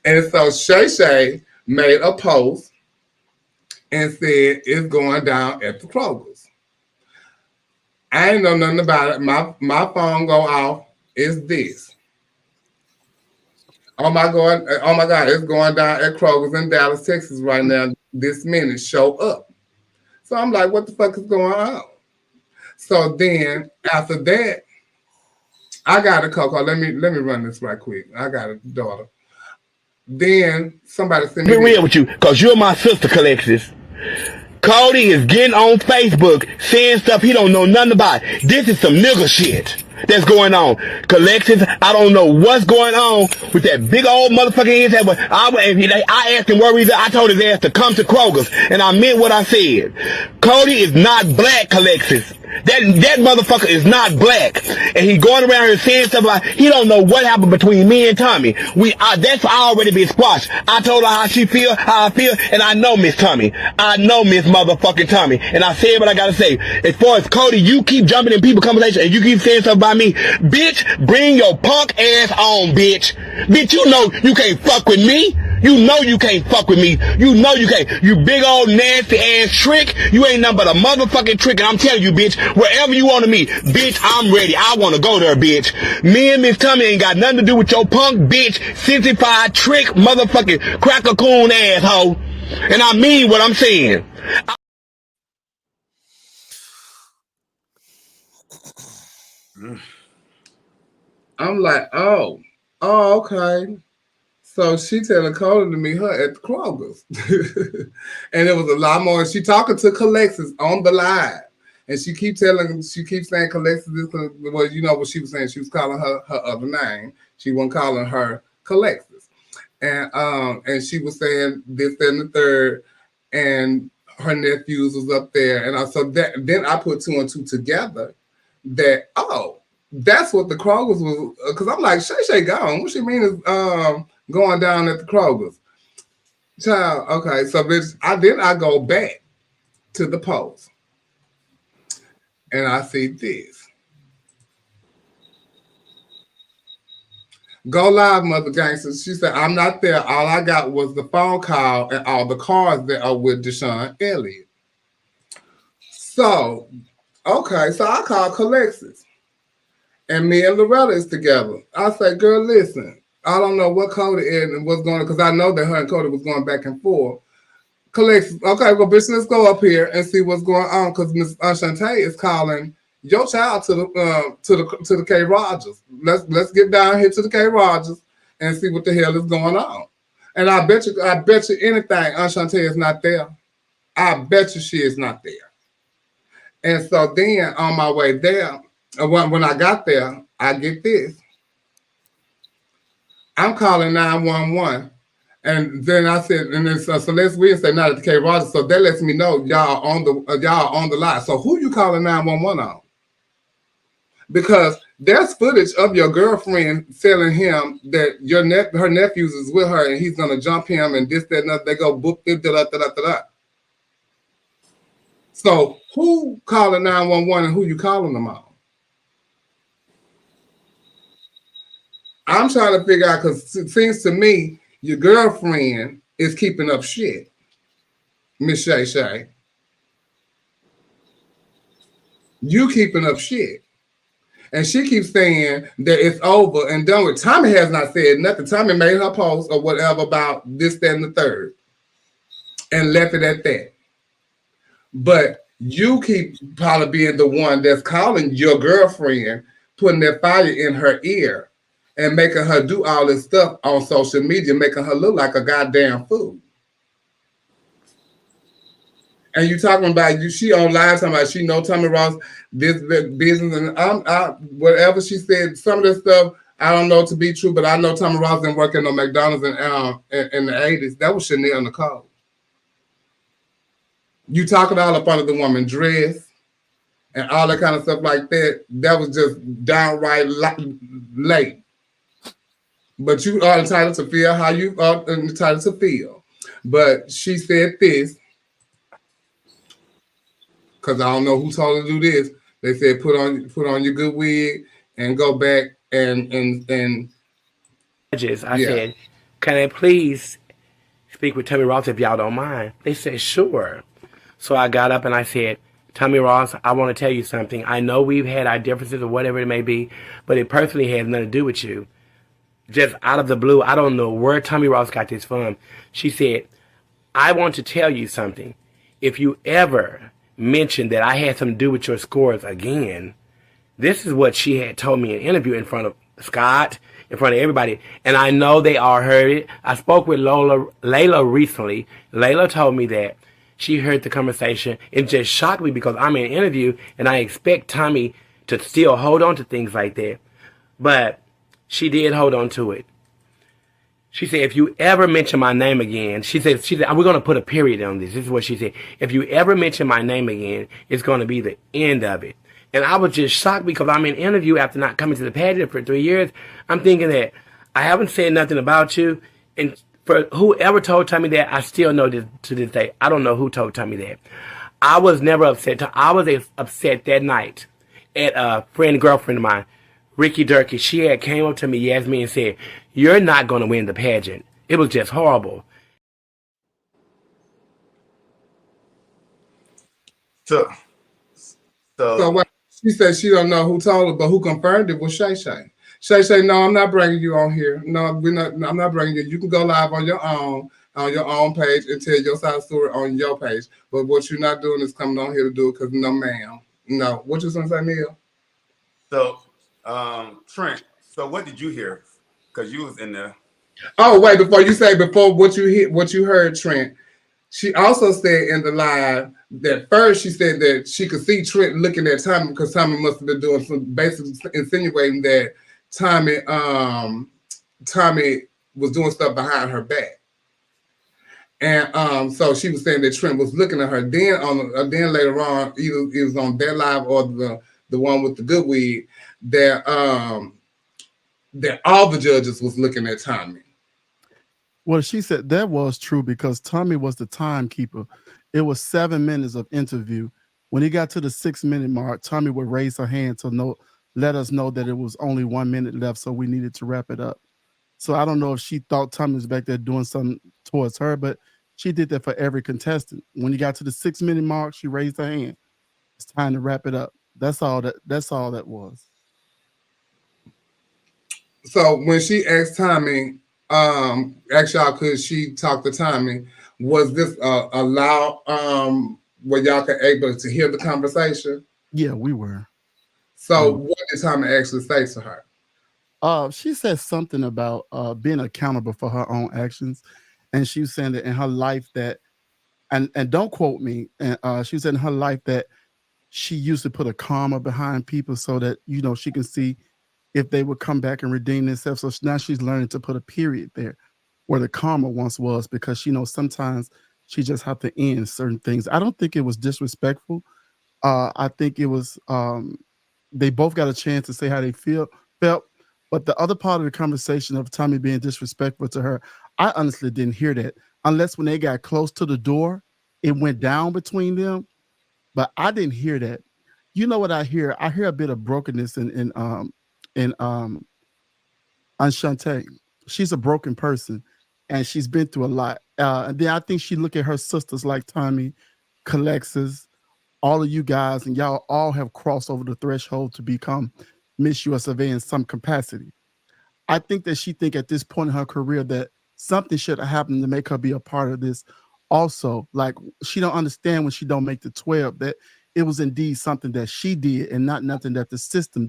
and so Shay Shay made a post and said it's going down at the Krogers. I ain't know nothing about it. My phone go off. It's this. Oh my God, it's going down at Krogers in Dallas, Texas right now. This minute, show up. So I'm like, what the fuck is going on? So then after that, I got a Coco. Let me run this right quick. I got a daughter. Then somebody sent me. Be real with you, because you're my sister, Calixis. Cody is getting on Facebook saying stuff he don't know nothing about. This is some nigga shit that's going on. Calixis, I don't know what's going on with that big old motherfucking head. But I asked him where he's at. I told his ass to come to Kroger's, and I meant what I said. Cody is not black, Calixis. That motherfucker is not black, and he going around here saying stuff like he don't know what happened between me and Tommy. That's already been squashed. I told her how I feel, and I know Miss Tommy. I know Miss motherfucking Tommy, and I said what I gotta say. As far as Cody, you keep jumping in people's conversation, and you keep saying stuff about me, bitch. Bring your punk ass on, bitch. Bitch, you know you can't fuck with me. You know you can't fuck with me. You know you can't. You big old nasty ass trick. You ain't nothing but a motherfucking trick. And I'm telling you, bitch, wherever you want to meet, bitch, I'm ready. I want to go there, bitch. Me and Miss Tommy ain't got nothing to do with your punk, bitch, sensified trick, motherfucking cracker coon asshole. And I mean what I'm saying. I'm like, oh, okay. So she telling Cody to meet her at the Kroger's. And it was a lot more. She talking to Calexis on the live. And she keeps saying Calexis this, well, you know what she was saying. She was calling her other name. She wasn't calling her Calexis. And she was saying this, that, and the third. And her nephews was up there. And then I put two and two together that, oh, that's what the Kroger's was. Because I'm like, Shay gone. What she mean is going down at the Kroger's. Child, okay. So bitch, I go back to the post. And I see this. Go live, Mother Gangster. She said, I'm not there. All I got was the phone call and all the cars that are with Deshaun Elliott. So, okay, so I call Calexis. And me and Loretta is together. I say, girl, listen, I don't know what Cody is and what's going on, because I know that her and Cody was going back and forth. Collects, okay, well, bitch, let's go up here and see what's going on, because Miss Shantae is calling your child to the K. Rogers. Let's get down here to the K. Rogers and see what the hell is going on. And I bet you anything, Shantae is not there. I bet you she is not there. And so then on my way there, when I got there, I get this. I'm calling 911. And then I said, and then Celeste Williams said, not at the K. Rogers. So that lets me know y'all on the line. So who you calling 911 on? Because there's footage of your girlfriend telling him that her nephews is with her and he's gonna jump him and this, that, and that. They go boop, da, da, da, da, da. So who calling 911 and who you calling them on? I'm trying to figure out, because it seems to me your girlfriend is keeping up shit, Miss Shay Shay. You keeping up shit. And she keeps saying that it's over and done with. Tommy has not said nothing. Tommy made her post or whatever about this, that, and the third and left it at that. But you keep probably being the one that's calling your girlfriend, putting that fire in her ear and making her do all this stuff on social media, making her look like a goddamn fool. And you talking about she on live talking about she know Tommy Ross, this business, and whatever she said, some of this stuff I don't know to be true, but I know Tommy Ross been working on McDonald's in the 80s. That was Chanel Nicole. You talking all up under the woman's dress and all that kind of stuff like that. That was just downright late. But you are entitled to feel how you are entitled to feel. But she said this, because I don't know who told her to do this. They said put on your good wig and go back and judges. I said, can I please speak with Tommy Ross if y'all don't mind? They said, sure. So I got up and I said, Tommy Ross, I want to tell you something. I know we've had our differences or whatever it may be, but it personally has nothing to do with you. Just out of the blue, I don't know where Tommy Ross got this from. She said, I want to tell you something. If you ever mention that I had something to do with your scores again, this is what she had told me in an interview in front of Scott, in front of everybody. And I know they all heard it. I spoke with Layla recently. Layla told me that she heard the conversation. It just shocked me because I'm in an interview and I expect Tommy to still hold on to things like that. But she did hold on to it. She said, if you ever mention my name again, she said, we're going to put a period on this. This is what she said. If you ever mention my name again, it's going to be the end of it. And I was just shocked because I'm in an interview after not coming to the pageant for 3 years. I'm thinking that I haven't said nothing about you. And for whoever told Tommy that, I still know this to this day. I don't know who told Tommy that. I was never upset. I was upset that night at a girlfriend of mine, Ricky Durkee. She had came up to me, Yasmin, and said, you're not going to win the pageant. It was just horrible. So what she said, she don't know who told her, but who confirmed it was Shay Shay. Shay Shay, no, I'm not bringing you on here. No, I'm not bringing you. You can go live on your own page and tell your side story on your page. But what you're not doing is coming on here to do it because no, ma'am. No. What you gonna say, Neil? So, Trent, so what did you hear? Because you was in there. Oh, wait, before what you heard, Trent, she also said in the live that first she said that she could see Trent looking at Tommy because Tommy must have been doing some basically insinuating that Tommy was doing stuff behind her back. And so she was saying that Trent was looking at her. Then later on, either it was on their live or the one with the good weed, that all the judges was looking at Tommy. Well, she said that was true because Tommy was the timekeeper. It was 7 minutes of interview. When he got to the 6-minute mark, Tommy would raise her hand to let us know that it was only 1 minute left, so we needed to wrap it up. So I don't know if she thought Tommy was back there doing something towards her, but she did that for every contestant. When he got to the 6-minute mark, she raised her hand. It's time to wrap it up. That's all that was. So when she asked Tommy, asked y'all, could she talk to Tommy? Was this allowed where y'all could able to hear the conversation? Yeah, we were. So what did Tommy actually say to her? She said something about being accountable for her own actions, and she was saying that in her life that, and don't quote me, and she was in her life that she used to put a karma behind people so that she can see if they would come back and redeem themselves. So now she's learning to put a period there where the karma once was, because she knows sometimes she just have to end certain things. I don't think it was disrespectful. I think it was they both got a chance to say how they felt. But the other part of the conversation of Tommy being disrespectful to her, I honestly didn't hear that unless when they got close to the door, it went down between them. But I didn't hear that. You know what I hear? I hear a bit of brokenness in Enchante. She's a broken person, and she's been through a lot. And then I think she look at her sisters like Tommy, Calexis, all of you guys, and y'all all have crossed over the threshold to become Miss US of A in some capacity. I think that she think at this point in her career that something should have happened to make her be a part of this. Also, like, she don't understand when she don't make the 12 that it was indeed something that she did and not nothing that the system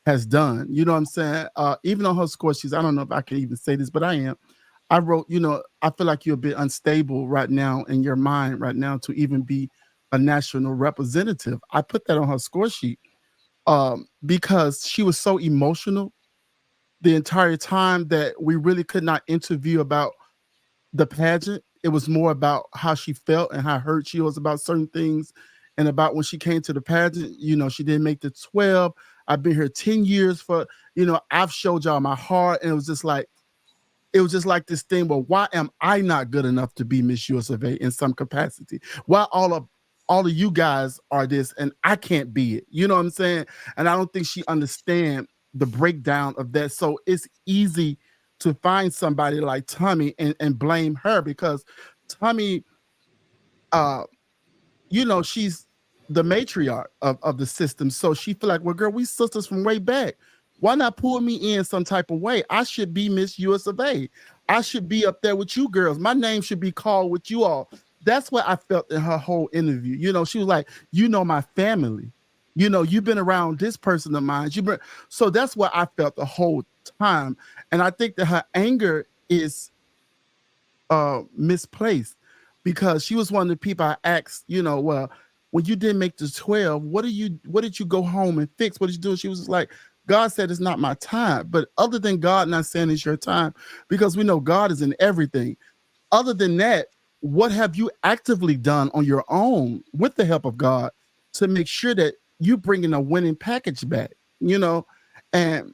has done. You know what I'm saying? Even on her score sheets, I don't know if I can even say this, but I am. I wrote, I feel like you're a bit unstable right now in your mind right now to even be a national representative. I put that on her score sheet because she was so emotional the entire time that we really could not interview about the pageant. It was more about how she felt and how hurt she was about certain things, and about when she came to the pageant, she didn't make the 12. I've been here 10 years I've showed y'all my heart, and it was just like this thing, but why am I not good enough to be Miss US of A in some capacity? Why all of you guys are this and I can't be it? You know what I'm saying? And I don't think she understands the breakdown of that. So it's easy to find somebody like Tommy and blame her, because Tommy, she's the matriarch of the system. So she feel like, well, girl, we sisters from way back. Why not pull me in some type of way? I should be Miss US of A. I should be up there with you girls. My name should be called with you all. That's what I felt in her whole interview. She was like, my family. You've been around this person of mine. So that's what I felt the whole time. And I think that her anger is misplaced, because she was one of the people I asked, well, when you didn't make the 12, what did you go home and fix? What did you do? She was just like, God said it's not my time. But other than God not saying it's your time, because we know God is in everything. Other than that, what have you actively done on your own with the help of God to make sure that you bringing a winning package back? And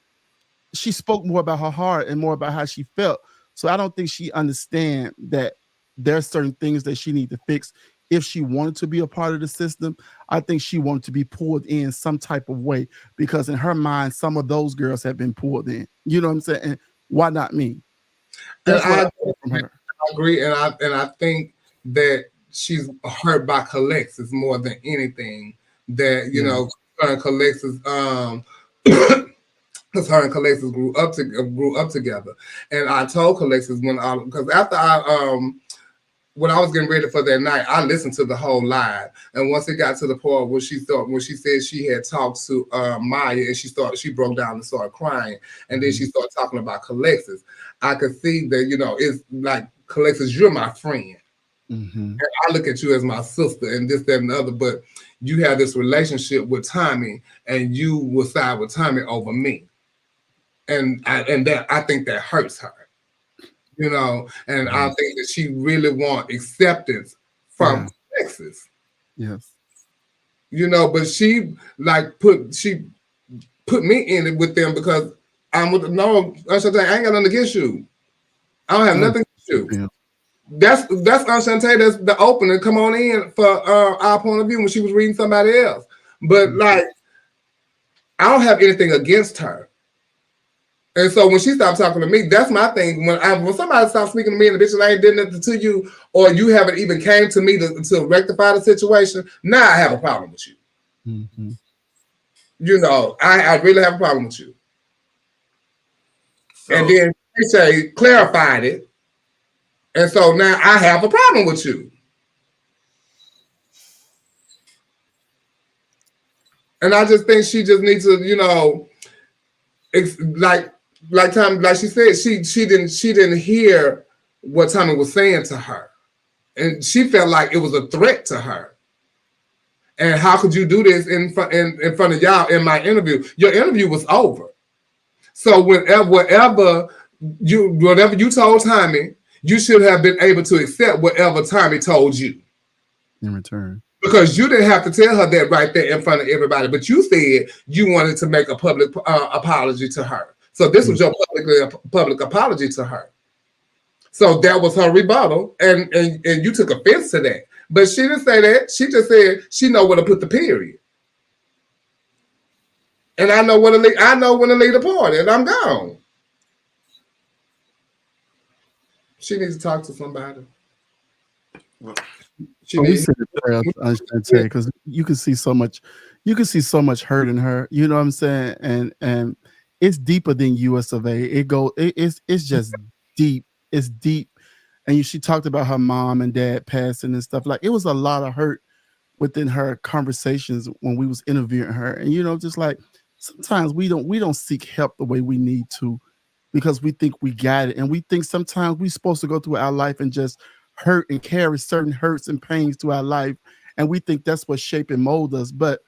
she spoke more about her heart and more about how she felt. So I don't think she understands that there's certain things that she need to fix if she wanted to be a part of the system. I think she wanted to be pulled in some type of way, because in her mind, some of those girls have been pulled in. You know what I'm saying? And why not me? That's what I heard from her. I agree, and I think that she's hurt by Calexis more than anything. That her and Calexis, because her and Calexis grew up together. And I told Calexis because after when I was getting ready for that night, I listened to the whole live, and once it got to the part where she said she had talked to Maya, and she broke down and started crying, and then she started talking about Calexis. I could see that, you know, it's like, Calexis, you're my friend. And I look at you as my sister, and this, that, and the other, but you have this relationship with Tommy, and you will side with Tommy over me, and I think that hurts her. You know, and I think that she really wants acceptance from Texas. Yes. You know, but she put me in it with them because I ain't got nothing against you. I don't have nothing against you. That's Enchante, that's the opening. Come on in for our point of view when she was reading somebody else. But like, I don't have anything against her. And so when she stopped talking to me, that's my thing. When somebody stops speaking to me and the bitch ain't did nothing to you, or you haven't even came to me to rectify the situation, now I have a problem with you. You know, I really have a problem with you. So, and then they say clarified it. And so now I have a problem with you. And I just think she just needs to, you know, like she said, she didn't hear what Tommy was saying to her, and she felt like it was a threat to her. And how could you do this in front of y'all in my interview? Your interview was over. So whatever you told Tommy, you should have been able to accept whatever Tommy told you in return. Because you didn't have to tell her that right there in front of everybody, but you said you wanted to make a public apology to her. So this was your public apology to her. So that was her rebuttal, and you took offense to that. But she didn't say that. She just said she know where to put the period. And I know when to leave the party, and I'm gone. She needs to talk to somebody. Because you can see so much hurt in her. You know what I'm saying? And it's deeper than US of A. It's just deep. It's deep. And she talked about her mom and dad passing and stuff. Like, it was a lot of hurt within her conversations when we was interviewing her. And, you know, just like sometimes we don't seek help the way we need to because we think we got it. And we think sometimes we're supposed to go through our life and just hurt and carry certain hurts and pains through our life. And we think that's what shape and mold us. But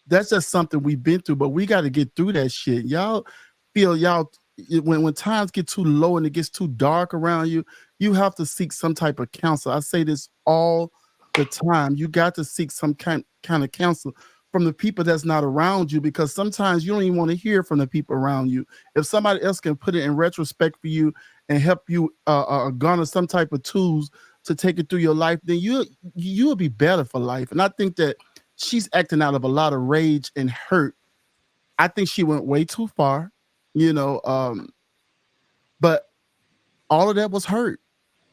that's just something we've been through. But we got to get through that shit. Y'all feel when times get too low and it gets too dark around you, you have to seek some type of counsel. I say this all the time. You got to seek some kind of counsel from the people that's not around you, because sometimes you don't even want to hear from the people around you. If somebody else can put it in retrospect for you and help you garner some type of tools to take it through your life, then you'll be better for life. And I think that she's acting out of a lot of rage and hurt. I think she went way too far, you know, but all of that was hurt.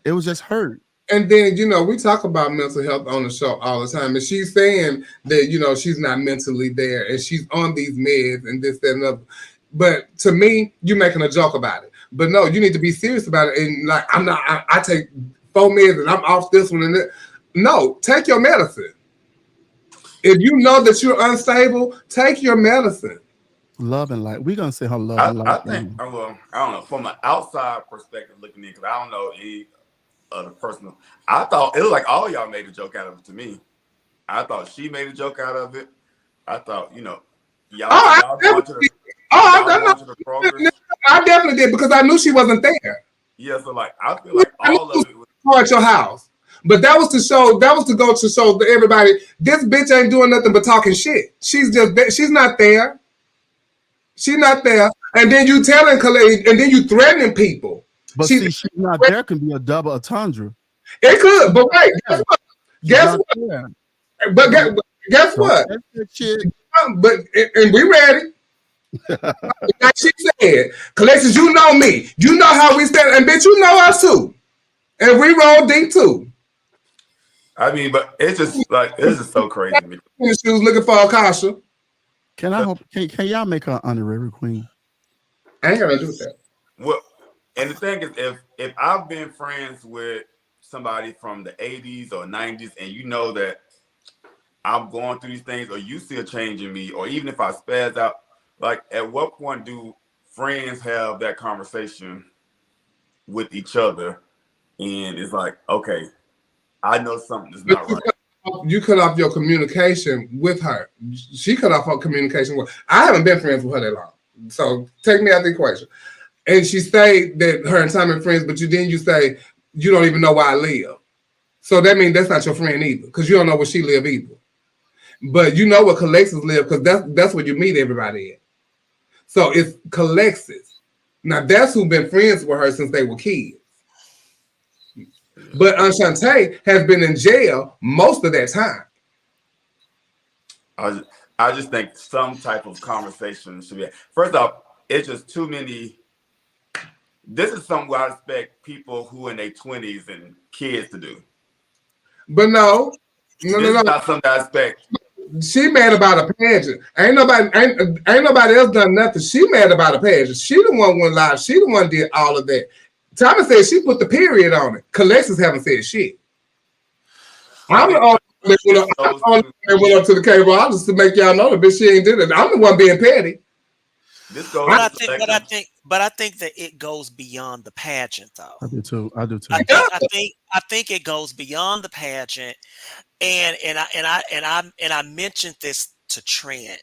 It was just hurt. And then, you know, we talk about mental health on the show all the time, and she's saying that, you know, she's not mentally there and she's on these meds and this, that, and other. But to me, you're making a joke about it. But no, you need to be serious about it. And like, I take 4 meds and I'm off this one and that. No, take your medicine. If you know that you're unstable, take your medicine. Love and light. We're gonna say her love and light. I think, well, I don't know, from an outside perspective looking in, because I don't know any other personal. I thought it was like all y'all made a joke out of it to me. I thought she made a joke out of it. I thought, you know, I definitely did, because I knew she wasn't there. Yeah, so like I feel like all of it was at your house. But that was to go to show to everybody, this bitch ain't doing nothing but talking shit. She's not there. She's not there. And then you telling Khalid, and then you threatening people. But she's not there can be a double entendre. It could, but wait, guess what? But guess what? But and we ready. Like she said, Calexis, you know me. You know how we stand, and bitch, you know us too. And we roll deep too. I mean, but it's just like, this is so crazy to me. She was looking for Akasha. Can y'all make her honorary queen? I ain't gonna do that. Well, and the thing is, if I've been friends with somebody from the 80s or 90s, and you know that I'm going through these things, or you see a change in me, or even if I spaz out, like at what point do friends have that conversation with each other? And it's like, okay, I know something is not right. You cut off your communication with her. She cut off her communication with. I haven't been friends with her that long, so take me out of the equation. And she stayed that her and Tommy are friends, but you say you don't even know where I live. So that means that's not your friend either, because you don't know where she live either. But you know where Calexis live, because that's where you meet everybody at. So it's Calexis. Now that's who's been friends with her since they were kids. But Enchante has been in jail most of that time. I just think some type of conversation should be. First off, it's just too many. This is something I expect people who in their 20s and kids to do. But no. This is not something I expect. She mad about a pageant. Ain't nobody else done nothing. She mad about a pageant. She the one went live. She the one did all of that. Thomas said she put the period on it. Calexis haven't said shit. I'm the only one that went up to the cable office to make y'all know that bitch she ain't did it. I'm the one being petty. But I think that it goes beyond the pageant, though. I do too. I think it goes beyond the pageant, and I mentioned this to Trent.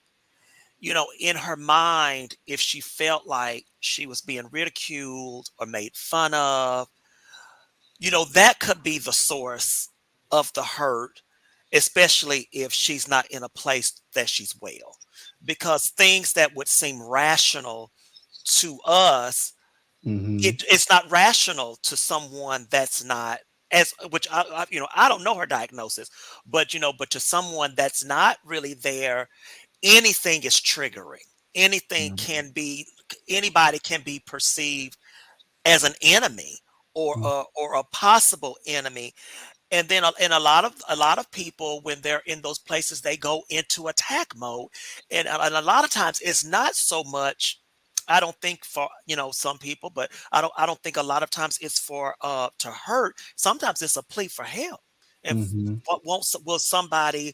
You know, in her mind, if she felt like she was being ridiculed or made fun of, you know, that could be the source of the hurt, especially if she's not in a place that she's well. Because things that would seem rational to us, it's not rational to someone that's not I don't know her diagnosis, but to someone that's not really there, anything is triggering. Anything anybody can be perceived as an enemy or a possible enemy. And then a lot of people, when they're in those places, they go into attack mode. And a lot of times it's not so much, I don't think, for some people, but I don't think a lot of times it's for to hurt. Sometimes it's a plea for help. And will somebody,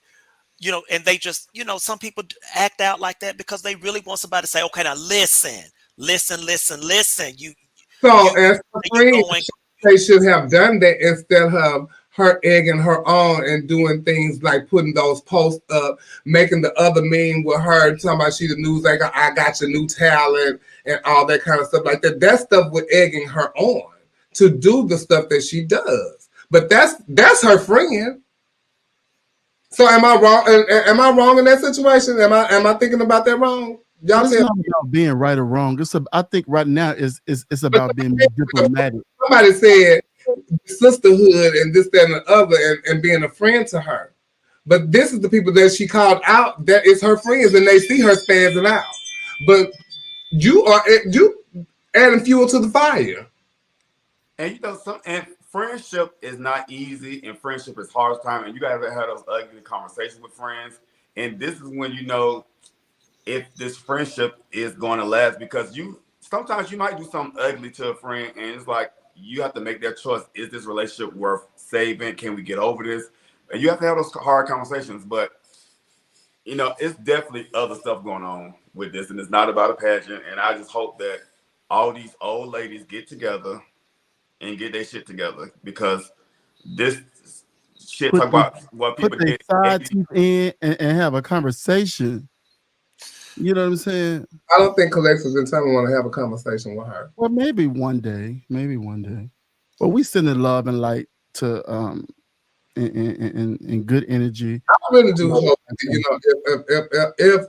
and they just, some people act out like that because they really want somebody to say, okay, now listen. As a friend, they should have done that instead of her egging her on and doing things like putting those posts up, making the other meme with her, talking about she the news anchor, I got your new talent, and all that kind of stuff like that. That stuff was egging her on to do the stuff that she does. But that's her friend. So am I wrong? Am I wrong in that situation? Am I thinking about that wrong? Y'all it's not about being right or wrong. I think right now it's about being diplomatic. Somebody said sisterhood and this, that, and the other, and being a friend to her. But this is the people that she called out that is her friends, and they see her spazzing out. But you adding fuel to the fire. And and friendship is not easy, and friendship is hard time, and you gotta have those ugly conversations with friends. And this is when you know if this friendship is going to last, because sometimes you might do something ugly to a friend, and it's like you have to make that choice. Is this relationship worth saving? Can we get over this? And you have to have those hard conversations. But it's definitely other stuff going on with this, and it's not about a pageant. And I just hope that all these old ladies get together and get their shit together, because this shit talk about what people get side teeth in and have a conversation. You know what I'm saying? I don't think Calexis and Tommy want to have a conversation with her. Well, maybe one day. But we send in love and light to and good energy. I really do hope, if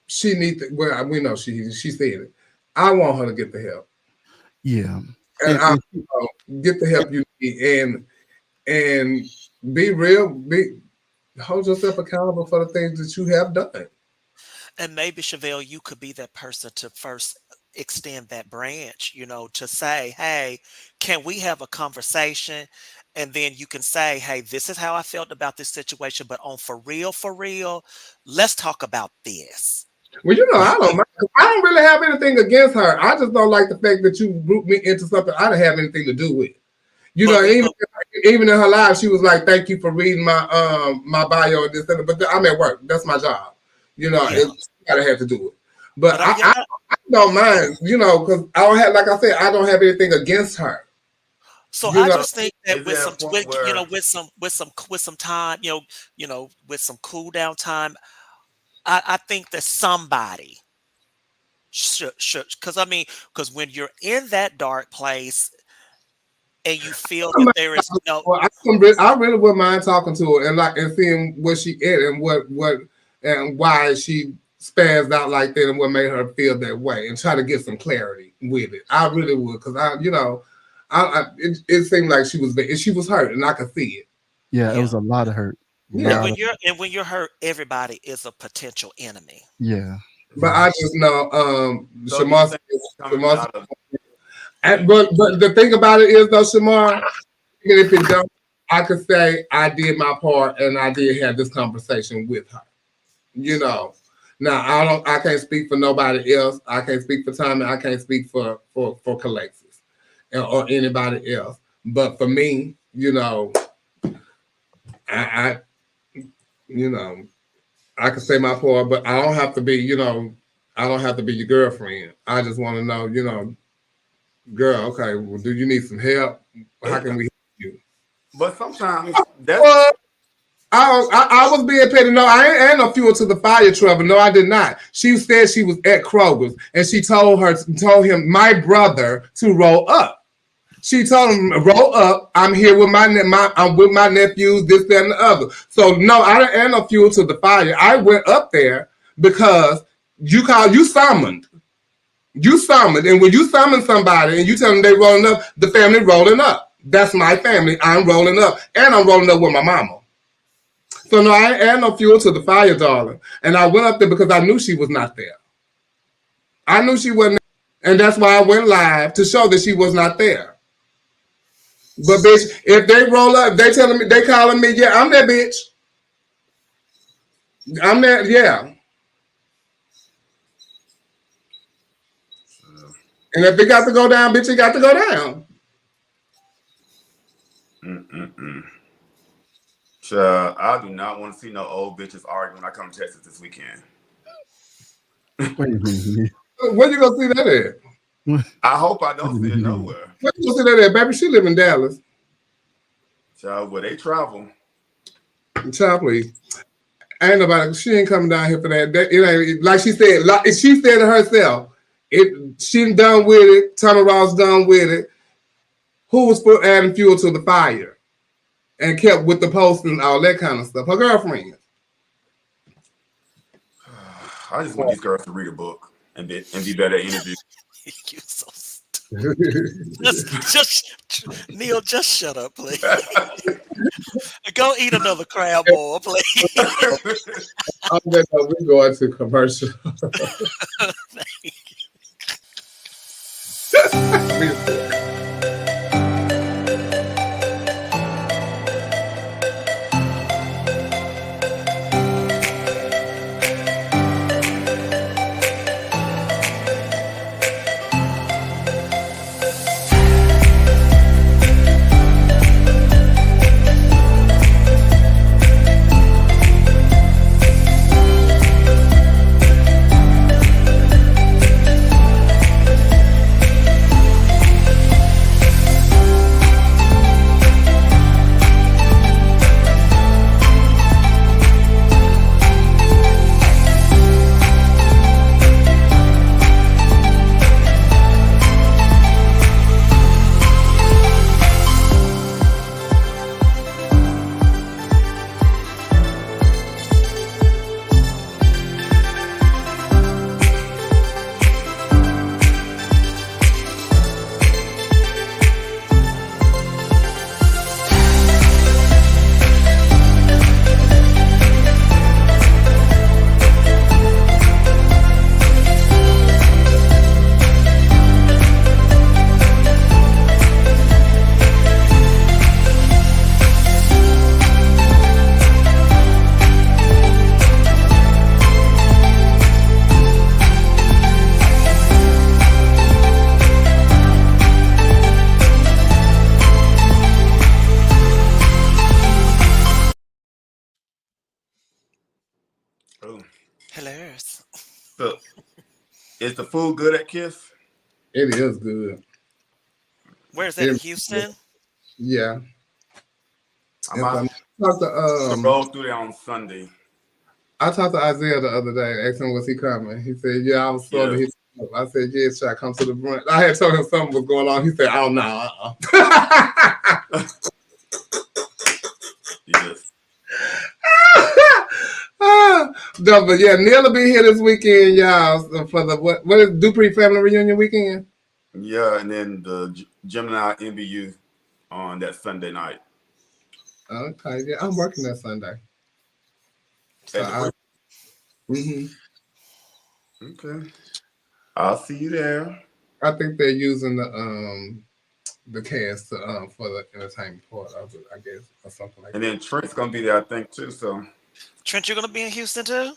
she needs to, well, we know she said it. I want her to get the help. Yeah. And get the help you need and be real, hold yourself accountable for the things that you have done. And maybe, Chevelle, you could be that person to first extend that branch, to say, hey, can we have a conversation? And then you can say, hey, this is how I felt about this situation, but on for real, let's talk about this. Well, I don't really have anything against her. I just don't like the fact that you grouped me into something I didn't have anything to do with. You know, even in her life, she was like, "Thank you for reading my bio and this and that." But I'm at work. That's my job. You know, I gotta have to do it. But I don't mind. You know, because I don't have, like I said, I don't have anything against her. So I just think that with some time, with some cool down time, I think that somebody should, because when you're in that dark place and you feel that there is no, I really wouldn't mind talking to her and seeing what she ate and what and why she spazzed out like that and what made her feel that way, and try to get some clarity with it. I really would, because it seemed like she was hurt, and I could see it. Yeah, it was a lot of hurt. Yeah, when you're hurt, everybody is a potential enemy. Yeah, but I just know Shamar. But the thing about it is, though, Shamar, even if it don't, I could say I did my part and I did have this conversation with her. You know, now I can't speak for nobody else. I can't speak for Tommy. I can't speak for Calexis or anybody else. But for me, you know, I can say my part, but I don't have to be, I don't have to be your girlfriend. I just want to know, girl, okay, well, do you need some help? How can we help you? But sometimes I was being petty. No, I ain't add no fuel to the fire, Trevor. No, I did not. She said she was at Kroger's and she told him, my brother, to roll up. She told him, roll up. I'm here with I'm with my nephews, this, that, and the other. So no, I didn't add no fuel to the fire. I went up there because you summoned. You summoned, and when you summon somebody and you tell them they rolling up, the family rolling up. That's my family. I'm rolling up, and I'm rolling up with my mama. So no, I ain't add no fuel to the fire, darling. And I went up there because I knew she was not there. I knew she wasn't there, and that's why I went live to show that she was not there. But bitch, if they roll up, they calling me, yeah, I'm that bitch. I'm that, yeah. And if it got to go down, bitch, it got to go down. I do not want to see no old bitches arguing when I come to Texas this weekend. Where you gonna see that at? I hope I don't see it nowhere. Where you gonna see that at, baby? She live in Dallas. Child, where they travel. Child, please. Ain't nobody. She ain't coming down here for that. It ain't like she said. Like she said to herself. She done with it. Tommy Ross done with it. Who was for adding fuel to the fire and kept with the post and all that kind of stuff? Her girlfriend. I just want these girls to read a book and be better at interviews. You're so just Neil, just shut up, please. Go eat another crab boil, please. We're going to commercial. So, is the food good at Kiss? It is good. Where is that, in Houston? Yeah. I'm out talked to roll through there on Sunday. I talked to Isaiah the other day, asked him was he coming. He said, "Yeah, I was supposed to hit him up." I said, "Yeah, should I come to the brunch?" I had told him something was going on. He said, "Oh no." Yes. No, but yeah, Neil will be here this weekend, y'all, for the what is Dupree family reunion weekend? Yeah, and then the Gemini NBU on that Sunday night. Okay, yeah, I'm working that Sunday. So okay, I'll see you there. I think they're using the cast for the entertainment part of it, I guess, or something like that. And then Trent's gonna be there, I think, too. So Trent, you're gonna be in Houston too?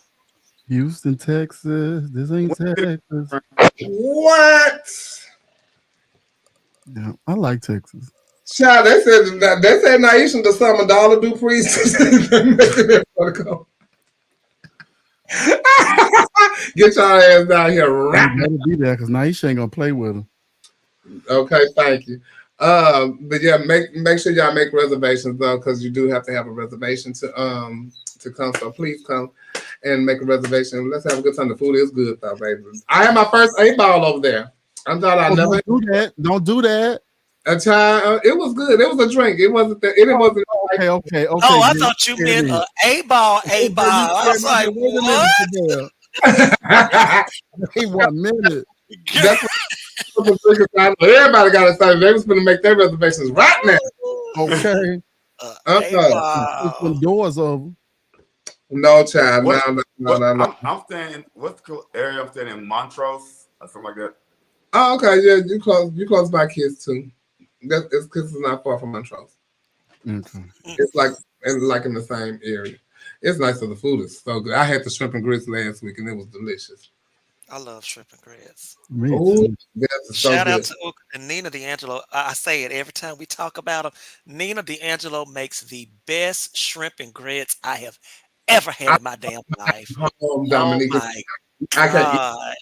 Houston, Texas. This ain't Texas. What? Yeah, I like Texas. Child, they said Naisha to summon Dollar Dupree. Get your ass down here right now. Better be there because Naisha ain't gonna play with him. Okay, thank you. But yeah, make sure y'all make reservations though, because you do have to have a reservation to come. So please come and make a reservation. Let's have a good time. The food is good though, baby. I had my first 8-ball over there. I'm thought I never don't do that. Don't do that. A time, it was good. It was a drink. It wasn't. It wasn't. Okay. Oh, I thought you meant an 8-ball. 8-ball. I was like, what? Wait 1 minute. That's what everybody got to say. They was going to make their reservations right now. Okay. Okay. Doors over. No, child. No. I'm staying. What's the area I'm staying in? Montrose or something like that. Oh, okay. Yeah, you close by Kiss too. It's because it's not far from Montrose. Okay. It's like in the same area. It's nice. So the food is so good. I had the shrimp and grits last week and it was delicious. I love shrimp and grits. Ooh, that's so Shout good. out to Uka and Nina D'Angelo. I say it every time we talk about them. Nina D'Angelo makes the best shrimp and grits I have ever had in my damn life. Dominique. Oh my God.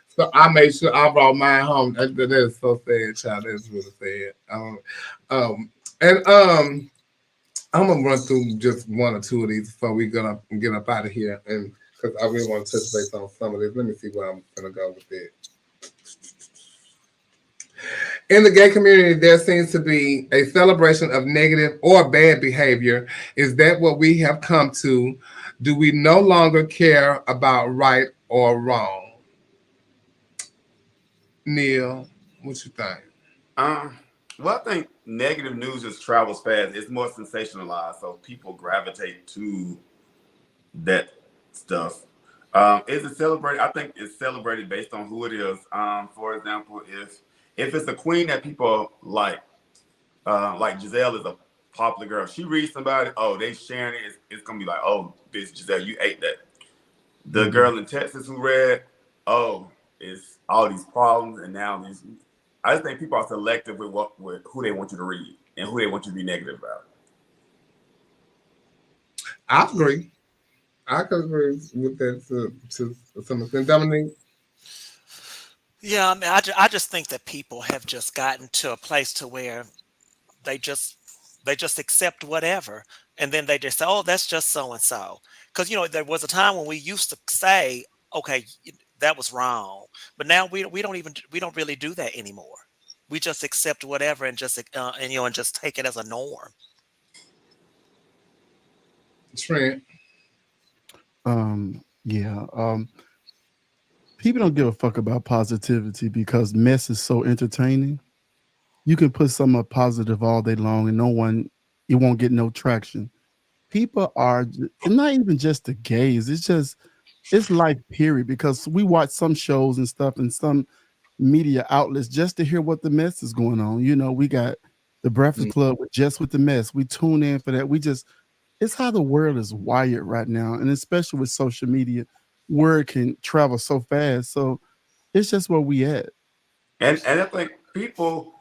So I made sure I brought mine home. That is so sad, child. That's really sad. I'm gonna run through just one or two of these before we get up out of here, and because I really want to touch base on some of this. Let me see where I'm gonna go with it. In the gay community, there seems to be a celebration of negative or bad behavior. Is that what we have come to? Do we no longer care about right or wrong? Neil, what you think? Well, I think negative news just travels fast. It's more sensationalized, so people gravitate to that stuff. Is it celebrated? I think it's celebrated based on who it is. For example, if it's a queen that people like Giselle is a popular girl. She reads somebody, oh, they sharing it. It's gonna be like, oh, bitch, Giselle, you ate that. The girl in Texas who read, oh, it's all these problems, and now these. I just think people are selective with who they want you to read and who they want you to be negative about. I agree. I could agree with that to some extent. Dominique? Yeah, I mean, I just think that people have just gotten to a place to where they just accept whatever, and then they just say, oh, that's just so and so. Because there was a time when we used to say, okay, that was wrong, but now we don't really do that anymore. We just accept whatever and just and just take it as a norm. Trent. People don't give a fuck about positivity because mess is so entertaining. You can put something positive all day long and it won't get no traction. People are not even just the gays. It's life period, because we watch some shows and stuff and some media outlets just to hear what the mess is going on. We got the Breakfast Club with the mess. We tune in for that. It's how the world is wired right now. And especially with social media, word can travel so fast. So it's just where we at. And I think people,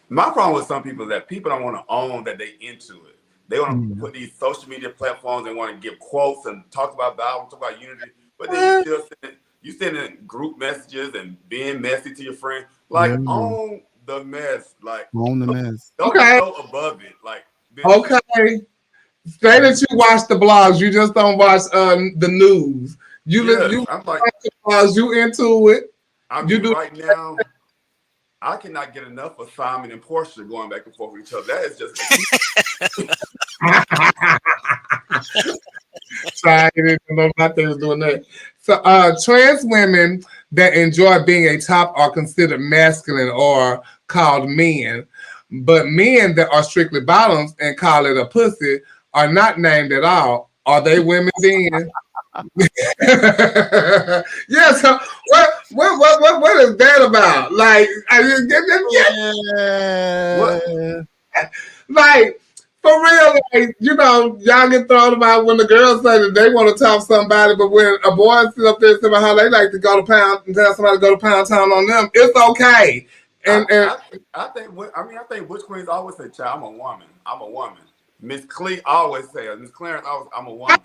my problem with some people is that people don't want to own that they into it. They want to put these social media platforms and want to give quotes and talk about Bible, talk about unity, But then you sending group messages and being messy to your friend. Like, own the mess. Like, own the mess. Don't go above it. Like, okay. Say that you watch the blogs. You just don't watch the news. I'm like, watch the blogs. You into it. Right now. I cannot get enough of Simon and Portia going back and forth with each other. That is just. Sorry, I didn't know my thing was doing that. So, trans women that enjoy being a top are considered masculine or called men, but men that are strictly bottoms and call it a pussy are not named at all. Are they women then? Yeah. So what is that about? Like, like for real, like, you know, y'all get thrown about when the girls say that they want to talk to somebody, but when a boy sit up there and say about how they like to go to pound and tell somebody to go to Pound Town on them, it's okay. And I think Witch Queens always say, "Child, I'm a woman. I'm a woman." Miss Clee always say, Miss Clarence always, "I'm a woman."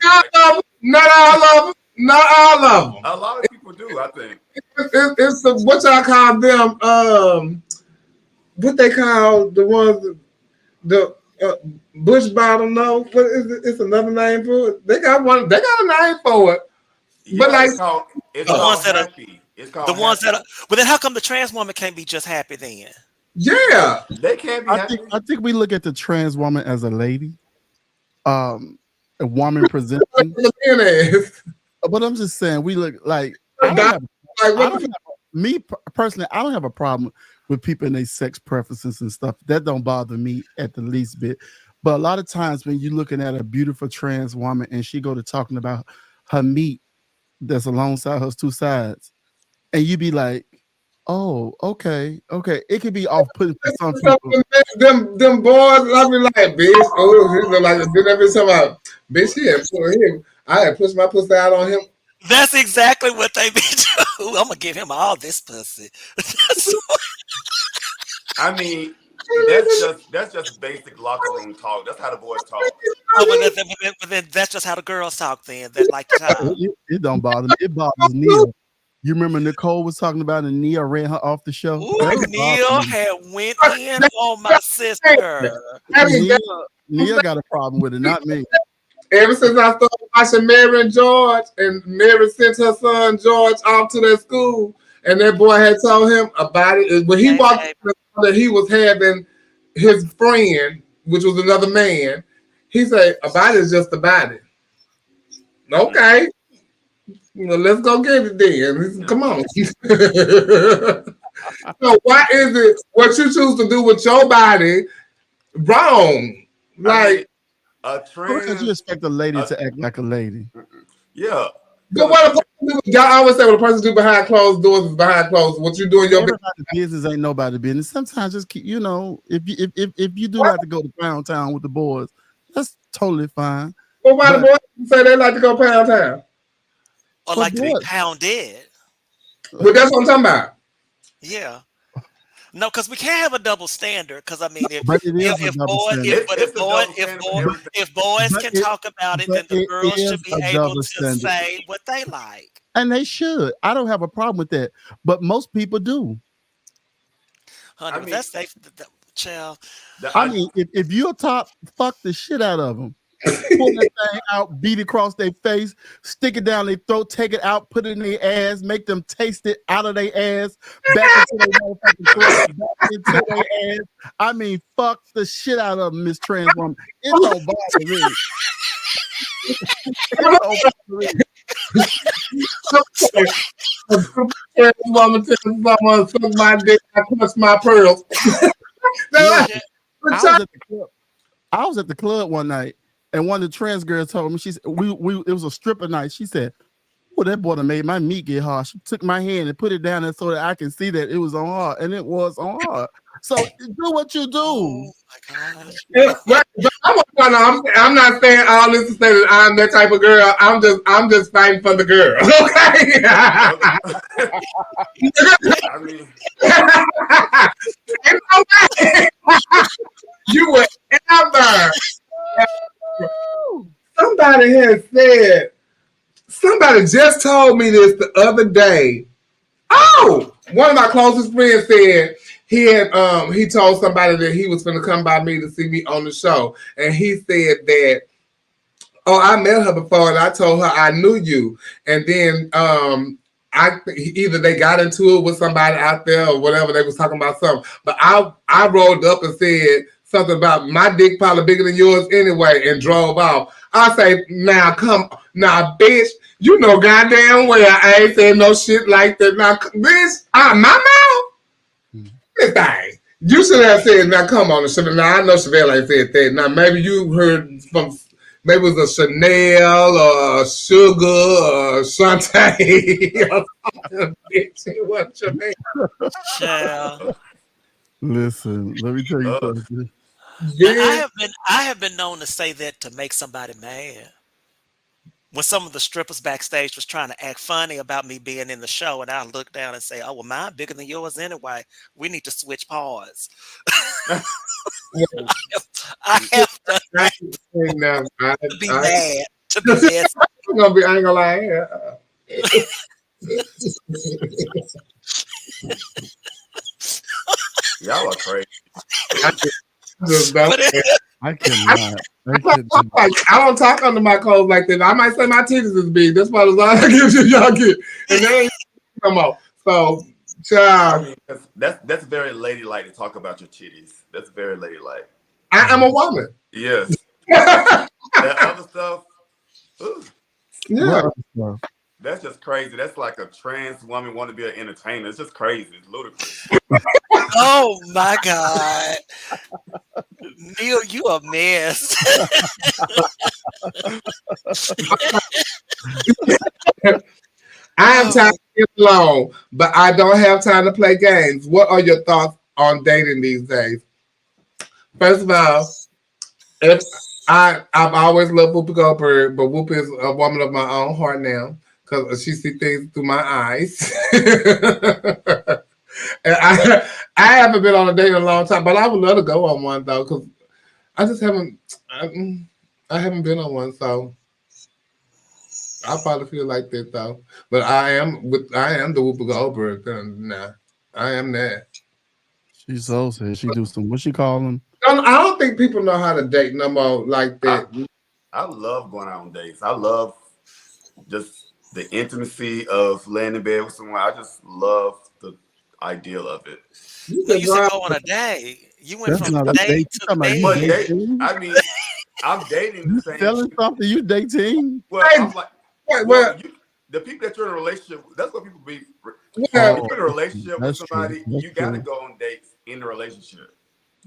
Not all of them. Not all of them. A lot of people do, I think. It's what y'all call them. What they call the ones, the bush bottom? No, what is it? It's another name for it. They got one. They got a name for it. But like, it's the ones that happy. The ones that are. But then, how come the trans woman can't be just happy then? Yeah, they can't be happy. I think we look at the trans woman as a lady. A woman presenting. But I'm just saying, we look like me personally. I don't have a problem with people and their sex preferences and stuff. That don't bother me at the least bit. But a lot of times when you're looking at a beautiful trans woman and she go to talking about her meat that's alongside her two sides, and you be like, "Oh, okay. It could be off-putting for some people." Them boys, I be like, "Bitch, oh, like then every time bitch here, I had pushed my pussy out on him." That's exactly what they be doing. I'm gonna give him all this pussy. I mean, that's just basic locker room talk. That's how the boys talk. Oh, but then that's just how the girls talk. Then that like it don't bother me. It bothers Nia. You remember Nicole was talking about and Nia ran her off the show? Ooh, Nia had went in on my sister. Nia got a problem with it, not me. Ever since I started watching Mary and George, and Mary sent her son George off to that school, and that boy had told him about it. When he walked in, that he was having his friend, which was another man, he said, "A body is just a body." Okay. Well, let's go get it then. Come on. So why is it what you choose to do with your body wrong? Like, a trans. Because you expect a lady to act like a lady. Yeah. But what y'all always say what a person do behind closed doors is behind closed. What you do in your business ain't nobody business. Sometimes just keep, you know, if you do have to go to Pound Town with the boys, that's totally fine. But why the boys say they like to go Pound Town? Or like to be pounded. But that's what I'm talking about. Yeah. No, because we can't have a double standard. Because I mean, if boys can talk about it, then the girls should be able to say what they like. And they should. I don't have a problem with that. But most people do. Honey, I mean, that's safe, child. I mean, if you're top, fuck the shit out of them. Pull that thing out, beat it across their face, stick it down their throat, take it out, put it in their ass, make them taste it out of their ass, back into their motherfucking throat, back into their ass. I mean, fuck the shit out of them, Miss Trans Woman. It don't bother me. It don't bother me. Woman tells someone suck my dick, I touch my pearls. I was at the club one night. And one of the trans girls told me, she said, it was a stripper night. She said, "Oh, that boy done made my meat get hard." She took my hand and put it down there so that I can see that it was on her, and it was on her. So do what you do. Oh my gosh. I'm not saying all this to say that I'm that type of girl. I'm just fighting for the girl. Okay. I mean, you would ever. Somebody Somebody just told me this the other day. Oh, one of my closest friends said he told somebody that he was going to come by me to see me on the show, and he said that, oh, I met her before, and I told her I knew you, and then either they got into it with somebody out there or whatever, they was talking about something, but I rolled up and said something about my dick probably bigger than yours anyway, and drove off. I say, now bitch, you know goddamn well I ain't saying no shit like that. Now, bitch, my mouth, this thing. You should have said, now come on, now I know Chevelle ain't said that. Now maybe you heard from, maybe it was a Chanel or a Sugar or Shantae or something. Bitch, it wasn't your name. Yeah. Listen, let me tell you something. Yeah. I have been known to say that to make somebody mad. When some of the strippers backstage was trying to act funny about me being in the show, and I look down and say, "Oh, well, mine bigger than yours anyway. We need to switch paws." I have to be mad. To be mad. I ain't gonna lie. Y'all are crazy. I cannot. I don't talk under my clothes like that. I might say my titties is big. That's what I give y'all get, and they ain't come on. So, child, I mean, that's very ladylike to talk about your titties. That's very ladylike. I am a woman. Yes. That other stuff. Ooh. Yeah. That's just crazy. That's like a trans woman want to be an entertainer. It's just crazy. It's ludicrous. Oh my God. Neil, you a mess. I have time to get alone, but I don't have time to play games. What are your thoughts on dating these days? First of all, I've always loved Whoopi Goldberg, but Whoopi is a woman of my own heart now because she sees things through my eyes. And I haven't been on a date in a long time, but I would love to go on one though, because I just haven't. I haven't been on one, so I probably feel like that though. But I am the Whoopi Goldberg. Nah, I am that. She so said she do some. What she call them? I don't think people know how to date no more like that. I love going out on dates. I love just the intimacy of laying in bed with someone. I just love the ideal of it. You said go on a date. You went from date to date. I mean, I'm dating the same. Selling something, you dating? Well, I'm like, the people that you're in a relationship with, that's what people be. If you're in a relationship with somebody, you got to go on dates in the relationship.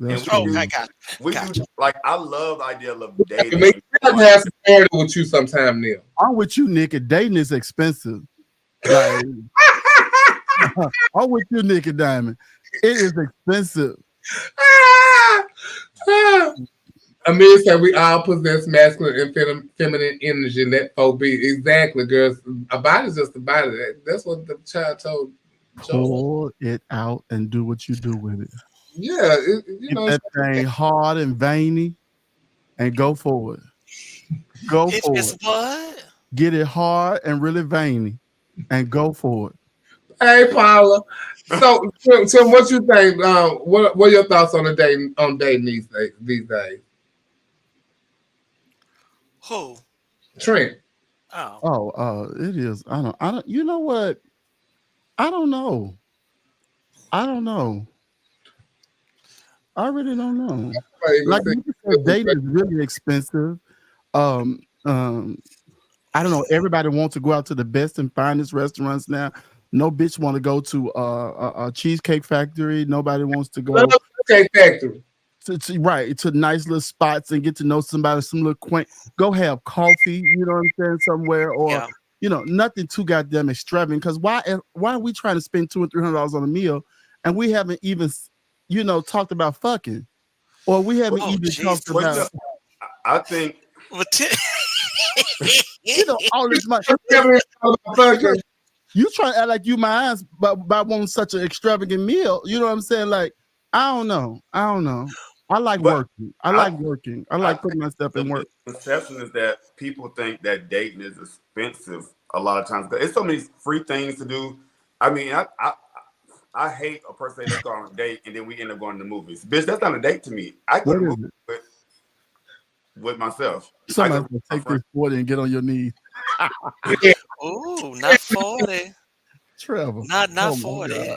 I got it. Like, I love the idea of dating. I have to share it with you sometime, Neil. I'm with you, Nick. Dating is expensive. Like, I'm with you, Nick and Diamond. It is expensive. Amir said we all possess masculine and feminine energy. Let folk be. Exactly, girls. A body's just a body. That's what the child told Joe. Pull it out and do what you do with it. Yeah, Get that thing hard and veiny and go for it. Go for it. What? Get it hard and really veiny and go for it. Hey, Paula. So Tim, what you think? What are your thoughts on dating these days? Who? Trent. Oh, it is. I don't. You know what? I don't know. I really don't know. Like you said, dating is really expensive. I don't know. Everybody wants to go out to the best and finest restaurants now. No bitch want to go to a Cheesecake Factory. Nobody wants to go Cheesecake Factory. To nice little spots and get to know somebody, some little quaint. Go have coffee, you know what I'm saying, somewhere, or nothing too goddamn extravagant. Because why are we trying to spend $200 or $300 on a meal and we haven't even talked about fucking, or we haven't even talked about. I think all this money. You trying to act like you my ass by wanting such an extravagant meal. You know what I'm saying? Like, I don't know. I like working. I like putting myself in work. The perception is that people think that dating is expensive a lot of times. There's so many free things to do. I mean, I hate a person let's go on a date and then we end up going to the movies. Bitch, that's not a date to me. I go to the movies with myself. Somebody's gonna take this 40 and get on your knees. Ooh, not 40. Trevor. Not Oh, 40.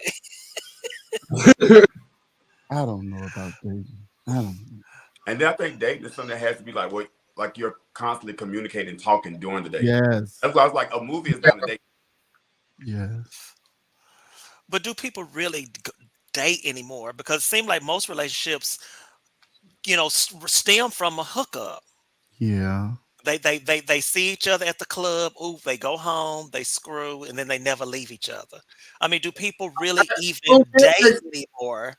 I don't know about dating. I don't know. And then I think dating is something that has to be like what, like you're constantly communicating, talking during the day. Yes. That's why I was like, a movie is not a date. Yes. But do people really date anymore? Because it seems like most relationships, you know, stem from a hookup. Yeah. They see each other at the club. Ooh, they go home, they screw, and then they never leave each other. I mean, do people really even date anymore?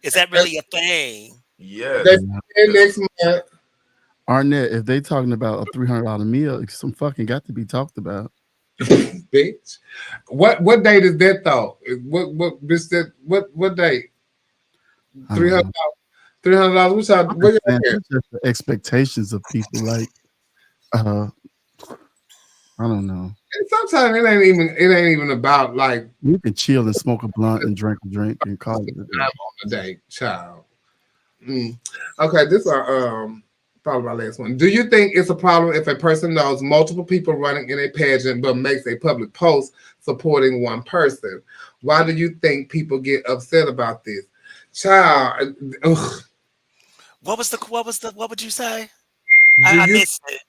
Is that really a thing? Yeah. Next month. Arnett, if they talking about a $300 meal, some fucking got to be talked about. Bitch. What date is that though? What date? $300. What Just the expectations of people, like I don't know. And sometimes it ain't even about like you can chill and smoke a blunt and drink a drink and call it a day. on the date, child. Okay, this is probably my last one. Do you think it's a problem if a person knows multiple people running in a pageant but makes a public post supporting one person? Why do you think people get upset about this? Child, what would you say? I missed it.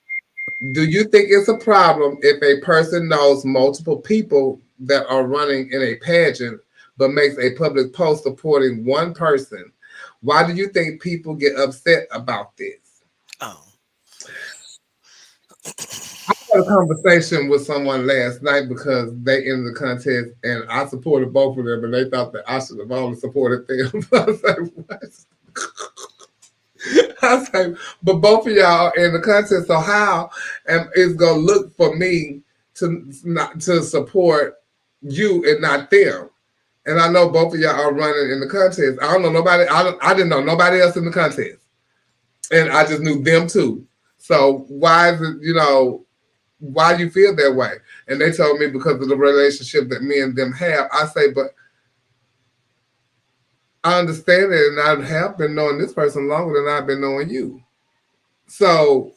Do you think it's a problem if a person knows multiple people that are running in a pageant but makes a public post supporting one person? Why do you think people get upset about this? Oh. I had a conversation with someone last night because they entered the contest and I supported both of them and they thought that I should have only supported them. I was like, what? I was like, but both of y'all are in the contest, so how is gonna look for me to support you and not them? And I know both of y'all are running in the contest. I don't know nobody. I didn't know nobody else in the contest, and I just knew them too. So why is it, why do you feel that way? And they told me because of the relationship that me and them have. I say, but I understand it, and I have been knowing this person longer than I've been knowing you. So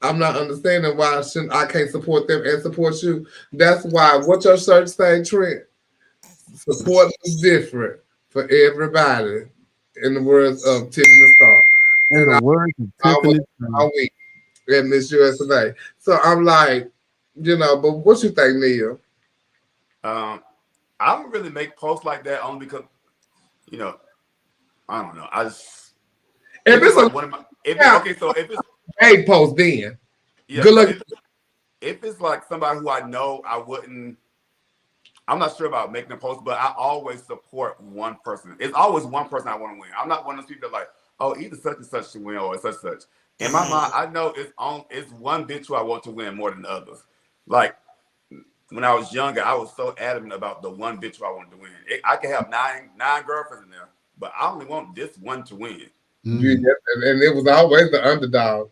I'm not understanding why I can't support them and support you. That's why. What your shirt say, Trent? Support is different for everybody. In the words of Tiffany Star. In the words of Tiffany Star. At Miss USA. So I'm like, but what you think, Neil? I don't really make posts like that only because, I don't know. I just if it's like one of my if it's a post, then yeah, good luck. If it's like somebody who I know, I wouldn't. I'm not sure about making a post, but I always support one person. It's always one person I want to win. I'm not one of those people that like, oh, either such and such should win or such and such. In my mind, I know it's one bitch who I want to win more than the others. Like when I was younger, I was so adamant about the one bitch who I wanted to win. I could have nine girlfriends in there, but I only want this one to win. And it was always the underdog.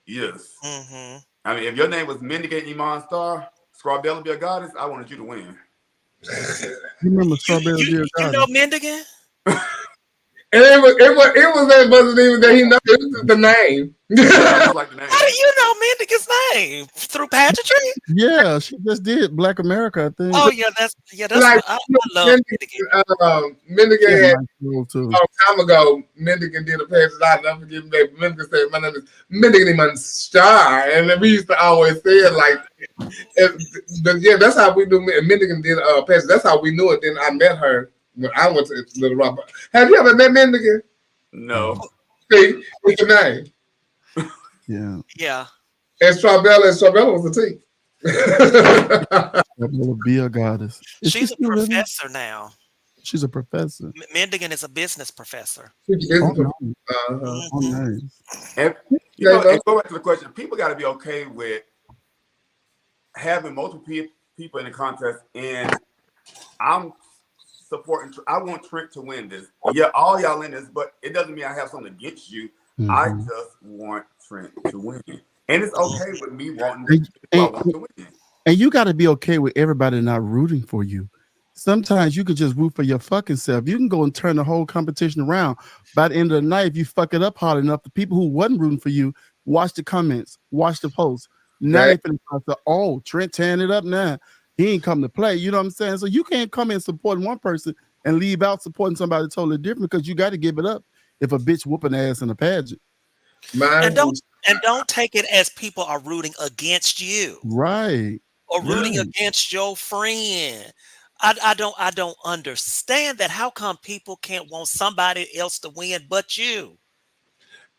Yes. Mm-hmm. I mean, if your name was Mendigan Iman Star, Scrabella Be a Goddess, I wanted you to win. You remember Strawberry Beer You know Mendigan? And it wasn't even that he knows the name. How do you know Mendigan's name? Through pageantry? Yeah, she just did Black America, I think. Oh yeah, that's like, I love Mendigan. Mendigan had, too. a long time ago, Mendigan did a pageant. I'll never forget that. Mendigan said, my name is Mendigan Iman Star. And then we used to always say it like, yeah, that's how we do. Mendigan did a pageant. That's how we knew it. Then I met her when I went to Little Rock. Have you ever met Mendigan? No. See, what's your name? Yeah. And Strawbella was the team. Strawbella Be a Goddess. She's a professor now. She's a professor. Mendigan is a business professor. Nice. And go back to the question. People got to be okay with having multiple people in the contest, and I'm supporting. I want Trent to win this. Yeah, all y'all in this, but it doesn't mean I have something against you. Mm-hmm. I just want Trent to win, and it's okay with me wanting to win. And you got to be okay with everybody not rooting for you. Sometimes you can just root for your fucking self. You can go and turn the whole competition around. By the end of the night, if you fuck it up hard enough, the people who wasn't rooting for you, watch the comments, watch the posts. Now they finna say, oh, Trent tearing it up now. He ain't come to play. You know what I'm saying? So you can't come in supporting one person and leave out supporting somebody totally different, because you got to give it up if a bitch whooping ass in a pageant. And don't take it as people are rooting against you. Right. Or rooting against your friend. I don't understand that. How come people can't want somebody else to win but you?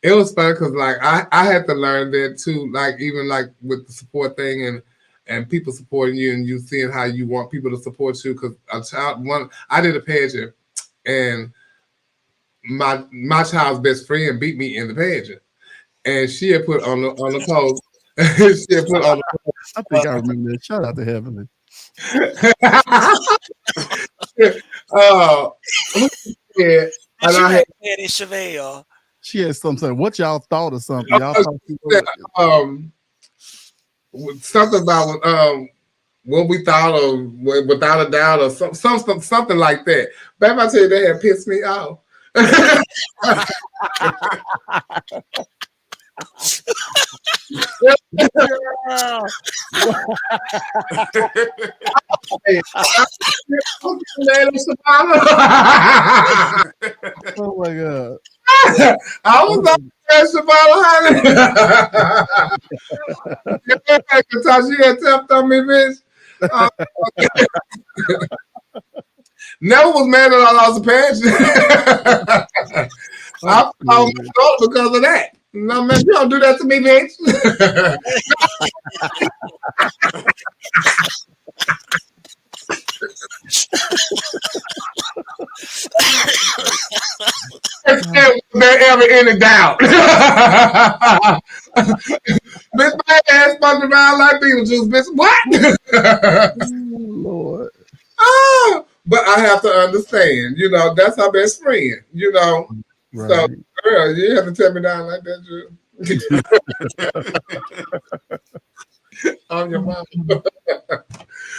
It was fun because like I had to learn that too. Like even like with the support thing and people supporting you and you seeing how you want people to support you. Because I did a pageant and my child's best friend beat me in the pageant, and she had put on the post. She had put on the post. I think I remember that. Shout out to Heavenly. Yeah, and I had Chevelle. She had something. What y'all thought of something? Y'all thought something about what we thought of without a doubt or something like that. Babe, I tell you, they had pissed me off. Oh my God. I was on Shabala. She had tapped on me, bitch. Never was mad that I lost a pageant. I was because of that. No, man, you don't do that to me, bitch. There ever any doubt? Bitch, my ass spun around like Beetlejuice, bitch. What? Lord. Oh, but I have to understand, you know, that's our best friend, you know. Right. So, girl, you have to tell me down like that, Drew. I'm your mom. That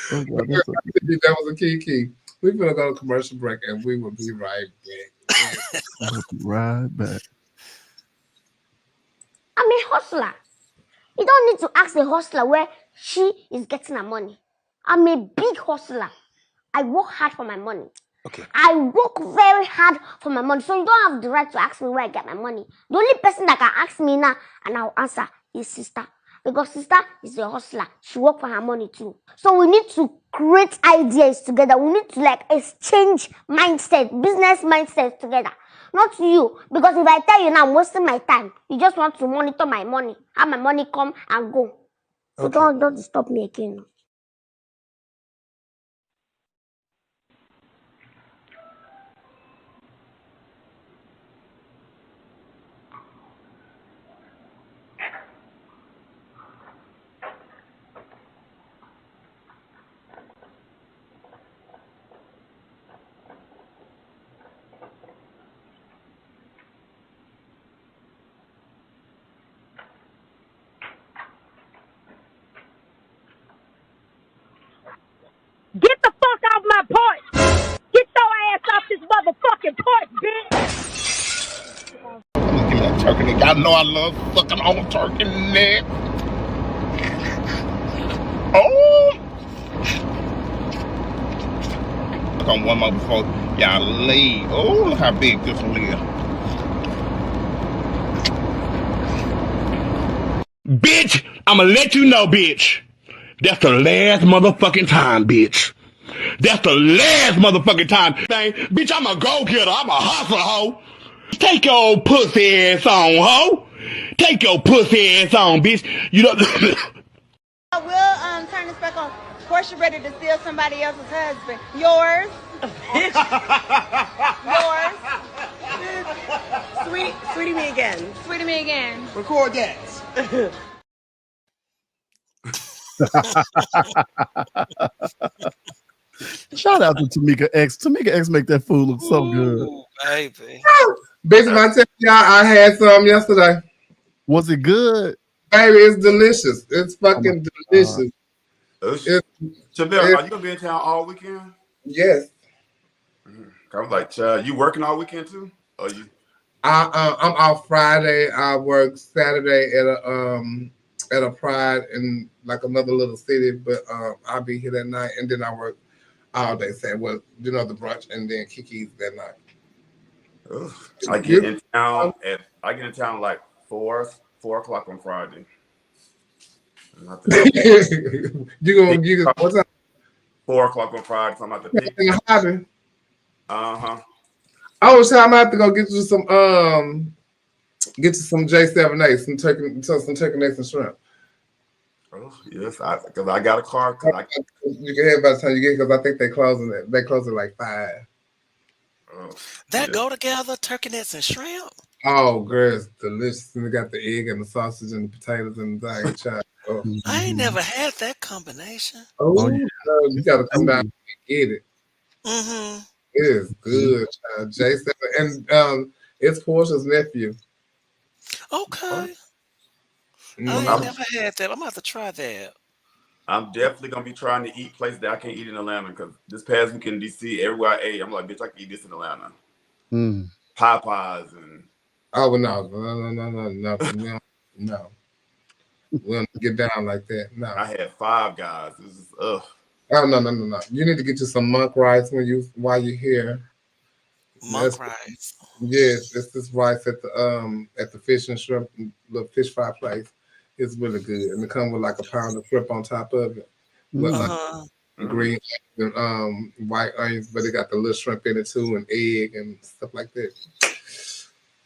was a key. We're going to go to commercial break and we will be right back. Right back. I'm a hustler. You don't need to ask a hustler where she is getting her money. I'm a big hustler. I work hard for my money. Okay. I work very hard for my money. So you don't have the right to ask me where I get my money. The only person that can ask me now and I'll answer is sister. Because sister is a hustler. She works for her money too. So we need to create ideas together. We need to like exchange mindset, business mindsets together. Not you. Because if I tell you now I'm wasting my time, you just want to monitor my money. Have my money come and go. So Okay. don't stop me again. Get the fuck off my porch! Get your ass off this motherfucking porch, bitch! I'm gonna give me that turkey neck. Y'all know I love fucking on turkey neck. Oh! Look on one more before y'all leave. Oh, look how big this one is. Bitch, I'ma let you know, bitch. That's the last motherfucking time, bitch. That's the last motherfucking time. Bitch, I'm a go-getter. I'm a hustler, hoe. Take your old pussy ass on, hoe. Take your pussy ass on, bitch. You know. We'll turn this back on. Portia ready to steal somebody else's husband. Yours. Yours. Sweetie me again. Sweetie me again. Record that. Shout out to Tamika X. Tamika X make that food look so good. Baby. Bitch, if I tell y'all I had some yesterday. Was it good? Baby, it's delicious. It's fucking delicious. Chabelle, are you gonna be in town all weekend? Yes. I was like, you working all weekend too? Or you? I'm off Friday. I work Saturday at a Pride in like another little city, but I'll be here that night, and then I work all day. Say, well, the brunch, and then Kiki's that night. I get in town like 4 o'clock on Friday. you gonna what's up? 4 o'clock on Friday. So I'm at the peak. I was time I have to go get you some J7A, some turkey necks and shrimp. Oh yes, because I got a car. You can have by the time you get, because I think they close at like 5. That go together, turkey necks and shrimp. Oh, girl, it's delicious. And they got the egg and the sausage and the potatoes and the thing. I ain't never had that combination. Oh, you gotta come down and get it. Mm-hmm. It is good, J7, and it's Portia's nephew. Okay. I ain't never had that. I'm gonna have to try that. I'm definitely gonna be trying to eat places that I can't eat in Atlanta, because this past weekend in DC, everywhere I ate, I'm like, bitch, I can eat this in Atlanta. Popeyes and no. We don't get down like that. No. I had Five Guys. This is Oh no. You need to get you some monk rice while you're here. Monk rice. Yes, it's this rice at the fish and shrimp, the fish fry place. It's really good, and it comes with like a pound of shrimp on top of it, with like green and white onions, but it got the little shrimp in it too, and egg and stuff like that.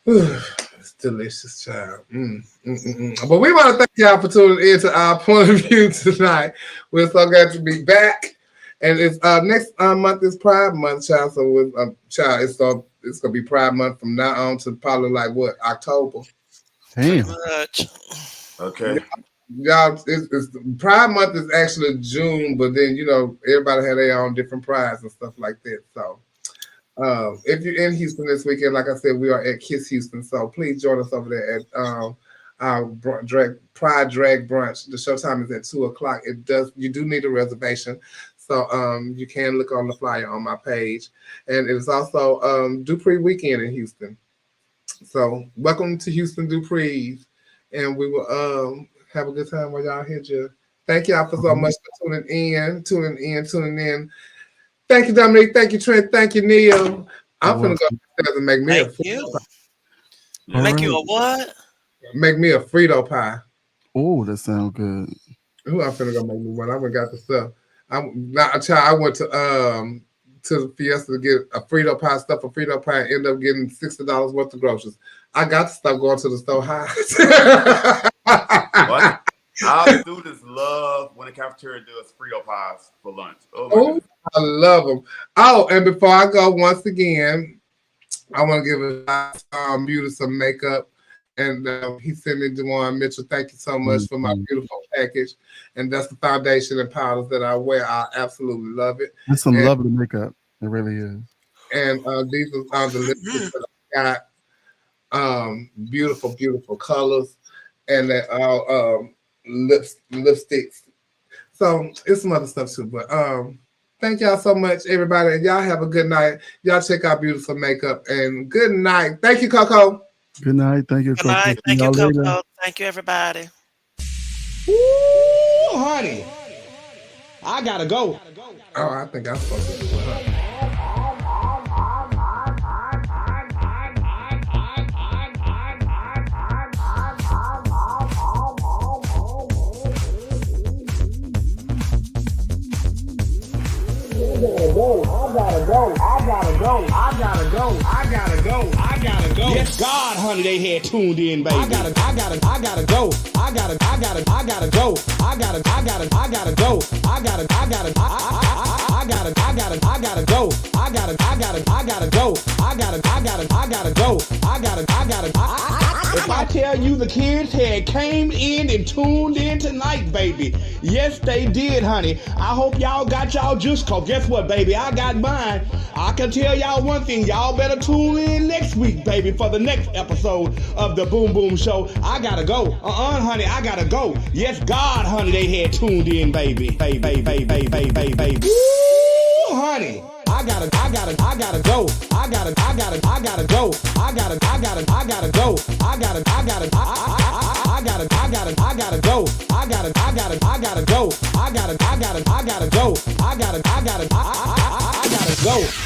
It's delicious, child. But we want to thank y'all for tuning in to our point of view tonight. We're so glad to be back, and it's next month is Pride Month, child. So with it's gonna be Pride Month from now on to probably like October. Damn. Okay. Y'all, it's Pride Month is actually June, but then everybody had their own different prides and stuff like that. So if you're in Houston this weekend, like I said, we are at Kiss Houston. So please join us over there at our Pride Drag Brunch. The show time is at 2:00. You do need a reservation. So you can look on the flyer on my page. And it's also Dupree weekend in Houston. So welcome to Houston Dupree's. And we will have a good time while y'all here, Jeff. Thank y'all for so much for tuning in. Thank you, Dominique. Thank you, Trent. Thank you, Neil. I'm going to go upstairs and make me a Frito pie. Make you a what? Make me a Frito pie. Oh, that sounds good. Who I'm finna go make me one? I went got the stuff. I went to Fiesta to get a Frito pie, stuff a Frito pie, and end up getting $60 worth of groceries. I got to stop going to the store high. What? Our students love when the cafeteria does Frito pies for lunch. Oh, I love them. Oh, and before I go, once again, I want to give a shout out to Beauty some makeup. And he sent me Dewan Mitchell. Thank you so much for my beautiful package. And that's the foundation and powders that I wear. I absolutely love it. It's some lovely makeup. It really is. And these are the lipsticks that I got. Beautiful, beautiful colors. And they're all lipsticks. So it's some other stuff too. But thank y'all so much, everybody. And y'all have a good night. Y'all check out Beautiful Makeup. And good night. Thank you, Coco. Good night. Thank you, Coco. Good night. Thank you, Coco. Thank you, everybody. Ooh, honey. I gotta go. Oh, I think I'm supposed to do it. I gotta go. Yes, God, honey, they had tuned in, baby. I gotta go. I gotta go. I gotta go. I gotta go. I gotta go. I gotta go. I gotta go. If I tell you the kids had came in and tuned in tonight, baby. Yes, they did, honey. I hope y'all got y'all juice, cause guess what, baby? I got mine. I can tell y'all one thing. Y'all better tune in next week, baby, for the next episode of the Boom Boom Show. I gotta go. Honey, I gotta go. Yes, God, honey, they had tuned in, baby. Baby. Woo, honey. I gotta go. I gotta go. I gotta go. I gotta go. I gotta go. I gotta go. I gotta go. I gotta go.